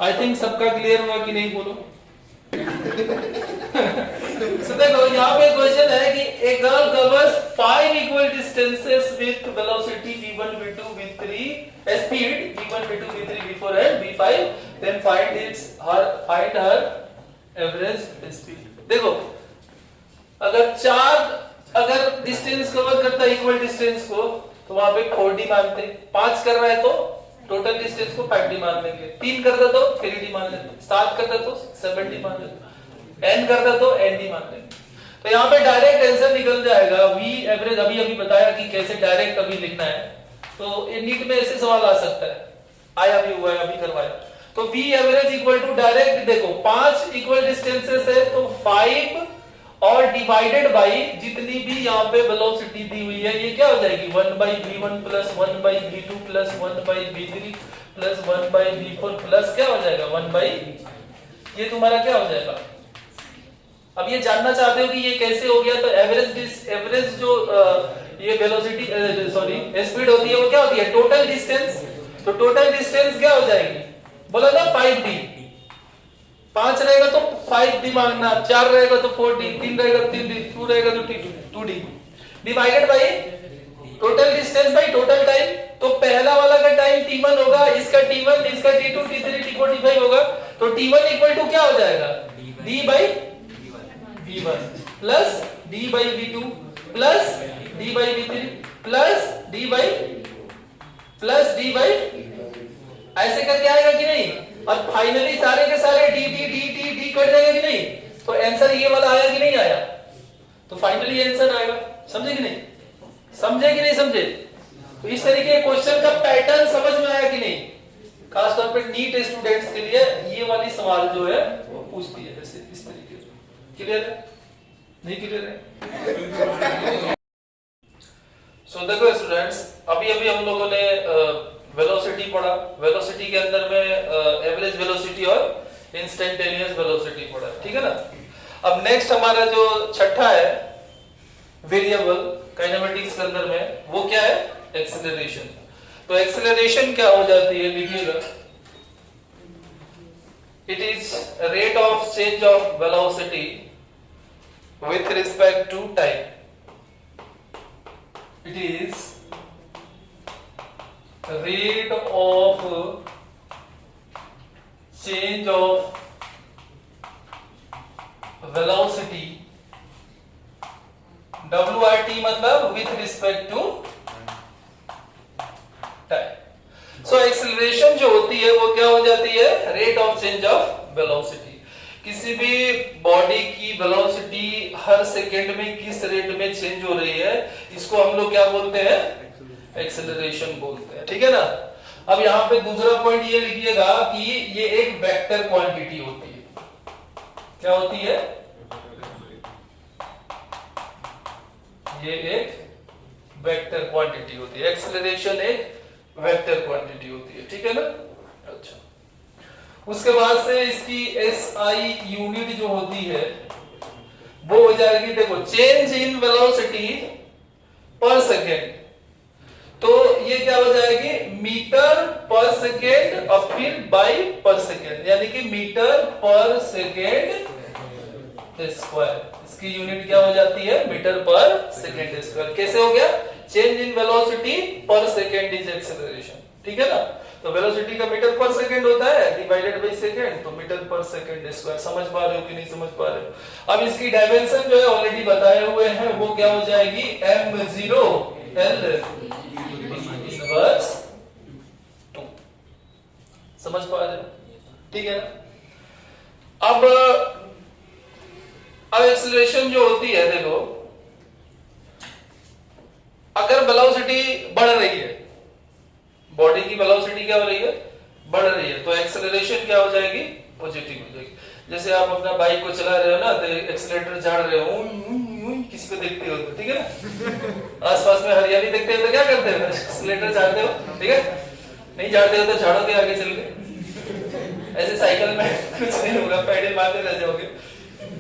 आई थिंक सबका क्लियर हुआ कि नहीं, बोलो। so, देखो यहाँ पे क्वेश्चन है कि a girl covers 5 equal distances with velocity v1 v2 v3 speed v1 v2 v3 v4 and v5, then find her average speed। देखो अगर डिस्टेंस कवर करता है इक्वल डिस्टेंस को, तो वहां पे 4d मानते, 5 कर रहा है तो टोटल डिस्टेंस को 5d मान लेंगे, 3 करता तो 3d मान लेते, 7 करता तो 7d मान लेते, n करता तो nd मान लेंगे। तो यहाँ पे डायरेक्ट आंसर निकल जाएगा v एवरेज। अभी बताया कि कैसे डायरेक्ट अभी लिखना है, तो ये नीट में ऐसे सवाल आ सकता है, आया भी हुआ है, अभी करवाया। तो v average equal to direct देखो 5 इक्वल डिस्टेंसेस है, तो 5 और डिवाइडेड बाई जितनी भी यहाँ पे वेलोसिटी दी हुई है, ये क्या हो जाएगी, 1 by v1 plus 1 by v2 plus 1 by v3 plus 1 by v4 plus क्या हो जाएगा 1 बाई, ये तुम्हारा क्या हो जाएगा। अब ये जानना चाहते हो कि ये कैसे हो गया, तो एवरेज जो ये वेलोसिटी सॉरी स्पीड होती है वो क्या होती है, टोटल डिस्टेंस। तो टोटल डिस्टेंस क्या हो जाएगी, बोला ना 5d, 5 रहेगा तो 5d मांगना, 4 रहेगा तो 4d, 3 रहेगा तो 3d, 2 रहेगा तो 2d, divided by total distance by total time. तो पहला वाला का टाइम t1 होगा, इसका t1, इसका t2, t3, t4, t5 होगा, तो t1 इक्वल टू क्या हो जाएगा, d by v1 plus d by v2 plus d by v3 plus d by ऐसे करके आएगा कि नहीं। और फाइनली सारे के सारे d d d d d cut जाएगा कि नहीं, तो आंसर ये वाला आया कि नहीं आया, तो फाइनली आंसर आएगा। समझे कि नहीं, समझे कि नहीं समझे। तो इस तरीके क्वेश्चन का पैटर्न समझ में आया कि नहीं, खासतौर पर नीट स्टूडेंट्स के लिए ये वाली सवाल जो है वो पूछती है, जैसे इस तरीके से। क्लियर है, नहीं क्लियर है। सो देखो स्टूडेंट्स, अभी हम लोगों ने वेलोसिटी पढ़ा, वेलोसिटी के अंदर में एवरेज वेलोसिटी और इंस्टेंटेनियस वेलोसिटी पढ़ा, ठीक है ना। अब नेक्स्ट हमारा जो छठा है वेरिएबल काइनेमेटिक्स के अंदर में, वो क्या है, एक्सेलरेशन। तो एक्सेलरेशन क्या हो जाती है, लिखिएगा, it is rate of change of velocity with respect to time. It is rate of change of velocity, WRT मतलब with respect to time। So acceleration जो होती है वो क्या हो जाती है, rate of change of velocity। किसी भी बॉडी की वेलोसिटी हर सेकेंड में किस रेट में चेंज हो रही है, इसको हम लोग क्या बोलते हैं, एक्सेलरेशन बोलते हैं, ठीक है ना। अब यहाँ पे दूसरा पॉइंट ये लिखिएगा कि ये एक वेक्टर क्वांटिटी होती है। क्या होती है, ये एक वेक्टर क्वांटिटी होती है, एक्सेलरेशन एक वेक्टर क्वांटिटी होती है, ठीक है ना। अच्छा, उसके बाद से इसकी SI यूनिट जो होती है वो हो जाएगी, देखो, चेंज इन वेलोसिटी पर सेकेंड, तो ये क्या हो जाएगी, मीटर पर सेकेंड और फिर बाई पर सेकेंड, यानी कि मीटर पर सेकेंड स्क्वायर। इसकी यूनिट क्या हो जाती है, मीटर पर सेकेंड स्क्वायर। कैसे हो गया, चेंज इन वेलोसिटी पर सेकेंड इज एक्सेलरेशन, ठीक है ना। तो वेलोसिटी का मीटर पर सेकेंड होता है डिवाइडेड बाय सेकेंड, तो मीटर पर सेकेंड स्क्वायर। समझ पा रहे हो कि नहीं समझ पा रहे हो। अब इसकी डायमेंशन जो है ऑलरेडी बताए हुए हैं, वो क्या हो जाएगी, m0 L इनवर्स 2। समझ पा रहे हो, ठीक है ना। अब एक्सेलरेशन जो होती है, देखो, अगर वेलोसिटी बढ़ रही है, बॉडी की वेलोसिटी क्या हो रही है, बढ़ रही है, तो एक्सेलरेशन क्या हो जाएगी, पॉजिटिव हो जाएगी। जैसे आप अपना बाइक को चला रहे हो ना, तो एक्सीलरेटर झाड़ रहे हो, किसी को देखते हो तो, ठीक है ना, आसपास में हरियाली देखते हो तो क्या करते हो, एक्सीलरेटर झाड़ते हो, ठीक है। नहीं झाड़ते हो तो झाड़ोगे आगे चल के। ऐसे साइकिल में कुछ नहीं होगा, पैडल मारते रह जाओगे,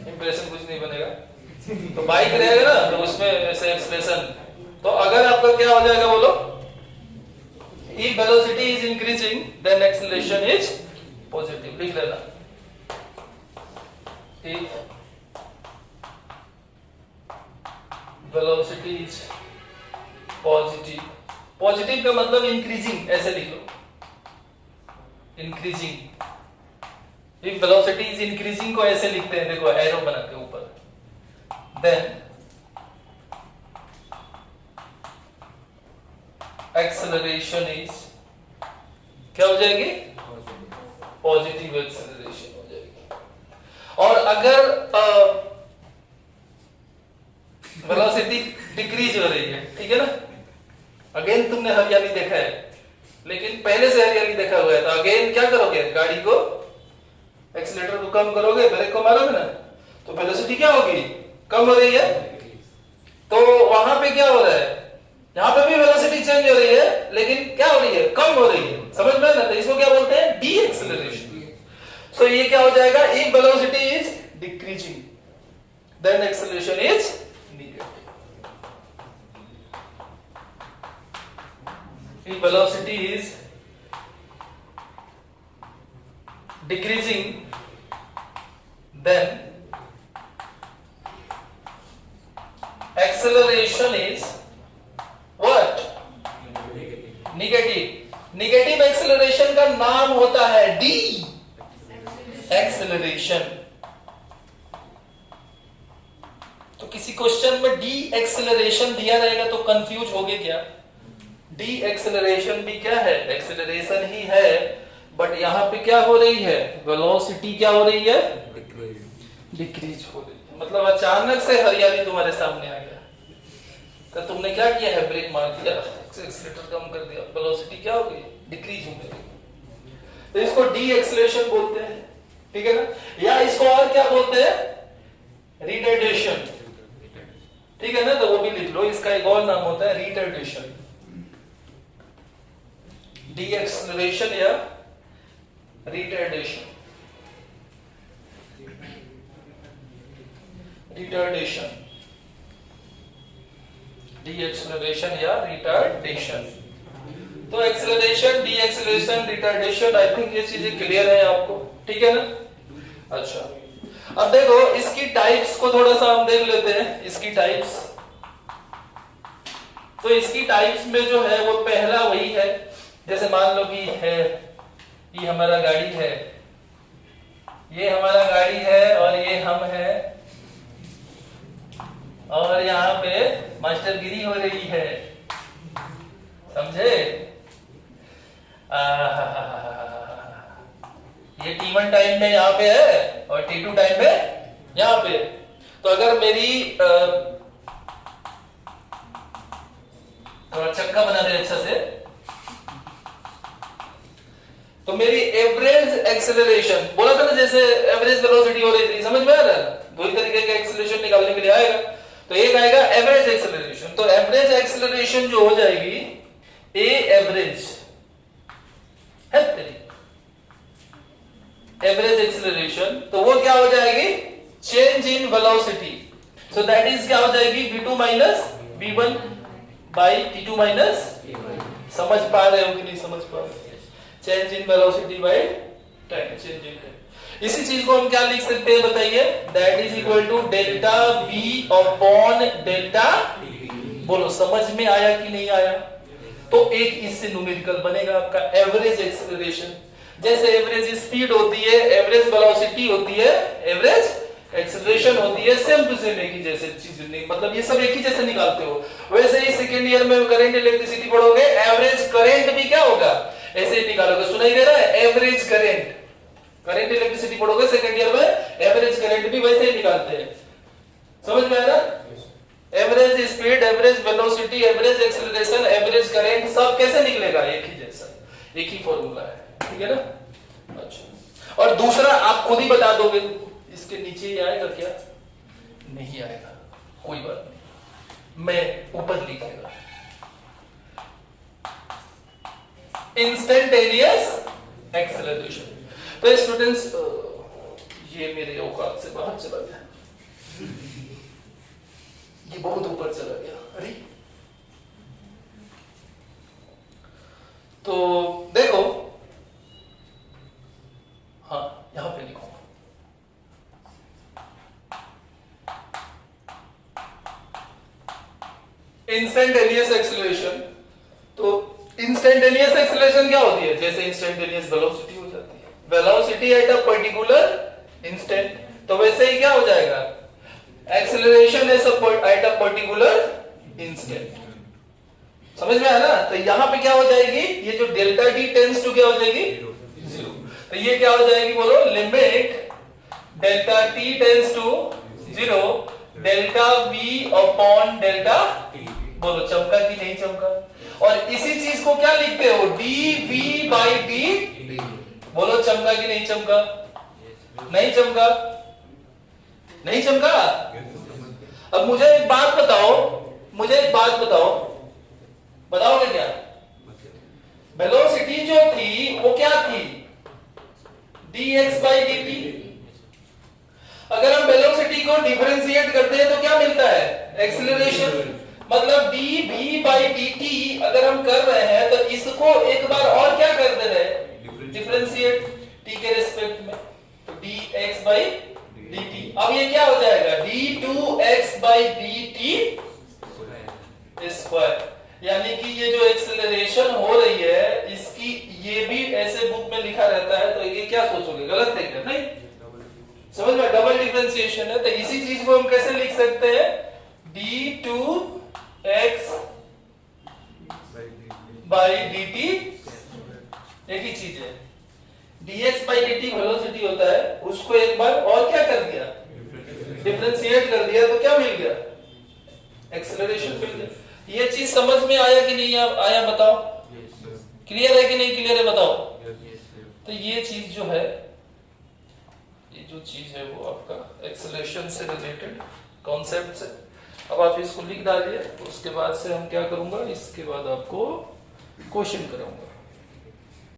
इंप्रेशन कुछ नहीं बनेगा। तो बाइक रहेगा ना, तो उसमें ऐसे एक्सेलरेशन, तो अगर आपका क्या हो जाएगा, बोलो, if velocity is increasing then acceleration is positive, लिख लेना। if velocity is positive, positive का मतलब इंक्रीजिंग, ऐसे लिख लो, increasing. if velocity is increasing को ऐसे लिखते हैं, देखो एरो बना के ऊपर, then एक्सेलरेशन इज क्या हो जाएगी, पॉजिटिव एक्सेलरेशन हो जाएगी। और अगर वेलोसिटी डिक्रीज हो रही है, ठीक है ना, अगेन तुमने हरियाली देखा है, लेकिन पहले से हरियाली देखा हुआ है, तो अगेन क्या करोगे, गाड़ी को, एक्सीलरेटर को कम करोगे, ब्रेक को मारोगे ना, तो वेलोसिटी क्या होगी, कम हो रही है। तो वहां पे क्या हो रहा है, यहां पे भी वेलोसिटी चेंज हो रही है, लेकिन क्या हो रही है, कम हो रही है। समझ में ना, तो इसको क्या बोलते हैं, डी एक्सेलरेशन। सो ये क्या हो जाएगा, if velocity is decreasing then acceleration is negative. If velocity is decreasing then acceleration is what, negative. Negative acceleration का नाम होता है डी एक्सेलरेशन। तो किसी क्वेश्चन में डी एक्सेलरेशन दिया रहेगा तो कंफ्यूज होगे क्या, डी एक्सेलरेशन भी क्या है, एक्सेलरेशन ही है, बट यहां पे क्या हो रही है, वेलोसिटी क्या हो रही है, डिक्रीज हो रही है। मतलब अचानक से हरियाली तुम्हारे सामने आ गया, तो तुमने क्या किया है, ब्रेक मार दिया, एक्सीलरेटर कम कर दिया, वेलोसिटी क्या हो गई, डिक्रीज हो गई। तो इसको डी एक्सेलरेशन बोलते हैं, ठीक है ना। या इसको और क्या बोलते हैं, रिटार्डेशन, ठीक है ना, तो वो भी लिख लो, इसका एक और नाम होता है रिटार्डेशन। डी एक्सेलरेशन या रिटार्डेशन, रिटार्डेशन, डी एक्सेलरेशन या रिटार्डेशन। तो acceleration, D acceleration, retardation, I think ये चीजें क्लियर है आपको, ठीक है ना। अच्छा, अब देखो इसकी टाइप्स को थोड़ा सा हम देख लेते हैं, इसकी टाइप्स। तो इसकी टाइप्स में जो है वो पहला वही है, जैसे मान लो कि है, ये हमारा गाड़ी है, ये हमारा गाड़ी है और ये हम है, और यहाँ पे मास्टरगिरी हो रही है, समझे। ये T1 टाइम में यहाँ पे है और T2 टाइम में यहाँ पे। तो अगर मेरी थोड़ा चक्का बना दे अच्छा से, तो मेरी एवरेज एक्सेलरेशन, बोला था ना, जैसे एवरेज वेलोसिटी हो रही थी, समझ में आ रहा है, दो ही तरीके का एक्सेलरेशन निकालने के लिए आएगा। तो एक आएगा एवरेज एक्सेलरेशन। तो एवरेज एक्सेलरेशन जो हो जाएगी ए एवरेज है तेरी एवरेज एक्सेलरेशन, तो वो क्या हो जाएगी change in velocity. So that is क्या हो जाएगी v2 minus v1 by t2 minus. समझ पा रहे हो कि नहीं समझ पा रहे? Change in velocity by time change in. इसी चीज को हम क्या लिख सकते हैं बताइए? That is equal to delta v upon delta. बोलो समझ में आया कि नहीं आया? तो एक इससे न्यूमेरिकल बनेगा आपका एवरेज एक्सेलरेशन। जैसे एवरेज स्पीड होती है, एवरेज वेलोसिटी होती है, एवरेज एक्सेलरेशन होती है, सेम टू सेम एक ही जैसे चीज नहीं, मतलब ये सब एक ही जैसे निकालते हो। वैसे ही सेकेंड ईयर में करंट इलेक्ट्रिसिटी पढ़ोगे, एवरेज करंट भी क्या होगा ऐसे ही निकालोगे। सुनाई दे रहा है? एवरेज करंट, करंट इलेक्ट्रिसिटी पढ़ोगे सेकेंड ईयर में, एवरेज करंट भी वैसे ही निकालते हैं। समझ में आया? Average speed, average velocity, average acceleration, average current सब कैसे निकलेगा? एक ही जैसा, एक ही फॉर्मूला है, ठीक है ना? अच्छा, और दूसरा आप खुद ही बता दोगे, इसके नीचे ही आएगा क्या? नहीं आएगा, कोई बात नहीं, मैं ऊपर लिखेगा इंस्टेंटेनियस एक्सेलरेशन। तो स्टूडेंट्स ये मेरे औकात से बाहर चला गया, ये बहुत ऊपर चला गया। अरे तो देखो, हाँ यहां पे लिखो इंस्टेंटेनियस एक्सेलरेशन। तो इंस्टेंटेनियस एक्सेलरेशन क्या होती है? जैसे इंस्टेंटेनियस वेलोसिटी हो जाती है, velocity at a particular instant, तो वैसे ही क्या हो जाएगा acceleration at a particular instant. समझ में आया ना? तो यहां पे क्या हो जाएगी, ये जो डेल्टा टी टेंड्स टू क्या हो जाएगी? जीरो। तो ये क्या हो जाएगी बोलो? Limit delta t tends to zero, delta v upon delta t. बोलो चमका कि नहीं चमका? और इसी चीज को क्या लिखते हो? D v by d. बोलो चमका कि नहीं चमका? नहीं चमका? नहीं चमका? अब मुझे एक बात बताओ, मुझे एक बात बताओ, बताओगे क्या? वेलोसिटी जो थी वो क्या थी? dx by dt। अगर हम वेलोसिटी को डिफरेंशिएट करते हैं तो क्या मिलता है? एक्सेलरेशन। मतलब dv by dt अगर हम कर रहे हैं तो इसको एक बार और क्या कर दे रहे हैं? डिफरेंशिएट t के रिस्पेक्ट में, तो dx by dt। अब ये क्या हो जाएगा? d2x by dt square. यानी कि ये जो एक्सेलरेशन हो रही है इसकी, ये भी ऐसे बुक में लिखा रहता है, तो ये क्या सोचोगे? गलत है क्या? नहीं, समझ में? डबल डिफरेंशिएशन है। तो इसी चीज को हम कैसे लिख सकते हैं? d2x by dt एक ही चीज है। dx by dt वेलोसिटी होता है, उसको एक बार और क्या कर दिया? डिफरेंशिएट कर दिया, तो क्या मिल गया? एक्सेलरेशन मिल गया। ये चीज समझ में आया कि नहीं आया? बताओ। क्लियर है कि नहीं क्लियर है? बताओ। तो ये चीज जो है, ये जो चीज है वो आपका एक्सेलरेशन से रिलेटेड कॉन्सेप्ट है। अब आप इसको लिख डालिए, उसके बाद से हम क्या करूंगा, इसके बाद आपको क्वेश्चन कराऊंगा।